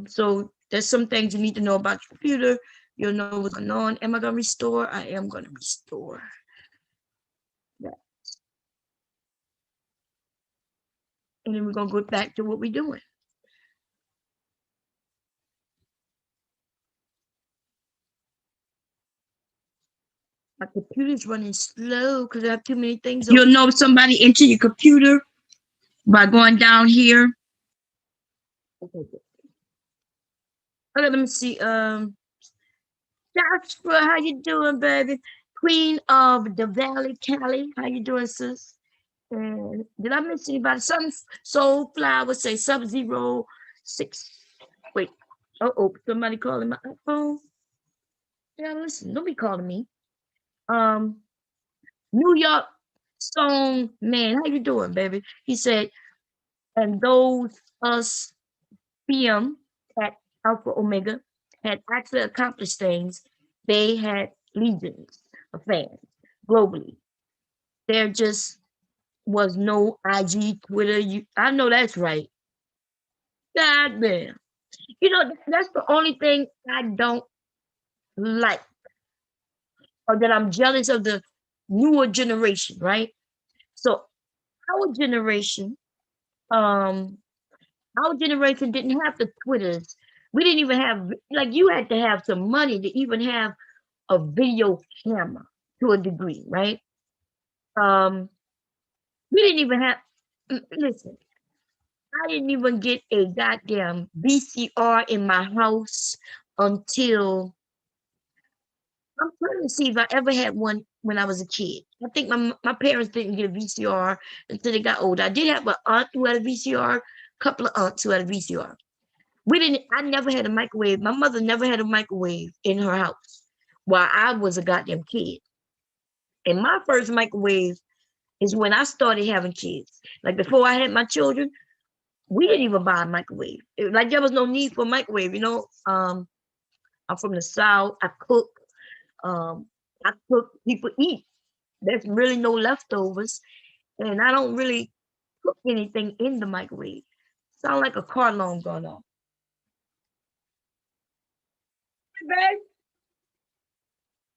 So there's some things you need to know about your computer. You'll know what's going on. Am I gonna restore? I am gonna restore. Yeah. And then we're gonna go back to what we're doing. My computer's running slow because I have too many things. You'll know somebody into your computer by going down here. Okay, let me see. Joshua, how you doing, baby? Queen of the Valley, Cali. How you doing, sis? And did I miss anybody? Soulflower say Sub-Zero 6. Wait. Oh, somebody calling my phone. Yeah, listen, don't be calling me. New York Stone Man, how you doing, baby? He said, and those us PM at Alpha Omega had actually accomplished things. They had legions of fans globally. There just was no IG, Twitter. I know that's right. God damn. You know, that's the only thing I don't like, or that I'm jealous of the newer generation, right? So our generation, our generation didn't have the Twitters. We didn't even have, like, you had to have some money to even have a video camera to a degree, right? We didn't even have, listen, I didn't even get a goddamn VCR in my house until, I'm trying to see if I ever had one when I was a kid. I think my parents didn't get a VCR until they got older. I did have an aunt who had a VCR, a couple of aunts who had a VCR. I never had a microwave. My mother never had a microwave in her house while I was a goddamn kid. And my first microwave is when I started having kids. Like before I had my children, we didn't even buy a microwave. Like there was no need for a microwave, you know. I'm from the South. I cook, people eat. There's really no leftovers. And I don't really cook anything in the microwave. Sound like a car alarm going off. Hey, babe.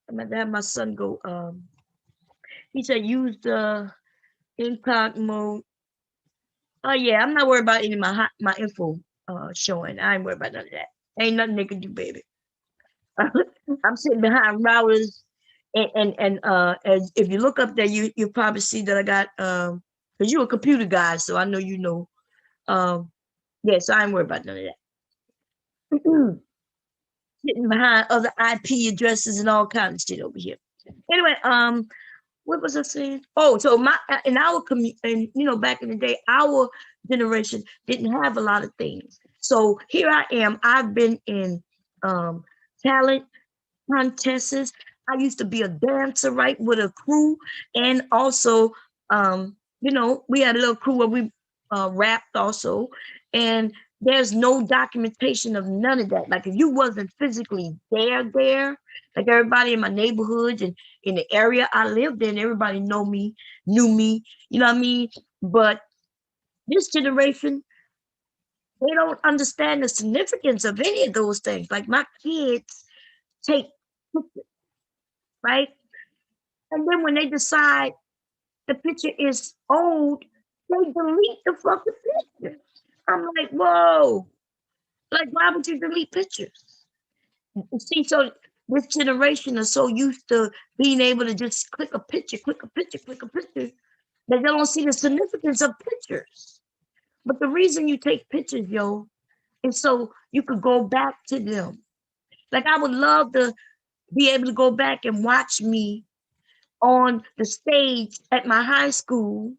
I'm going to have my son go, he said use the incog mode. Oh yeah, I'm not worried about any of my info showing. I ain't worried about none of that. Ain't nothing they can do, baby. I'm sitting behind routers and as if you look up there, you probably see that I got because you're a computer guy, so I know you know. Yeah, so I ain't worried about none of that. Sitting behind other IP addresses and all kinds of shit over here. Anyway, what was I saying? Oh, so in our community, and you know, back in the day, our generation didn't have a lot of things. So here I am. I've been in talent contests. I used to be a dancer, right, with a crew, and also, you know, we had a little crew where we rapped also, and there's no documentation of none of that. Like if you wasn't physically there, like everybody in my neighborhood and in the area I lived in, everybody knew me, you know what I mean? But this generation, they don't understand the significance of any of those things. Like my kids take pictures, right? And then when they decide the picture is old, they delete the fucking picture. I'm like, whoa. Like, why would you delete pictures? See, so this generation are so used to being able to just click a picture, that they don't see the significance of pictures. But the reason you take pictures, yo, is so you could go back to them. Like I would love to be able to go back and watch me on the stage at my high school,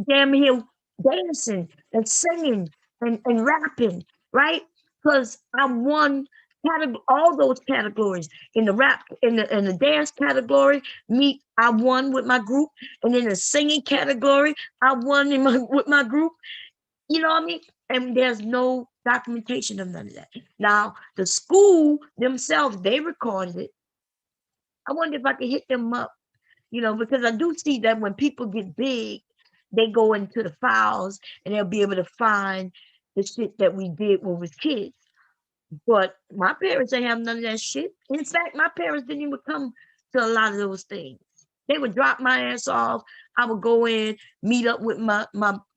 damn here dancing and singing and rapping, right? Because I won all those categories in the rap, in the dance category. I won with my group, and in the singing category, I won with my group. You know what I mean? And there's no documentation of none of that. Now the school themselves, they recorded it. I wonder if I could hit them up, because I do see that when people get big, they go into the files and they'll be able to find the shit that we did when we was kids. But my parents ain't have none of that shit. In fact, my parents didn't even come to a lot of those things. They would drop my ass off. I would go in, meet up with my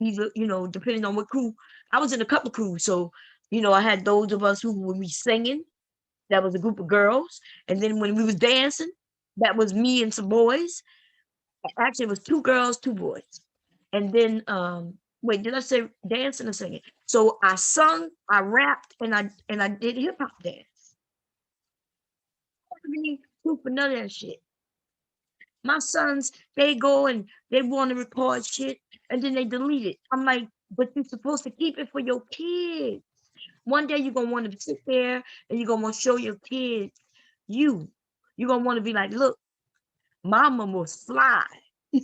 depending on what crew. I was in a couple crews, so I had those of us who would be singing. That was a group of girls, and then when we was dancing, that was me and some boys. Actually, it was 2 girls, 2 boys. And then, wait, did I say dancing or singing? So I sung, I rapped, and I did hip hop dance. I don't have any proof for none of that shit. My sons, they go and they want to record shit, and then they delete it. I'm like, but you're supposed to keep it for your kids. One day you're gonna want to sit there and you're gonna want to show your kids you're gonna want to be like, look, mama was fly. I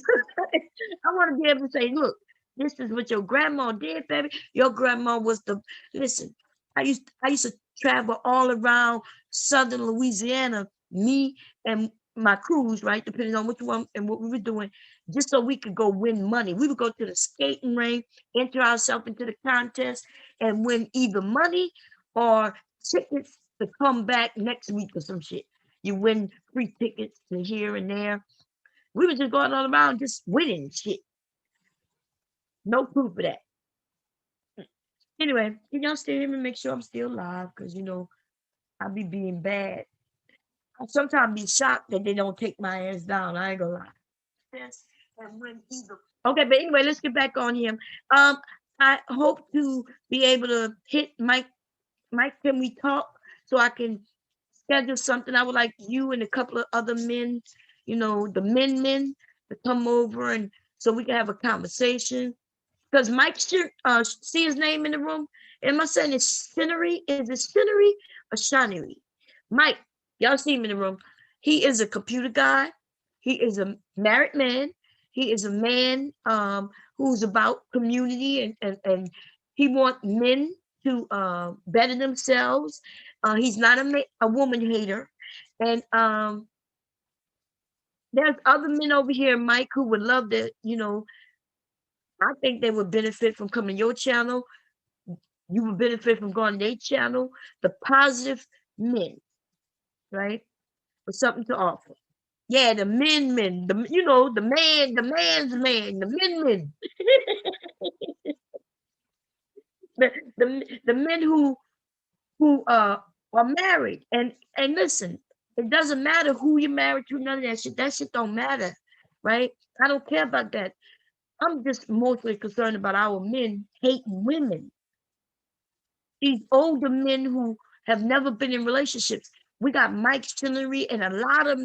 want to be able to say, look, this is what your grandma did, baby. Your grandma was listen, I used to travel all around southern Louisiana, me and my crews, right? Depending on which one and what we were doing, just so we could go win money. We would go to the skating ring, enter ourselves into the contest, and win either money or tickets to come back next week or some shit. You win free tickets to here and there. We were just going all around just winning shit. No proof of that. Anyway, can y'all still hear me? Make sure I'm still live, because I'll be being bad. I sometimes be shocked that they don't take my ass down. I ain't gonna lie. Yes, and win either. Okay, but anyway, let's get back on him. I hope to be able to hit Mike. Mike, can we talk so I can schedule something? I would like you and a couple of other men, the men to come over, and so we can have a conversation. Because Mike should see his name in the room. Am I saying it's Shinery? Is it Shinery or Shinery? Mike, y'all see him in the room. He is a computer guy. He is a married man. He is a man who's about community, and he wants men to better themselves. He's not a woman hater. And there's other men over here, Mike, who would love to, I think they would benefit from coming to your channel. You would benefit from going to their channel. The positive men, right? With something to offer. Yeah, the men, the man's man, the men. the men who are married. And listen, it doesn't matter who you're married to, none of that shit. That shit don't matter, right? I don't care about that. I'm just mostly concerned about our men hating women. These older men who have never been in relationships. We got Mike Shinery and a lot of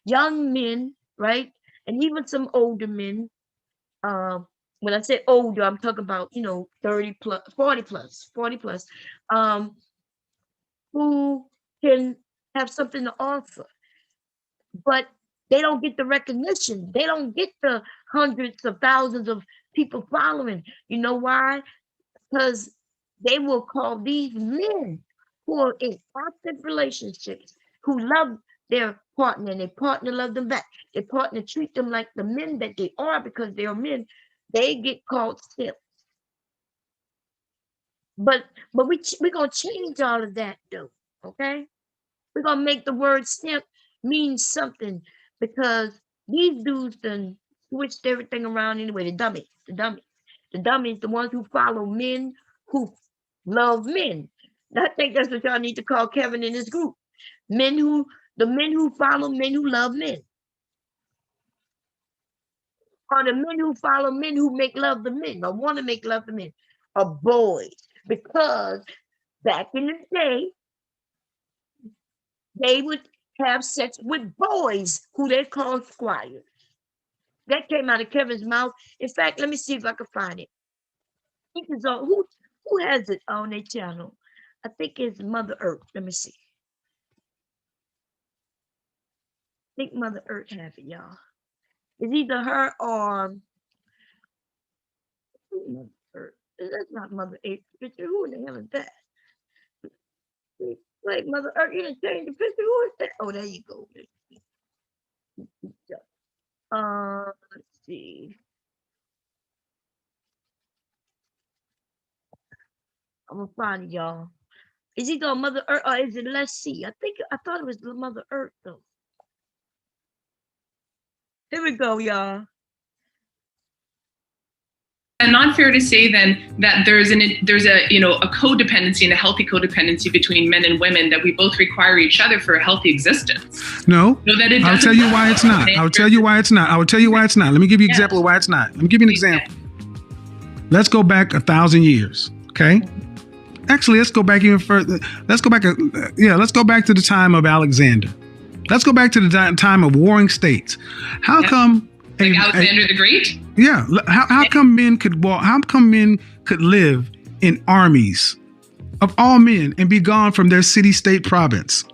young men, right? And even some older men. When I say older, I'm talking about, 30 plus, 40 plus, who can have something to offer. But they don't get the recognition. They don't get the hundreds of thousands of people following. You know why? Because they will call these men who are in active relationships, who love their partner, and their partner love them back. Their partner treat them like the men that they are because they are men. They get called simps. But we're gonna change all of that though. Okay, we're gonna make the word simp mean something, because these dudes done switched everything around anyway. The dummies, the ones who follow men who love men. I think that's what y'all need to call Kevin in his group. The men who follow men who love men. Or the men who follow men who make love to men or want to make love to men. Or boys. Because back in the day, they would have sex with boys who they call squires. That came out of Kevin's mouth. In fact, let me see if I can find it. Who has it on their channel? I think it's Mother Earth. Let me see. I think Mother Earth have it, y'all. It's either her or Mother Earth. That's not Mother Earth picture. Who in the hell is that? Like Mother Earth, you didn't change the picture. Who is that? Oh, there you go. Let's see. I'm gonna find it, y'all. Is it on Mother Earth or is it Let's See? I thought it was the Mother Earth though. Here we go, y'all. And not fair to say then that there's a codependency and a healthy codependency between men and women, that we both require each other for a healthy existence. No, So that I'll tell you why it's not. I'll tell you why it's not. Let me give you an example of why it's not. Let me give you an example. Let's go back 1,000 years. Okay. Actually, let's go back even further. Let's go back to the time of Alexander. Let's go back to the time of warring states. How come? Like Alexander the Great? Yeah. How come men could walk? How come men could live in armies of all men and be gone from their city, state, province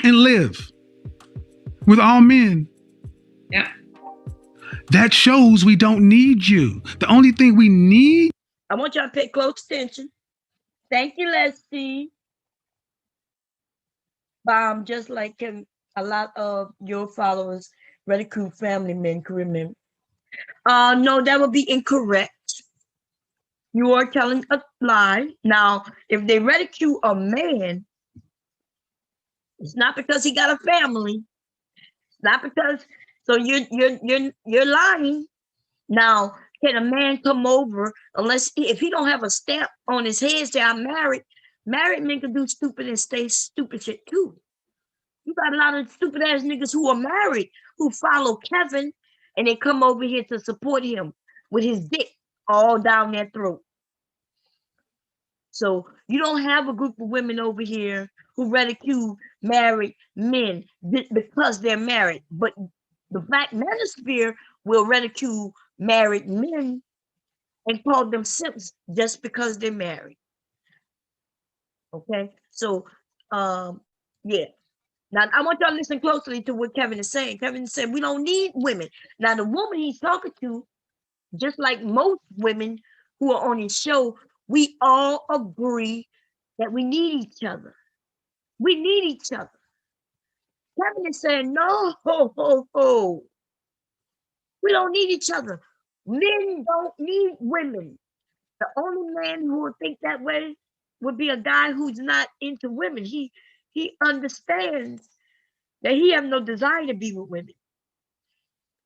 and live with all men? Yeah. That shows we don't need you. The only thing we need. I want y'all to pay close attention. Thank you, Leslie. Just like a lot of your followers, ridicule family men can remember. No, that would be incorrect. You are telling a lie. Now, if they ridicule a man, it's not because he got a family. It's not because. So you're lying. Now, can a man come over if he don't have a stamp on his head say I'm married? Married men can do stupid and stay stupid shit too. You got a lot of stupid ass niggas who are married who follow Kevin and they come over here to support him with his dick all down their throat. So you don't have a group of women over here who ridicule married men because they're married, but the Black Manosphere will ridicule married men and call them simps just because they're married. Okay, so yeah. Now I want y'all to listen closely to what Kevin is saying. Kevin said we don't need women. Now the woman he's talking to, just like most women who are on his show, we all agree that we need each other. We need each other. Kevin is saying no, we don't need each other. Men don't need women. The only man who would think that way would be a guy who's not into women. He understands that he has no desire to be with women.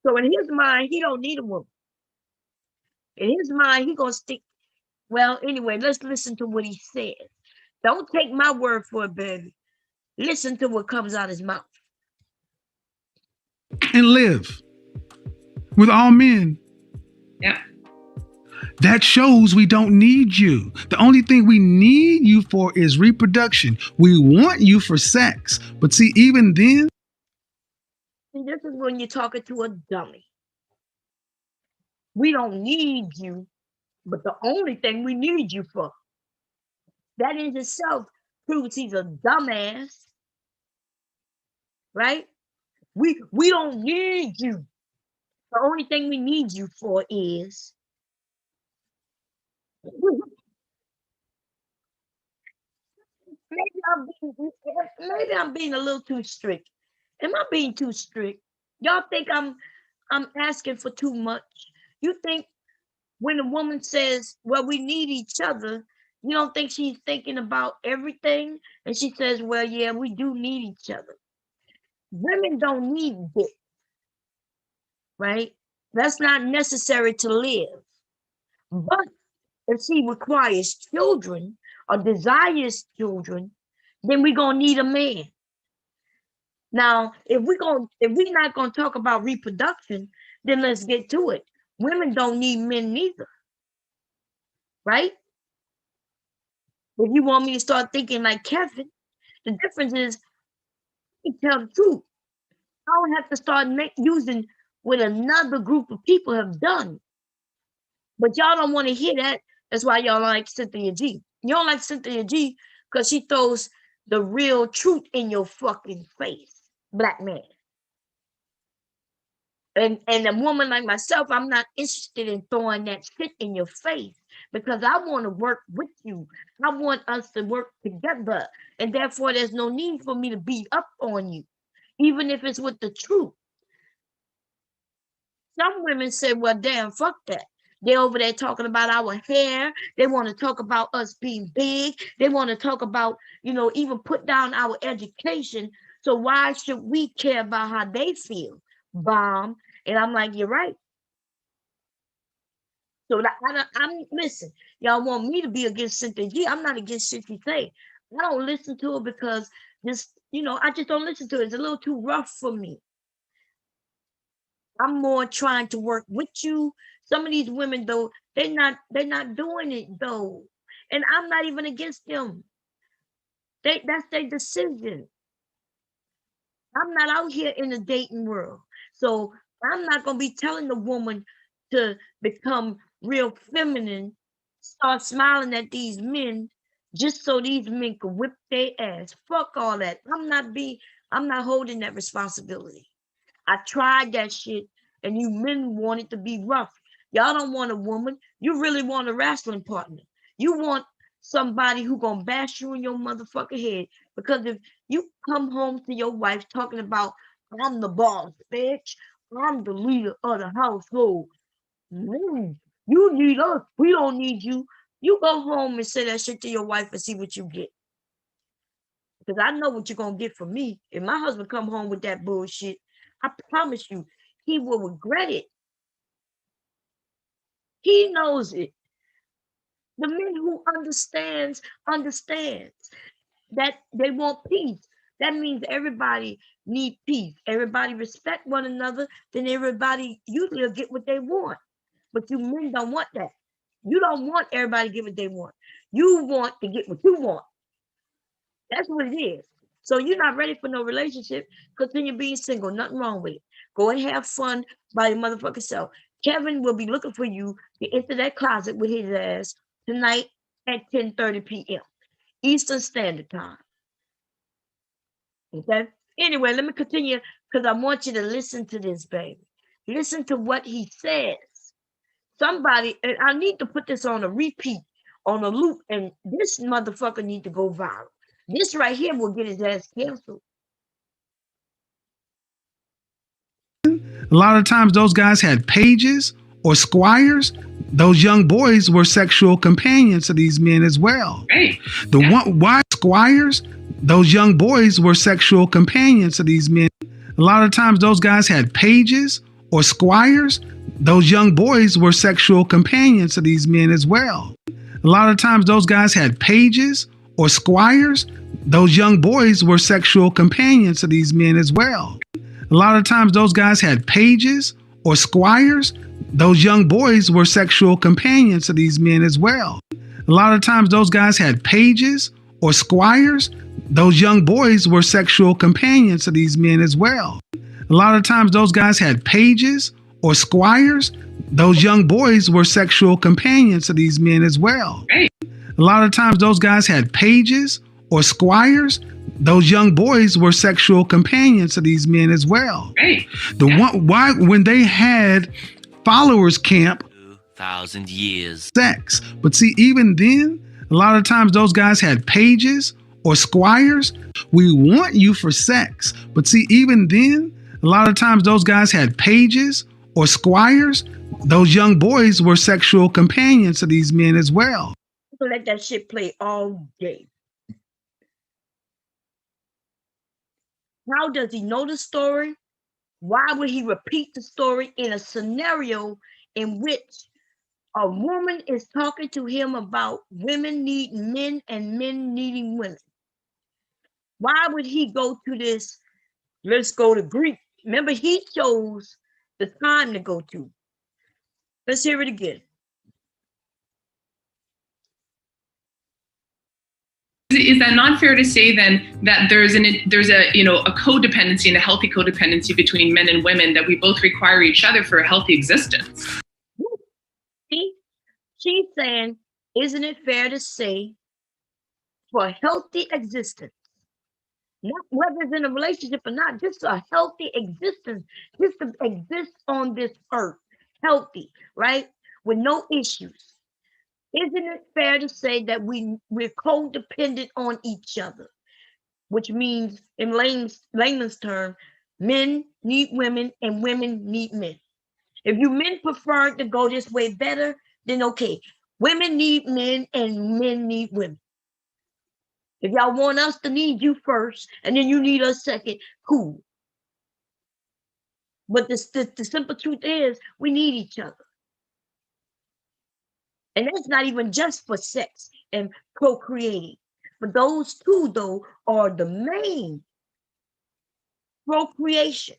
So in his mind, he don't need a woman. In his mind, he gonna stick. Well, anyway, let's listen to what he says. Don't take my word for it, baby. Listen to what comes out his mouth. And live with all men. Yeah. That shows we don't need you. The only thing we need you for is reproduction. We want you for sex. But see, even then. And this is when you're talking to a dummy. We don't need you, but the only thing we need you for. That in itself proves he's a dumbass. Right? We don't need you. The only thing we need you for is maybe I'm being a little too strict. Am I being too strict? Y'all think I'm asking for too much? You think when a woman says, well, we need each other, you don't think she's thinking about everything? And she says, well, yeah, we do need each other. Women don't need dick, right? That's not necessary to live. But if she requires children or desires children, then we're going to need a man. Now, if we're not gonna talk about reproduction, then let's get to it. Women don't need men neither, right? If you want me to start thinking like Kevin, the difference is you tell the truth. I don't have to start using what another group of people have done. But y'all don't want to hear that. That's why y'all like Cynthia G. You don't like Cynthia G because she throws the real truth in your fucking face, black man. And a woman like myself, I'm not interested in throwing that shit in your face because I want to work with you. I want us to work together. And therefore, there's no need for me to beat up on you, even if it's with the truth. Some women say, well, damn, fuck that. They're over there talking about our hair. They want to talk about us being big. They want to talk about, even put down our education. So why should we care about how they feel? Bomb. And I'm like, you're right. So listen, y'all want me to be against Cynthia G. I'm not against shit she say. I don't listen to her because I just don't listen to it. It's a little too rough for me. I'm more trying to work with you. Some of these women, though, they're not doing it though. And I'm not even against them. That's their decision. I'm not out here in the dating world. So I'm not gonna be telling the woman to become real feminine, start smiling at these men just so these men can whip their ass. Fuck all that. I'm not holding that responsibility. I tried that shit, and you men want it to be rough. Y'all don't want a woman. You really want a wrestling partner. You want somebody who gonna bash you in your motherfucking head. Because if you come home to your wife talking about, I'm the boss, bitch. I'm the leader of the household. You need us. We don't need you. You go home and say that shit to your wife and see what you get. Because I know what you're gonna get from me. If my husband come home with that bullshit, I promise you, he will regret it. He knows it. The men who understands that they want peace. That means everybody need peace. Everybody respect one another. Then everybody usually will get what they want. But you men don't want that. You don't want everybody to get what they want. You want to get what you want. That's what it is. So you're not ready for no relationship because then you're being single. Nothing wrong with it. Go and have fun by your motherfucking self. Kevin will be looking for you to enter that closet with his ass tonight at 10:30 p.m. Eastern Standard Time. Okay? Anyway, let me continue because I want you to listen to this, baby. Listen to what he says. Somebody, and I need to put this on a repeat, on a loop, and this motherfucker need to go viral. This right here will get his ass canceled. A lot of times those guys had pages or squires. Those young boys were sexual companions to these men as well. Right. Why squires? Those young boys were sexual companions to these men. A lot of times those guys had pages or squires. Those young boys were sexual companions to these men as well. A lot of times those guys had pages or squires. Those young boys were sexual companions to these men as well. A lot of times those guys had pages or squires. Those young boys were sexual companions to these men as well. A lot of times those guys had pages or squires. Those young boys were sexual companions to these men as well. A lot of times those guys had pages or squires. Those young boys were sexual companions to these men as well. A lot of times those guys had pages or squires. Those young boys were sexual companions to these men as well. Why when they had followers camp 2,000 years sex. But see, even then, a lot of times those guys had pages or squires. We want you for sex. But see, even then, a lot of times those guys had pages or squires. Those young boys were sexual companions to these men as well. Let that shit play all day. How does he know the story? Why would he repeat the story in a scenario in which a woman is talking to him about women needing men and men needing women? Why would he go to this Let's go to Greek. Remember, he chose the time to go to. Let's hear it again. Is that not fair to say then that there's a codependency and a healthy codependency between men and women, that we both require each other for a healthy existence? See, she's saying, isn't it fair to say for a healthy existence, not whether it's in a relationship or not, just a healthy existence, just to exist on this earth, healthy, right? With no issues. Isn't it fair to say that we're codependent on each other? Which means, in layman's term, men need women and women need men. If you men prefer to go this way better, then okay. Women need men and men need women. If y'all want us to need you first and then you need us second, cool. But the simple truth is, we need each other. And that's not even just for sex and procreating. But those two, though, are the main procreation.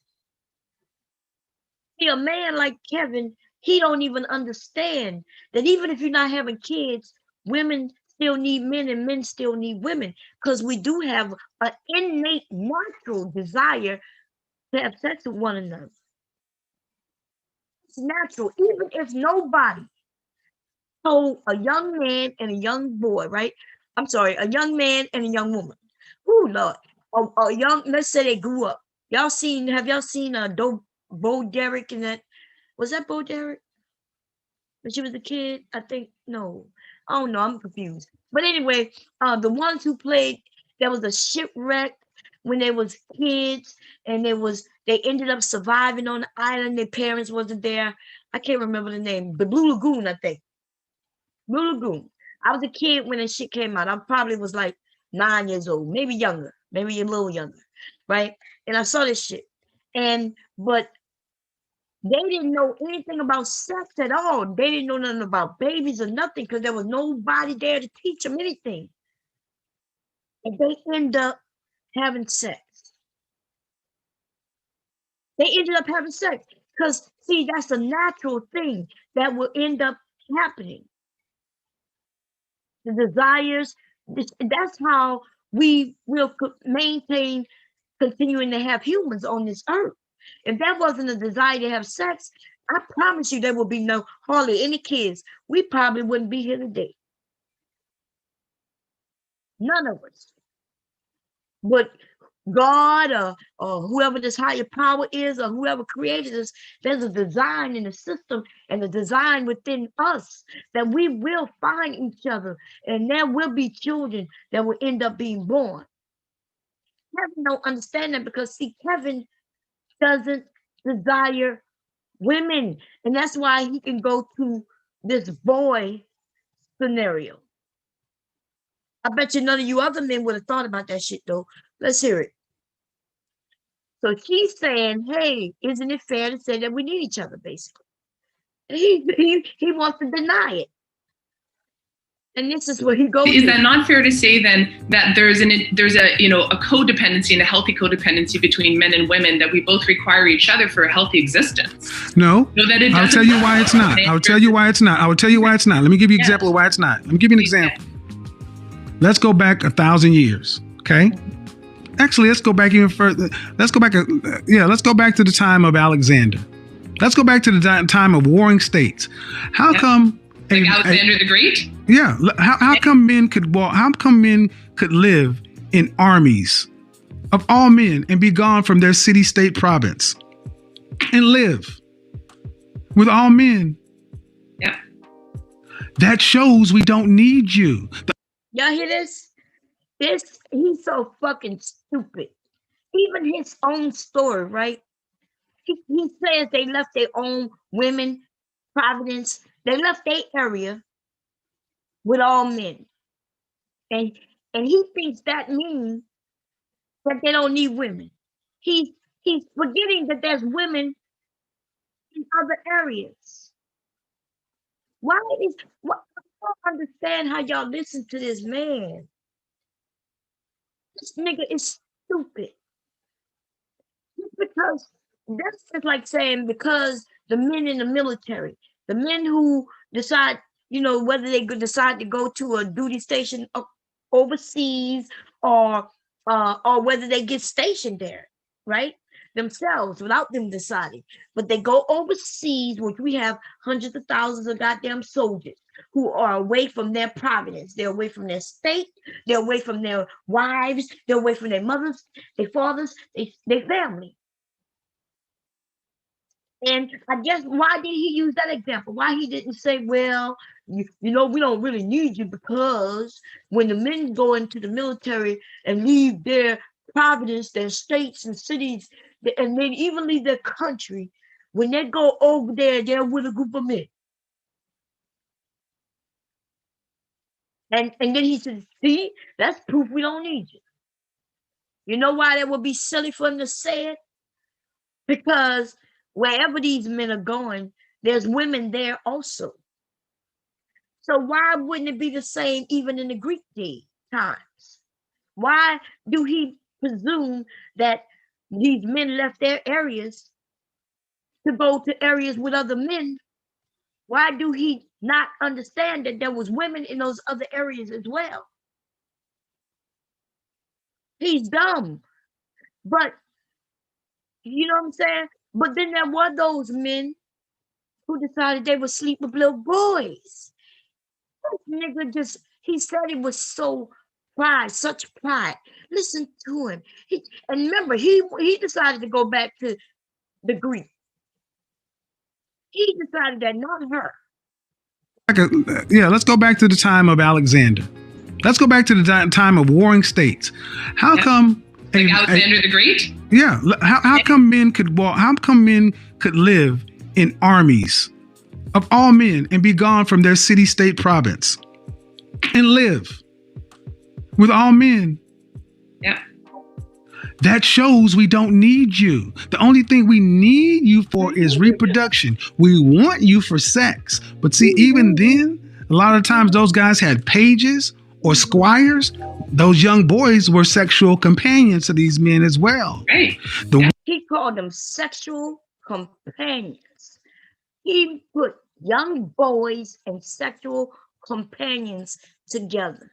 See, a man like Kevin, he don't even understand that even if you're not having kids, women still need men and men still need women, because we do have an innate natural desire to have sex with one another. It's natural, even if nobody told a young man and a young boy, right? I'm sorry, a young man and a young woman. Oh Lord, a young. Let's say they grew up. Have y'all seen Bo Derek and that? Was that Bo Derek? When she was a kid, I think. No, I don't know. I'm confused. But anyway, the ones who played, there was a shipwreck when they was kids, and they ended up surviving on the island. Their parents wasn't there. I can't remember the name. The Blue Lagoon, I think. Blue Lagoon. I was a kid when that shit came out. I probably was like 9 years old, maybe younger, maybe a little younger, right? And I saw this shit. But they didn't know anything about sex at all. They didn't know nothing about babies or nothing, because there was nobody there to teach them anything. And they end up having sex. They ended up having sex because, see, that's a natural thing that will end up happening. The desires, that's how we will maintain continuing to have humans on this earth. If that wasn't a desire to have sex, I promise you there would be hardly any kids. We probably wouldn't be here today. None of us. But God or whoever this higher power is, or whoever created us, there's a design in the system and a design within us that we will find each other, and there will be children that will end up being born. Kevin don't understand that, because see, Kevin doesn't desire women, and that's why he can go to this boy scenario. I bet you none of you other men would have thought about that shit, though. Let's hear it. So she's saying, hey, isn't it fair to say that we need each other, basically? He wants to deny it. And this is where he goes. Is that not fair to say then that there's a codependency and a healthy codependency between men and women, that we both require each other for a healthy existence? No, that it I'll tell you why it's not. I'll tell you why it's not. Let me give you an example of why it's not. Let me give you an example. Let's go back 1,000 years. Okay. Actually, let's go back even further. Let's go back to the time of Alexander. Let's go back to the time of warring states. How come? Like Alexander the Great? Yeah. How come men could walk? How come men could live in armies of all men and be gone from their city, state, province and live with all men? Yeah. That shows we don't need you. Y'all hear this? He's so fucking stupid. Even his own story, right? He says they left their own women, Providence. They left their area with all men. And he thinks that means that they don't need women. He's forgetting that there's women in other areas. I don't understand how y'all listen to this man. This nigga is stupid. because that's just like saying because the men in the military, the men who decide, whether they decide to go to a duty station overseas or whether they get stationed there, right? Themselves without them deciding. But they go overseas, which we have hundreds of thousands of goddamn soldiers who are away from their providence. They're away from their state. They're away from their wives. They're away from their mothers, their fathers, their family. And I guess why did he use that example? Why he didn't say, well, we don't really need you because when the men go into the military and leave their providence, their states and cities, and then even leave their country, when they go over there, they're with a group of men. And then he said, see, that's proof we don't need you. You know why that would be silly for him to say it? Because wherever these men are going, there's women there also. So why wouldn't it be the same even in the Greek times? Why do he presume that these men left their areas to go to areas with other men? Why do he not understand that there was women in those other areas as well? He's dumb. But you know what I'm saying? But then there were those men who decided they would sleep with little boys. This nigga he said it was so such pride. Listen to him. And remember, he decided to go back to the Greek. He decided that, not her. Let's go back to the time of Alexander. Let's go back to the time of warring states. How come? Like Alexander the Great? Yeah. How come men could walk? How come men could live in armies of all men and be gone from their city, state, province and live with all men? Yeah. That shows we don't need you. The only thing we need you for is reproduction. We want you for sex. But see, even then, a lot of times those guys had pages or squires. Those young boys were sexual companions to these men as well. Right. He called them sexual companions. He put young boys and sexual companions together.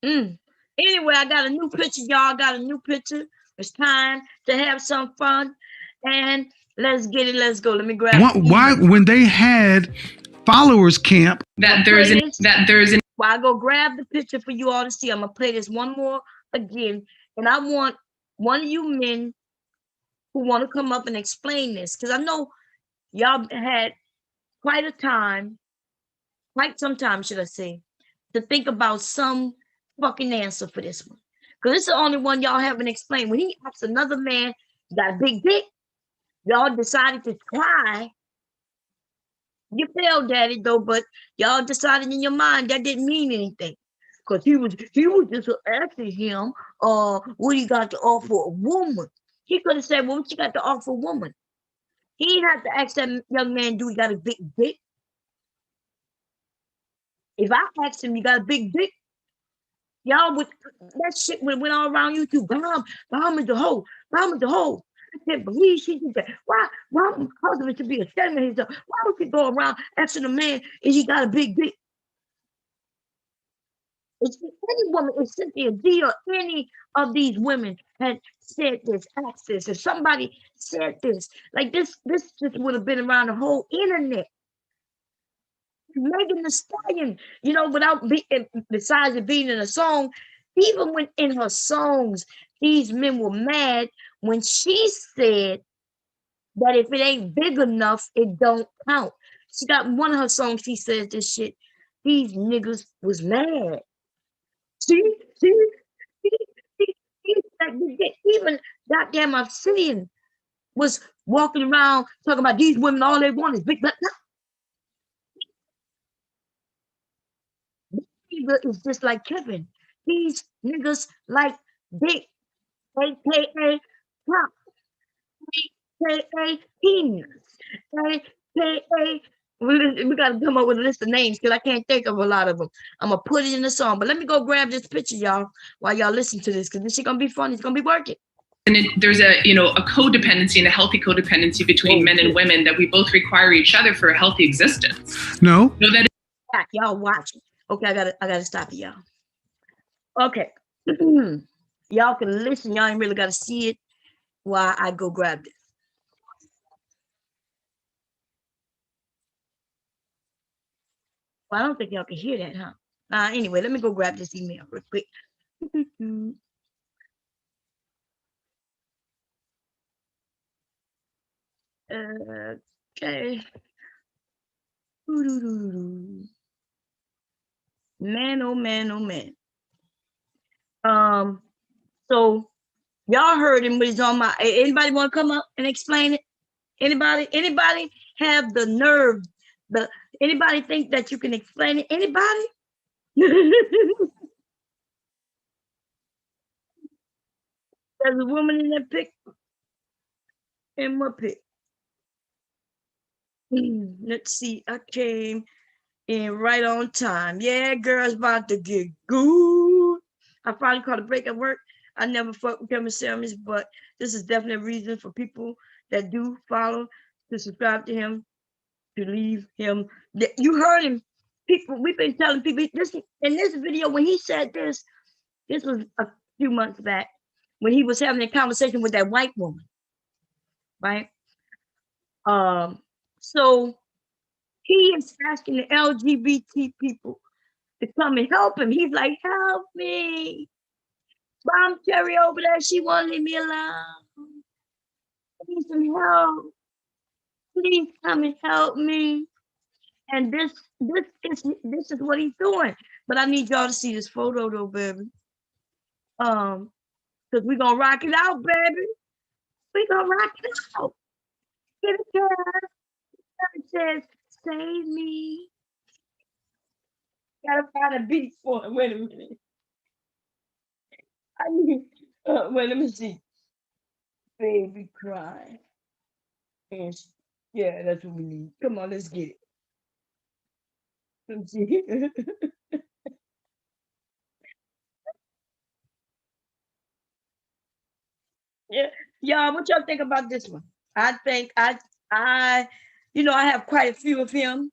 Anyway, I got a new picture, y'all. Got a new picture. It's time to have some fun. And let's get it. Let's go. Let me grab why when they had followers camp. While I go grab the picture for you all to see. I'm gonna play this one more again. And I want one of you men who want to come up and explain this. Because I know y'all had quite some time, should I say, to think about some fucking answer for this one. Because it's the only one y'all haven't explained. When he asked another man, got a big dick, y'all decided to try. You failed at it though, but y'all decided in your mind that didn't mean anything. Because he was just asking him, what he got to offer a woman. He could have said, well, what you got to offer a woman? He didn't have to ask that young man, do he got a big dick? If I asked him, you got a big dick? Y'all would, that shit went all around YouTube. Bomb is the hoe. Bomb is the hoe. I can't believe she did that. Why would my husband should be ashamed of himself? Why would she go around asking a man if he got a big dick? If any woman, if Cynthia D or any of these women had said this, asked this, if somebody said this, like this just would have been around the whole internet. Megan Thee Stallion, besides it being in a song, even when in her songs, these men were mad when she said that if it ain't big enough, it don't count. She got one of her songs, she says this shit. These niggas was mad. See, even goddamn Obsidian was walking around talking about these women, all they want is big butt. Is just like Kevin. These niggas like dick, aka pop, aka penis, aka. We gotta come up with a list of names because I can't think of a lot of them. I'm gonna put it in the song, but let me go grab this picture, y'all, while y'all listen to this because this shit gonna be fun. It's gonna be working. And there's a codependency and a healthy codependency between men and women that we both require each other for a healthy existence. No. Know that Y'all watch it. Okay, I gotta stop it, y'all. Okay. Y'all can listen. Y'all ain't really gotta see it while I go grab this. Well, I don't think y'all can hear that, huh? Anyway, let me go grab this email real quick. Okay. Man, oh man, oh man. So y'all heard him, but he's on my. Anybody want to come up and explain it? Anybody have the nerve? Anybody think that you can explain it? Anybody? There's a woman in that pic. In what pic? Let's see. I came in right on time. Yeah, girl's about to get good. I finally caught a break at work. I never fuck with Kevin Samuels, but this is definitely a reason for people that do follow to subscribe to him, to leave him. You heard him. People, we've been telling people this in this video when he said this. This was a few months back when he was having a conversation with that white woman, right? So he is asking the LGBT people to come and help him. He's like, help me. Bomb Cherry over there, she won't leave me alone. I need some help. Please come and help me. And this is what he's doing. But I need y'all to see this photo though, baby. Because we're gonna rock it out, baby. We're gonna rock it out. Get it, girl. It says, save me. Gotta find a beat for it. Wait a minute. I need, wait, let me see. Baby cry. And yeah, that's what we need. Come on, let's get it. Let's see. Yeah, y'all, what y'all think about this one? I think I have quite a few of him.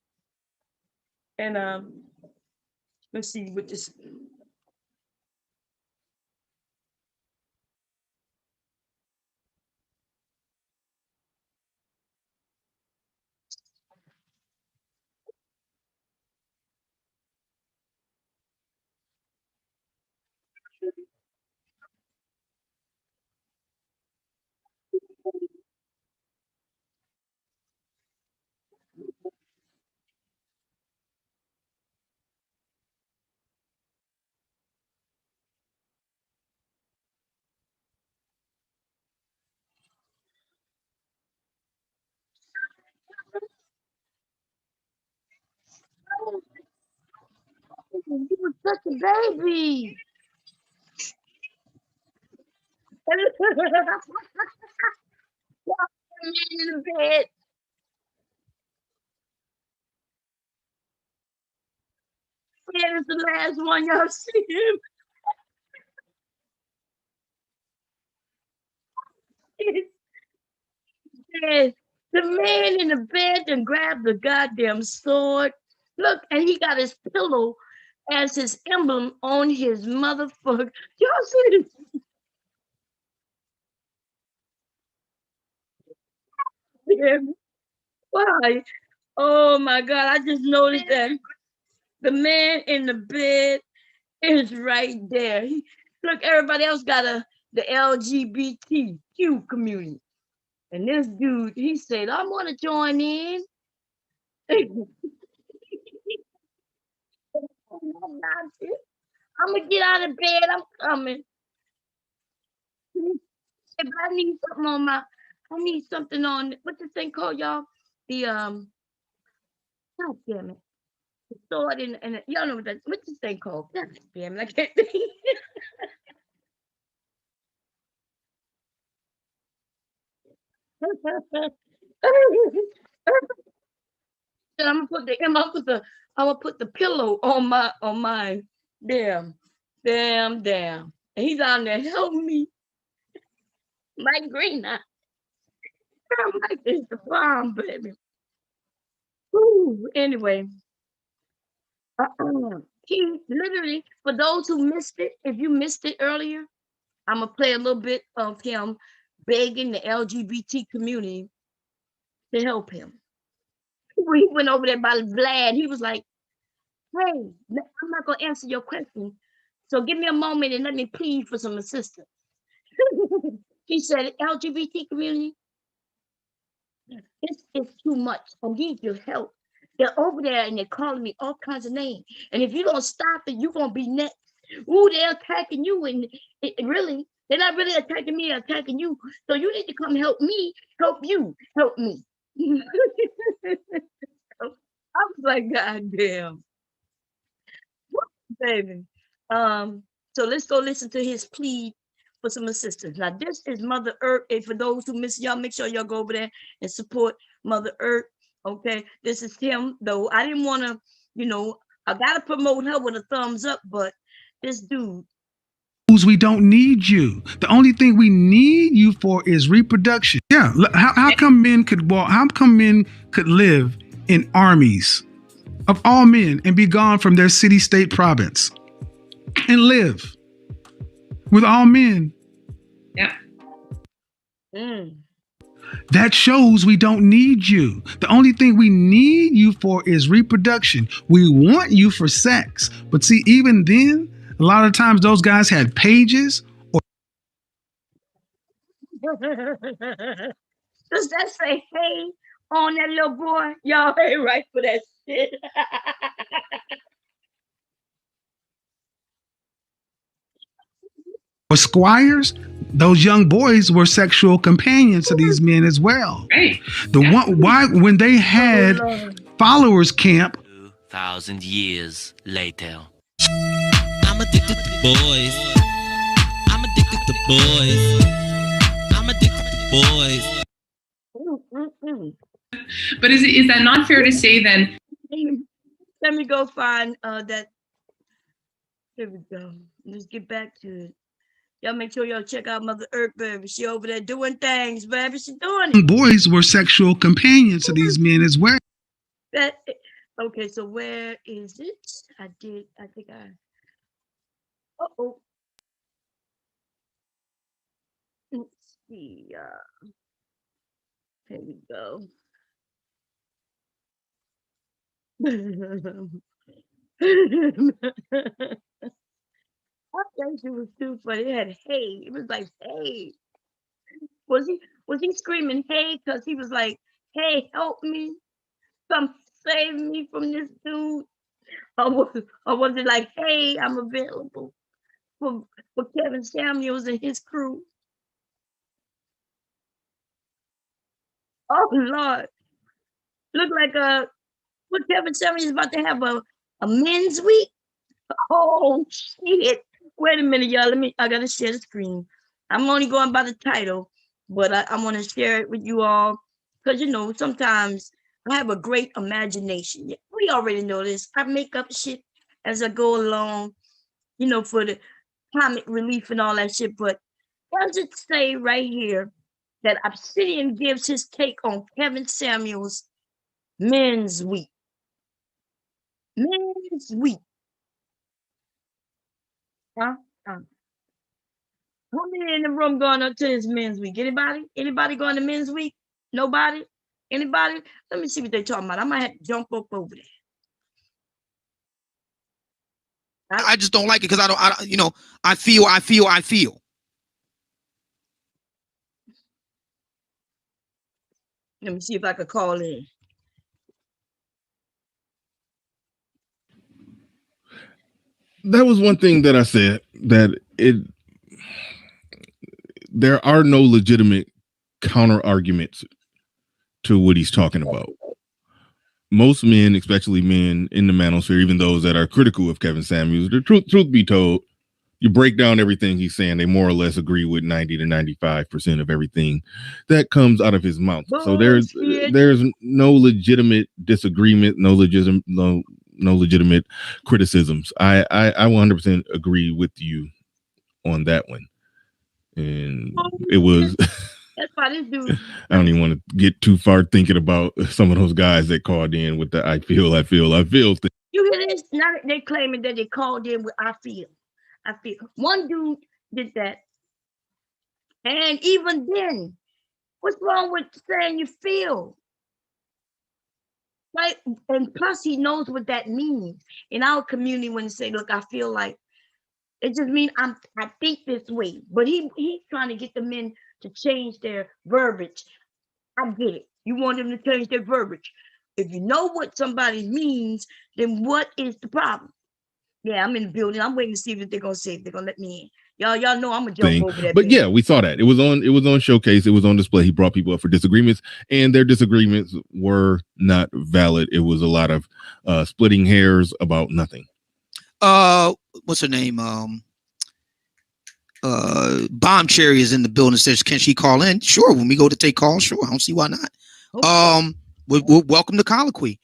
And let's see what this. You were such a baby. In the bed. Yeah, it's the last one y'all see him. The man in the bed and grabbed the goddamn sword. Look, and he got his pillow as his emblem on his motherfucker. Y'all see this? Why? Oh my God, I just noticed that the man in the bed is right there. Look, everybody else got the LGBTQ community. And this dude, he said, I want to join in. I'm gonna get out of bed. I'm coming. If I need something on I need something on what's this thing called, y'all? The God damn it. The sword and y'all know what's this thing called? God damn it, I can't think. I'm gonna put the pillow on mine. Damn. And he's on there, help me. Mike Green. Mike is the bomb, baby. Ooh, anyway. He literally, for those who missed it, if you missed it earlier, I'm gonna play a little bit of him begging the LGBT community to help him. He went over there by Vlad. He was like, "Hey, I'm not gonna answer your question, so give me a moment and let me plead for some assistance." He said, "LGBT community, this is too much. I need your help. They're over there and they're calling me all kinds of names. And if you don't stop it, you're gonna be next. Ooh, they're attacking you, and really, they're not really attacking me, they're attacking you. So you need to come help me, help you, help me." I was like, God damn. Baby. So let's go listen to his plea for some assistance. Now, this is Mother Earth. And for those who miss y'all, make sure y'all go over there and support Mother Earth. Okay, this is him, though. I didn't want to, I gotta promote her with a thumbs up, but this dude. We don't need you. The only thing we need you for is reproduction. Yeah. How come men could walk? How come men could live in armies of all men and be gone from their city, state, province and live with all men? Yeah. That shows we don't need you. The only thing we need you for is reproduction. We want you for sex. But see, even then, a lot of times those guys had pages. Does that say hey on that little boy? Y'all ain't right for that shit. Or squires, those young boys were sexual companions to these men as well. Right. When they had followers camp 2,000 years later. I'm addicted to boys. I'm addicted to boys. I'm addicted to boys. But is that not fair to say then? Let me go find that. Here we go. Let's get back to it. Y'all make sure y'all check out Mother Earth, baby. She over there doing things, baby. She doing it. Boys were sexual companions to these men as well. Okay, so where is it? I think I. Uh-oh. Let's see. Here we go. I think it was too funny. It had hey. It was like hey. Was he screaming hey because he was like, hey, help me, come save me from this dude? Or was it like, hey, I'm available for Kevin Samuels and his crew? Oh Lord. Look like what Kevin Samuels is about to have a men's week. Oh shit. Wait a minute, y'all. I gotta share the screen. I'm only going by the title, but I want to share it with you all because sometimes I have a great imagination. We already know this. I make up shit as I go along, for the comic relief and all that shit. But does it say right here that Obsidian gives his take on Kevin Samuels' Men's Week? Men's Week. Huh? How many in the room going up to this Men's Week? Anybody? Anybody going to Men's Week? Nobody? Anybody? Let me see what they're talking about. I might have to jump up over there. I just don't like it because I feel. Let me see if I could call in. That was one thing that I said, that there are no legitimate counter arguments to what he's talking about. Most men, especially men in the manosphere, even those that are critical of Kevin Samuels, the truth be told, you break down everything he's saying, they more or less agree with 90 to 95% of everything that comes out of his mouth. So there's no legitimate disagreement, no legitimate criticisms. I 100% agree with you on that one. and it was. That's why this dude. I don't even want to get too far thinking about some of those guys that called in with the I feel thing. You hear this? Now they're claiming that they called in with I feel. One dude did that. And even then, what's wrong with saying you feel? Right? And plus, he knows what that means. In our community, when they say, look, I feel like, it just means I think this way. But he's trying to get the men to change their verbiage. I get it. You want them to change their verbiage. If you know what somebody means, then what is the problem? Yeah, I'm in the building. I'm waiting to see if they're gonna say if they're gonna let me in. Y'all know I'm gonna jump over that. But yeah, we saw that. It was on Showcase. It was on display. He brought people up for disagreements, and their disagreements were not valid. It was a lot of splitting hairs about nothing. What's her name? Bomb Cherry is in the building. Says, can she call in? Sure. When we go to take calls, sure. I don't see why not. Okay. We'll welcome to Colloquy.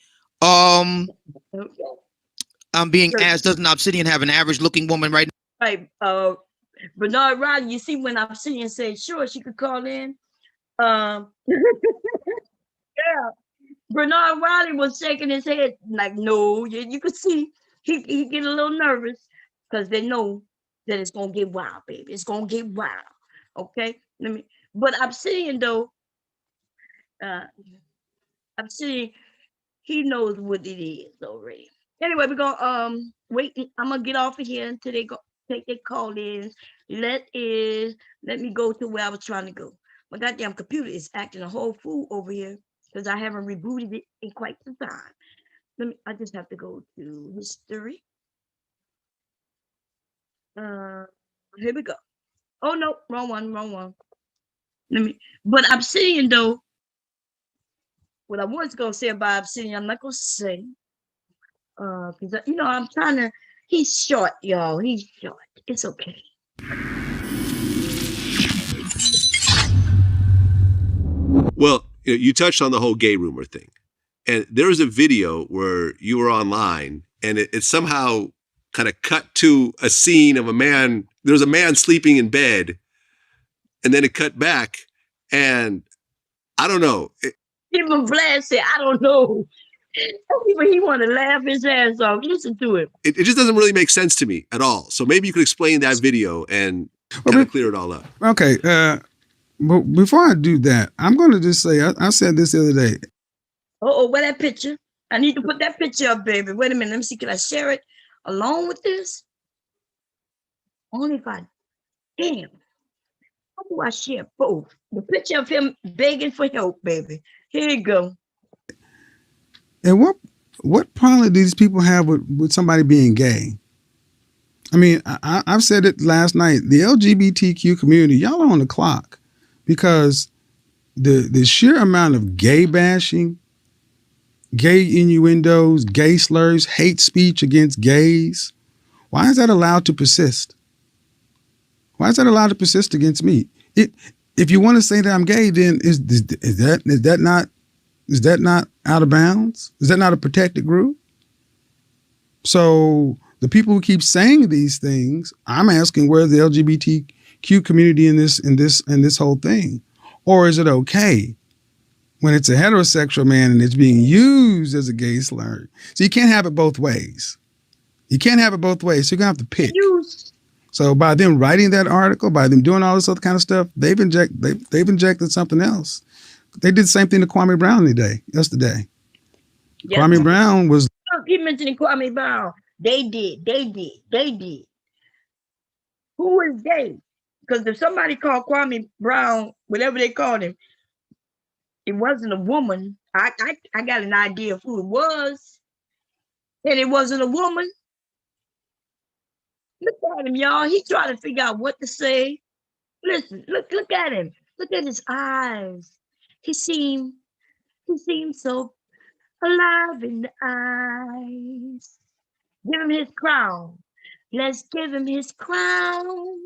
I'm being asked, doesn't Obsidian have an average looking woman right now? Right. Bernard Riley, you see when Obsidian said, sure, she could call in. Yeah. Bernard Riley was shaking his head like, no, you could see he get a little nervous because they know that it's gonna get wild, baby. It's gonna get wild. Okay. But Obsidian though, Obsidian, he knows what it is already. Anyway, we're gonna wait. I'm gonna get off of here until they go take their call in. Let me go to where I was trying to go. My goddamn computer is acting a whole fool over here because I haven't rebooted it in quite some time. I just have to go to history. Here we go. Oh no, wrong one. But Obsidian though, what I was gonna say about Obsidian, I'm not gonna say. Because I'm trying to. He's short, y'all. He's short. It's okay. Well, you touched on the whole gay rumor thing, and there was a video where you were online, and it somehow kind of cut to a scene of a man. There was a man sleeping in bed, and then it cut back, and I don't know. Give him Vlad said, I don't know. He want to laugh his ass off. Listen to him. It just doesn't really make sense to me at all. So maybe you could explain that video and kind of clear it all up. Okay. But before I do that, I'm going to just say, I said this the other day. Where that picture? I need to put that picture up, baby. Wait a minute. Let me see. Can I share it along with this? Only if I, damn. How do I share both? The picture of him begging for help, baby. Here you go. And what problem do these people have with somebody being gay? I mean, I've said it last night. The LGBTQ community, y'all are on the clock because the sheer amount of gay bashing, gay innuendos, gay slurs, hate speech against gays, why is that allowed to persist? Why is that allowed to persist against me? If you want to say that I'm gay, then is that not out of bounds? Is that not a protected group? So the people who keep saying these things, I'm asking, where's the LGBTQ community in this whole thing? Or is it okay when it's a heterosexual man and it's being used as a gay slur? So you can't have it both ways. You can't have it both ways. So you're gonna have to pick. So by them writing that article, by them doing all this other kind of stuff, they've injected something else. They did the same thing to Kwame Brown yesterday. Yes. Kwame Brown was. Keep mentioning Kwame Brown. They did. Who is they? Because if somebody called Kwame Brown, whatever they called him, it wasn't a woman. I got an idea of who it was. And it wasn't a woman. Look at him, y'all. He trying to figure out what to say. Listen, look at him. Look at his eyes. He seemed so alive in the eyes. Give him his crown. Let's give him his crown.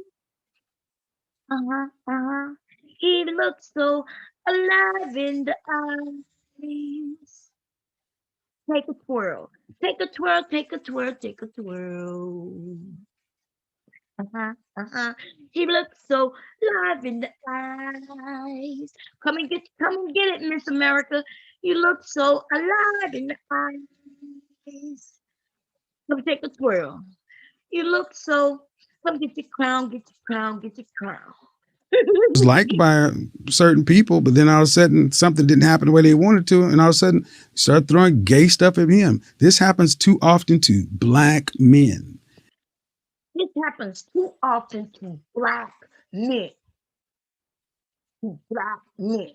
He looks so alive in the eyes. Take a twirl. Take a twirl, take a twirl, take a twirl. He looks so live in the eyes. Come and get it, Miss America. You look so alive in the eyes. Come take a twirl. You look so. Come get your crown, get your crown, get your crown. Was liked by certain people, but then all of a sudden something didn't happen the way they wanted to, and all of a sudden start throwing gay stuff at him. This happens too often to black men. This happens too often to black men. To black men.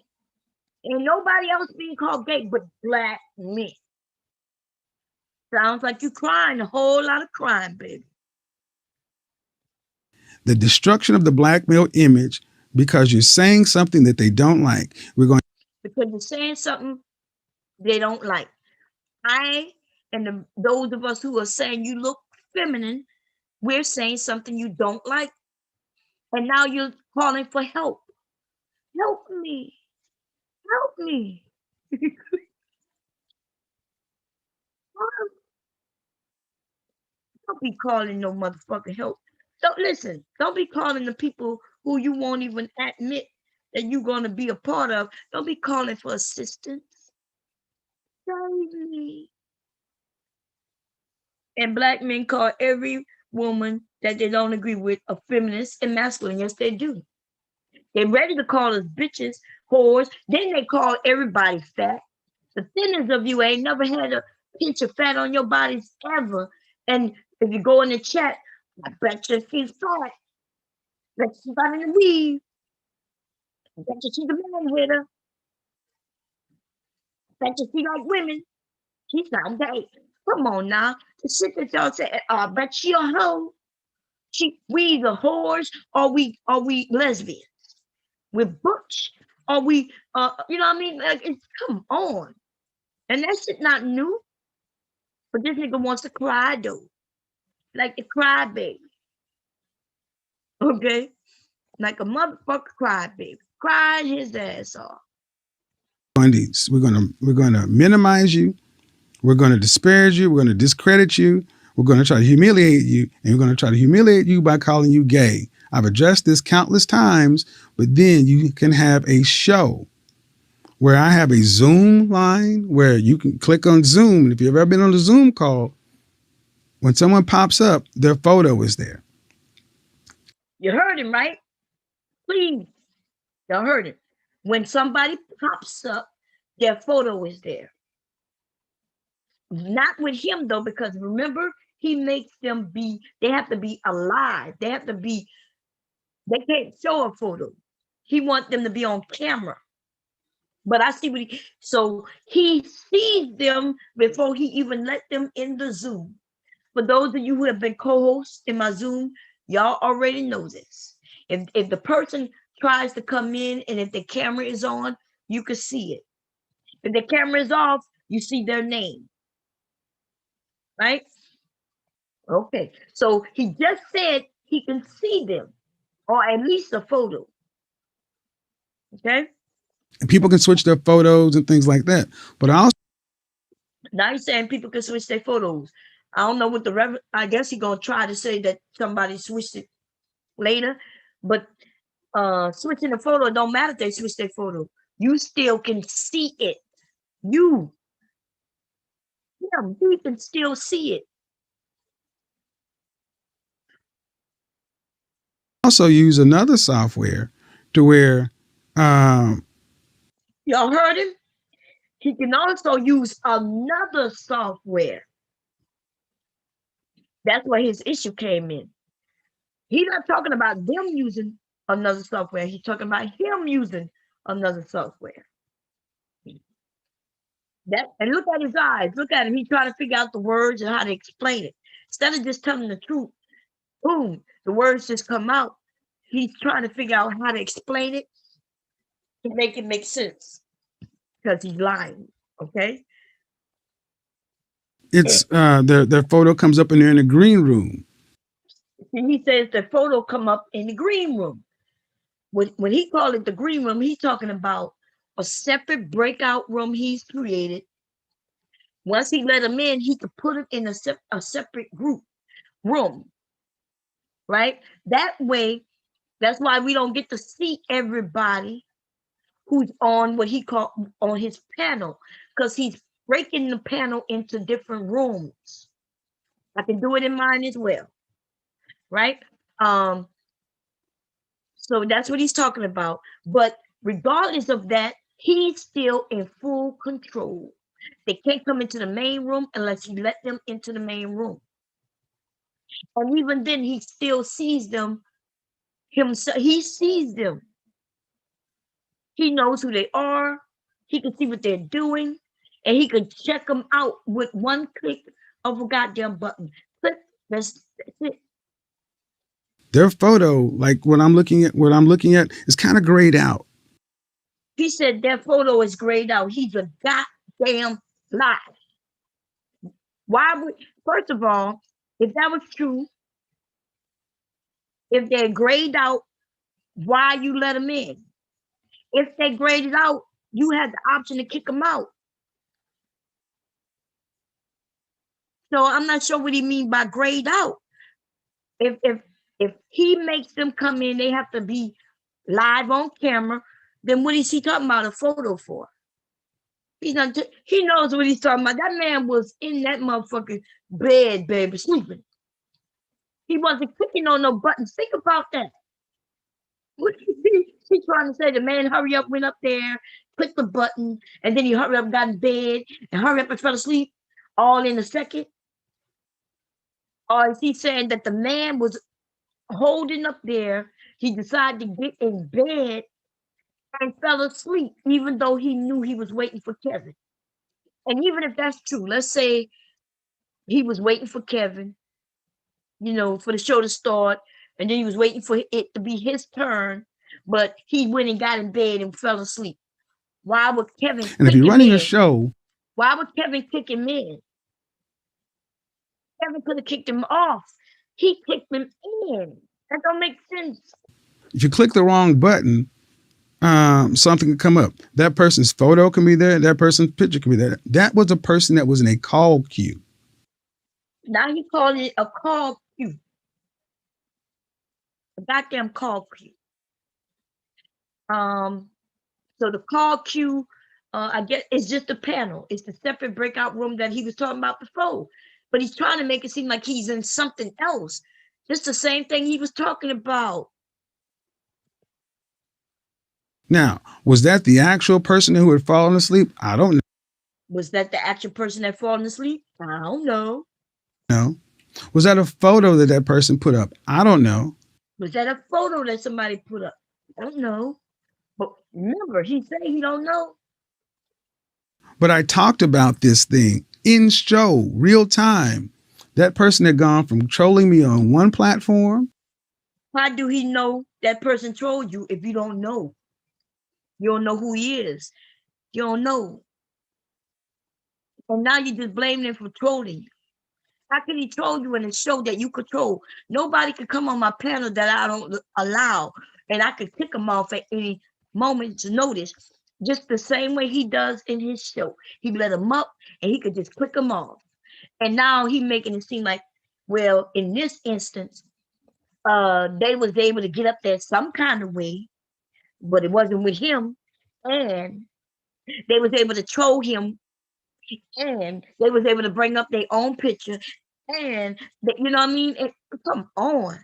Ain't nobody else being called gay but black men. Sounds like you crying, a whole lot of crying, baby. The destruction of the black male image because you're saying something that they don't like. Because you're saying something they don't like. I and those of us who are saying you look feminine, we're saying something you don't like. And now you're calling for help. Help me. Help me. Don't be calling no motherfucking help. Don't listen. Don't be calling the people who you won't even admit that you're going to be a part of. Don't be calling for assistance. Save me. And black men call every woman that they don't agree with a feminist and masculine. Yes, they do. They're ready to call us bitches, whores. Then they call everybody fat. The thinnest of you ain't never had a pinch of fat on your bodies ever. And if you go in the chat, I bet you she's fat. Bet she's got in the weave. I bet you she's a man with her. I bet you she like women. She's not gay. Come on now. The shit that y'all say, I bet she a hoe. We either whores or we lesbians. We're butch or we you know what I mean? Like, it's, come on. And that shit not new. But this nigga wants to cry though. Like the cry baby. Okay? Like a motherfucker cry baby. Crying his ass off. We're gonna minimize you. We're gonna disparage you. We're gonna discredit you. We're gonna try to humiliate you, and we're gonna try to humiliate you by calling you gay. I've addressed this countless times, but then you can have a show where I have a Zoom line where you can click on Zoom. And if you've ever been on a Zoom call, when someone pops up, their photo is there. You heard him, right? Please. Y'all heard it. When somebody pops up, their photo is there. Not with him though, because remember, he makes them they have to be alive. They can't show a photo. He wants them to be on camera. But I see so he sees them before he even let them in the Zoom. For those of you who have been co-hosts in my Zoom, y'all already know this. If the person tries to come in and if the camera is on, you can see it. If the camera is off, you see their name. Right? Okay. So he just said he can see them, or at least a photo. Okay? And people can switch their photos and things like that. But I also now he's saying people can switch their photos. I don't know what I guess he's gonna try to say that somebody switched it later, but switching the photo don't matter if they switch their photo. You still can see it. He can still see it. Also use another software to where y'all heard him? He can also use another software. That's where his issue came in. He's not talking about them using another software. He's talking about him using another software. And look at his eyes. Look at him. He's trying to figure out the words and how to explain it. Instead of just telling the truth, boom, the words just come out. He's trying to figure out how to explain it to make it make sense. Because he's lying. Okay? It's their photo comes up and they're in a green room. He says the photo come up in the green room. When he called it the green room, he's talking about a separate breakout room he's created. Once he let them in, he could put it in a separate room right? That way, that's why we don't get to see everybody who's on what he called on his panel, because he's breaking the panel into different rooms. I can do it in mine as well, right? So that's what he's talking about. But regardless of that, he's still in full control. They can't come into the main room unless he let them into the main room. And even then, he still sees them himself. He sees them. He knows who they are. He can see what they're doing. And he can check them out with one click of a goddamn button. Click. That's it. Their photo, like what I'm looking at, is kind of grayed out. He said their photo is grayed out. He's a goddamn lie. Why would, first of all, if that was true, if they're grayed out, why you let them in? If they graded out, you had the option to kick them out. So I'm not sure what he means by grayed out. If he makes them come in, they have to be live on camera. Then what is he talking about a photo for? He knows what he's talking about. That man was in that motherfucking bed, baby, sleeping. He wasn't clicking on no buttons. Think about that. What he trying to say? The man hurry up, went up there, clicked the button, and then he hurry up, got in bed, and hurry up and fell asleep all in a second? Or is he saying that the man was holding up there, he decided to get in bed and fell asleep, even though he knew he was waiting for Kevin? And even if that's true, let's say he was waiting for Kevin, for the show to start, and then he was waiting for it to be his turn, but he went and got in bed and fell asleep. Why would Kevin? And if you're running a show, why would Kevin kick him in? Kevin could have kicked him off. He kicked him in. That don't make sense. if you click the wrong button, something can come up. That person's photo can be there. That person's picture can be there. That was a person that was in a call queue. Now he called it a call queue. A goddamn call queue. So the call queue, I guess it's just a panel. It's the separate breakout room that he was talking about before. But he's trying to make it seem like he's in something else. Just the same thing he was talking about. Now, was that the actual person who had fallen asleep? I don't know. Was that the actual person that fallen asleep? I don't know. No. Was that a photo that that person put up? I don't know. Was that a photo that somebody put up? I don't know. But remember, he said he don't know. But I talked about this thing in show, real time. That person had gone from trolling me on one platform. How do he know that person trolled you if you don't know? You don't know who he is. You don't know. And now you just blaming him for trolling you. How can he troll you in a show that you control? Nobody can come on my panel that I don't allow, and I can kick him off at any moment's notice, just the same way he does in his show. He let him up, and he could just click him off. And now he making it seem like, well, in this instance, they was able to get up there some kind of way, but it wasn't with him, and they was able to troll him, and they was able to bring up their own picture, and they, you know what I mean? Come on.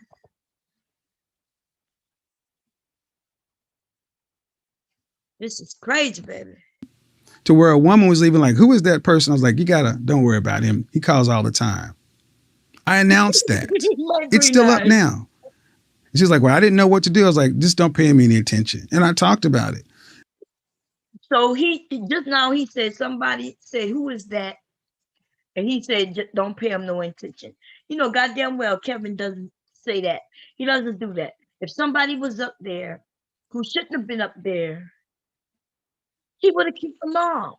This is crazy, baby. To where a woman was even like, who is that person? I was like, don't worry about him. He calls all the time. I announced that. It's still up now. She was like, well, I didn't know what to do. I was like, just don't pay me any attention. And I talked about it. So he just now he said, somebody said, who is that? And he said, just don't pay him no attention. You know, goddamn well, Kevin doesn't say that. He doesn't do that. If somebody was up there who shouldn't have been up there, he would have kicked them off.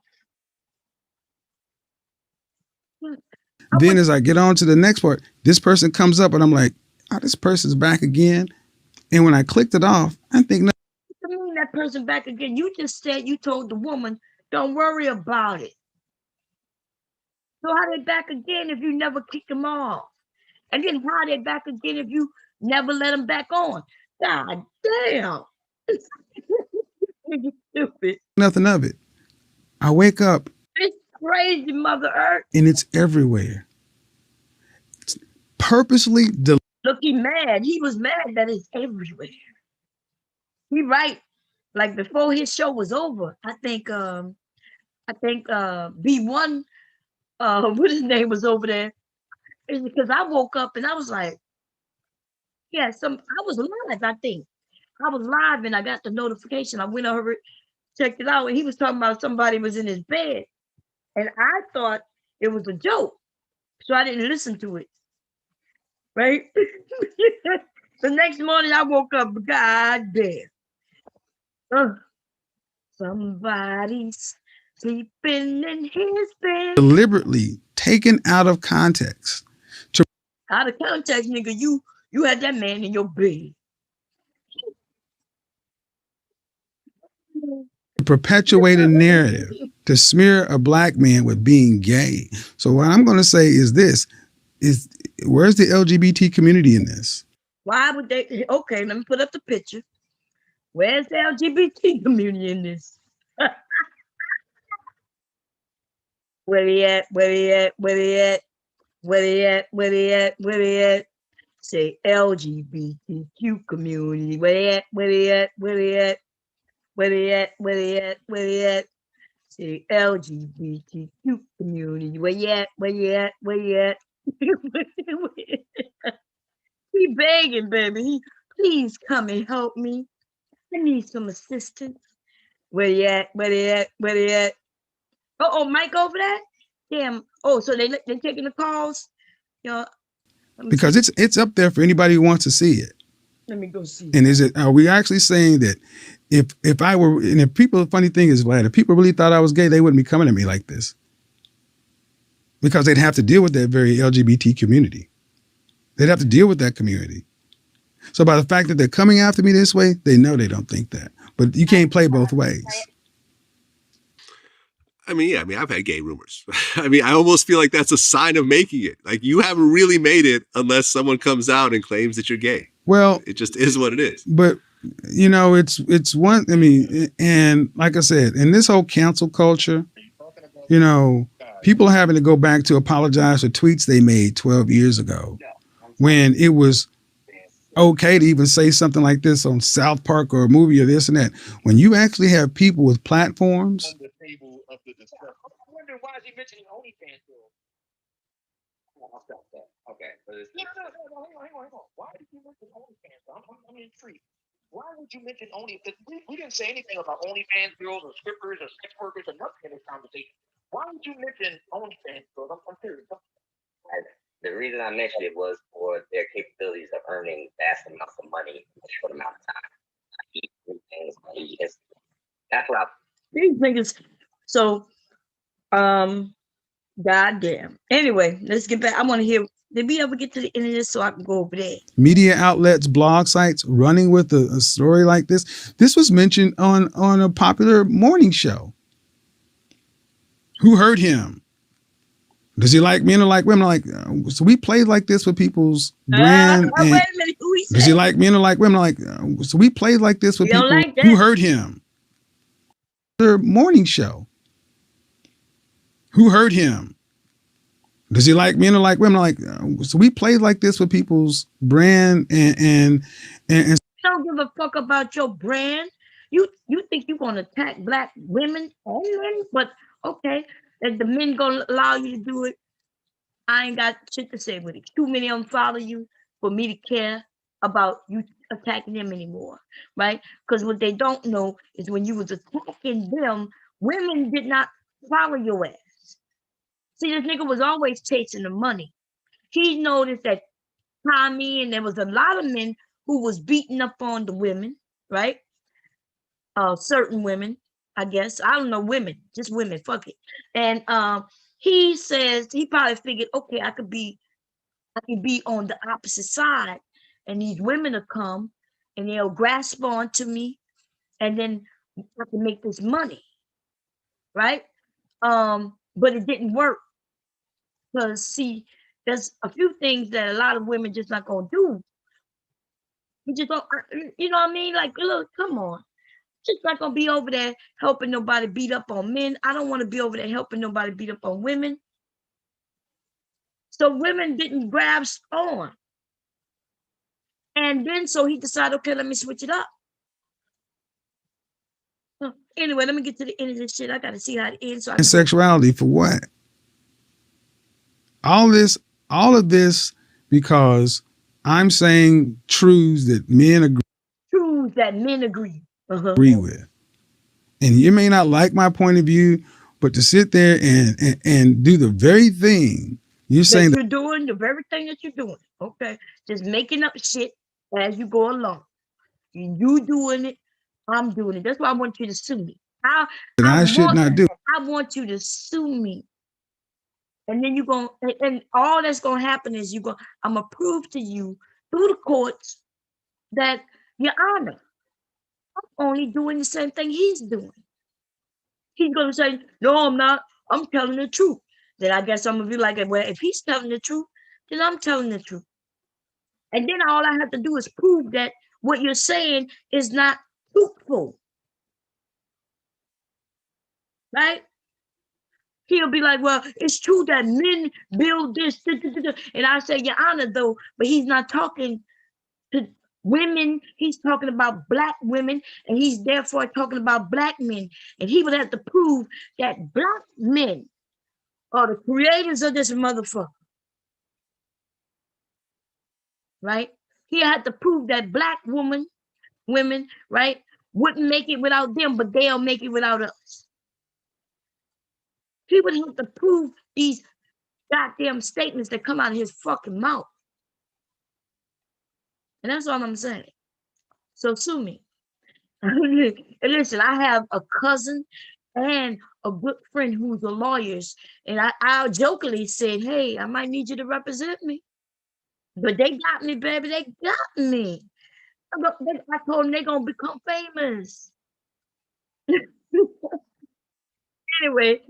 Then as I get on to the next part, this person comes up and I'm like, oh, this person's back again. And when I clicked it off, I think, no. What do you mean that person back again? You just said you told the woman, don't worry about it. So how they back again if you never kicked them off? And then how they back again if you Never let him back on. God damn. Nigga stupid. Nothing of it. I wake up It's crazy, Mother Earth. and it's everywhere. It's purposely Look, he mad. He was mad that it's everywhere. He right. Like before his show was over, I think B1 what his name was over there. It's because I woke up and I was like, yeah, I was live, I think. I was live and I got the notification. I went over it, checked it out, and he was talking about somebody was in his bed. And I thought it was a joke. So I didn't listen to it. Right? The next morning I woke up, God damn. Somebody's sleeping in his bed. deliberately taken out of context Out of context, nigga, you had that man in your bed. to perpetuate a narrative to smear a black man with being gay. So what I'm going to say is this: is where's the LGBT community in this? Why would they? Okay, let me put up the picture. Where's the LGBT community in this? Where he at? Where he at? Where he at? Where he at? Where he at? Where he at? Say LGBTQ community. Where he at? Where he at? Where he at? Where he at? Where he at? Where he at? Say LGBTQ community. Where you at? Where you at? Where you at? He begging, baby. Please come and help me. I need some assistance. Where you at? Where you at? Where you at? Oh, Mike over there? Damn. Oh, so they taking the calls? You know, Because it's up there for anybody who wants to see it. let me go see. And are we actually saying that if I were, and if people, the funny thing is, Vlad, if people really thought I was gay, they wouldn't be coming at me like this. Because they'd have to deal with that very LGBT community. They'd have to deal with that community. So by the fact that they're coming after me this way, they know they don't think that. But you can't play both ways. I mean, yeah, I've had gay rumors. I almost feel like that's a sign of making it. Like, you haven't really made it unless someone comes out and claims that you're gay. Well, it just is what it is. But, it's one, and like I said, in this whole cancel culture, people having to go back to apologize for tweets they made 12 years ago when it was okay to even say something like this on South Park or a movie or this and that. When you actually have people with platforms. I wonder why is he mentioning OnlyFans? Okay. Hang on. Why did you mention OnlyFans? I'm intrigued. Why would you mention OnlyFans? We didn't say anything about OnlyFans girls or strippers or sex workers or nothing in this conversation. Why would you mention OnlyFans girls? I'm curious. The reason I mentioned it was for their capabilities of earning vast amounts of money in a short amount of time. That's what These niggas. So, goddamn. Anyway, let's get back. I want to hear. Did we ever get to the end of this so I can go over there? Media outlets, blog sites running with a story like this. This was mentioned on a popular morning show. Who hurt him? Does he like men or like women? Like, so we played like this with people's brand. Wait a minute, who he does he like men or like women? Like, so we played like this with people who hurt him. Their morning show. Who hurt him? Does he like men or like women? Like, so we played like this with people's brand and don't give a fuck about your brand. You think you're gonna attack black women only? But okay, if the men gonna allow you to do it, I ain't got shit to say with it. Too many of them follow you for me to care about you attacking them anymore, right? Because what they don't know is when you was attacking them, women did not follow your ass. See, this nigga was always chasing the money. He noticed that Tommy, and there was a lot of men who was beating up on the women, right? Certain women, I guess. I don't know women, just women, fuck it. And he says, he probably figured, okay, I could be on the opposite side. And these women will come and they'll grasp on to me and then I can make this money, right? But it didn't work. Because see, there's a few things that a lot of women just not gonna do. You just don't, you know what I mean? Like, look, come on. Just not gonna be over there helping nobody beat up on men. I don't want to be over there helping nobody beat up on women. So women didn't grasp on. And then so he decided, okay, let me switch it up. Anyway, let me get to the end of this shit. I gotta see how it ends. So And sexuality for what? All of this because I'm saying truths that men agree with. And you may not like my point of view, but to sit there and do the very thing you're saying you're doing, the very thing that you're doing. Okay. Just making up shit as you go along. You doing it, I'm doing it. That's why I want you to sue me. I should not do. I want you to sue me. And then you're going, and all that's going to happen is I'm going to prove to you through the courts that, Your Honor, I'm only doing the same thing he's doing. He's going to say, no, I'm not. I'm telling the truth. Then I guess I'm going to be like, well, if he's telling the truth, then I'm telling the truth. And then all I have to do is prove that what you're saying is not truthful. Right? He'll be like, well, it's true that men build this. And I say, Your Honor, though, but he's not talking to women. He's talking about black women, and he's therefore talking about black men. And he would have to prove that black men are the creators of this motherfucker. Right? He had to prove that black women, right, wouldn't make it without them, but they'll make it without us. He would have to prove these goddamn statements that come out of his fucking mouth. And that's all I'm saying. So sue me. And listen, I have a cousin and a good friend who's a lawyer. And I jokingly said, hey, I might need you to represent me. But they got me, baby. They got me. I told them they're going to become famous. Anyway,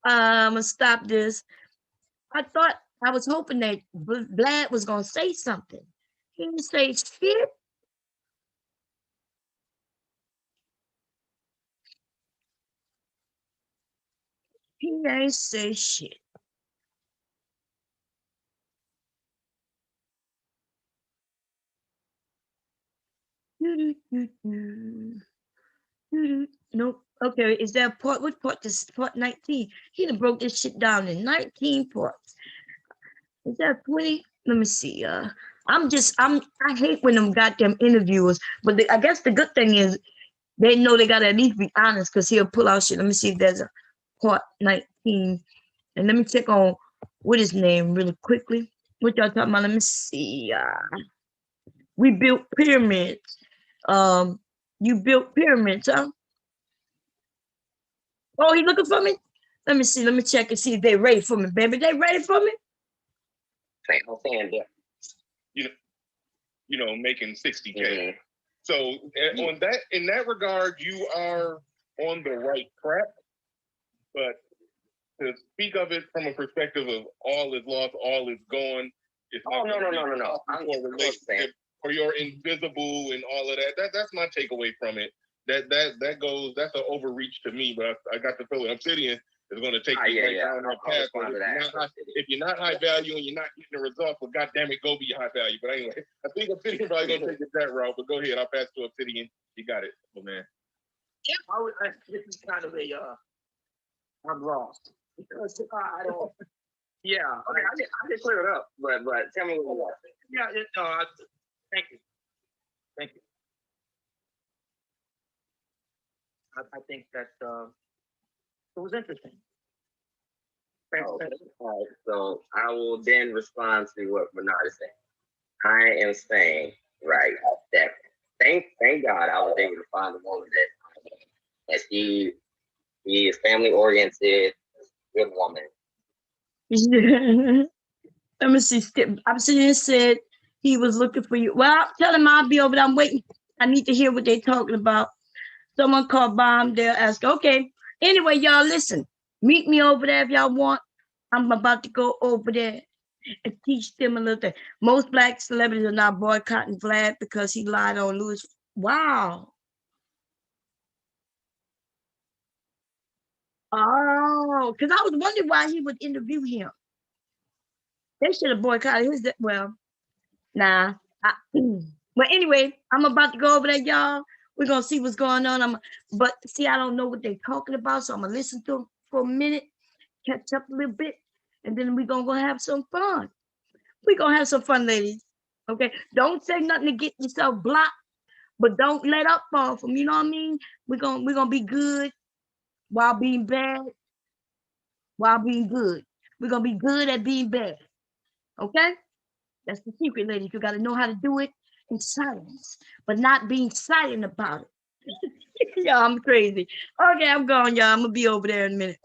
I'm going to stop this. I was hoping that Vlad was going to say something. He didn't say shit. He ain't say shit. Nope. Okay, is that part? What part? This part 19. He done broke this shit down in 19 parts. Is that 20? Let me see. I hate when them goddamn interviewers, but I guess the good thing is they know they gotta at least be honest because he'll pull out shit. Let me see if there's a part 19. And let me check on what his name really quickly. What y'all talking about? Let me see. We built pyramids. You built pyramids, huh? Oh, he looking for me? Let me see. Let me check and see if they ready for me, baby. They ready for me? I'm saying that, you know, making 60K. Mm-hmm. So on that, in that regard, you are on the right track. But to speak of it from a perspective of all is lost, all is gone. It's no. Or you're invisible and all of that. That's my takeaway from it. That's an overreach to me, but I got the feeling Obsidian is going to take you down that path. If you're not high value and you're not getting the results, well, goddamn it, go be high value. But anyway, I think Obsidian probably going to take it that route. But go ahead, I'll pass to Obsidian. You got it, oh, man. Yeah, this is kind of I'm lost because I don't. Yeah, okay, I did clear it up, but tell me what it was. Yeah, thank you. I think that it was interesting. Okay. All right, so I will then respond to what Bernard is saying. I am saying, right, that thank God I was able to find a woman that she is family oriented, good woman. Let me see. Obsidian said he was looking for you. Well, tell him I'll be over there. I'm waiting. I need to hear what they're talking about. Someone called Bomb. They'll ask, okay. Anyway, y'all, listen. Meet me over there if y'all want. I'm about to go over there and teach them a little thing. Most black celebrities are not boycotting Vlad because he lied on Louis. Wow. Oh, because I was wondering why he would interview him. They should have boycotted his. Well, nah. Well, anyway, I'm about to go over there, y'all. We're gonna see what's going on. But see, I don't know what they're talking about, so I'm gonna listen to them for a minute, catch up a little bit, and then we're gonna go have some fun. We're gonna have some fun, ladies. Okay, don't say nothing to get yourself blocked, but don't let up off them. You know what I mean? We're gonna be good while being bad, while being good. We're gonna be good at being bad. Okay, that's the secret, ladies. You gotta know how to do it in silence, but not being silent about it. Yeah, I'm crazy. Okay, I'm gone, y'all. I'm gonna be over there in a minute.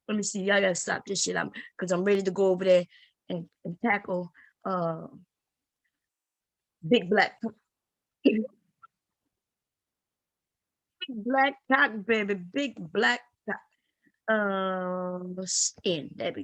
Let me see. I gotta stop this shit. Because I'm ready to go over there and tackle Big Black. Big Black Cock, baby. Big Black Cock. Skin. There we go.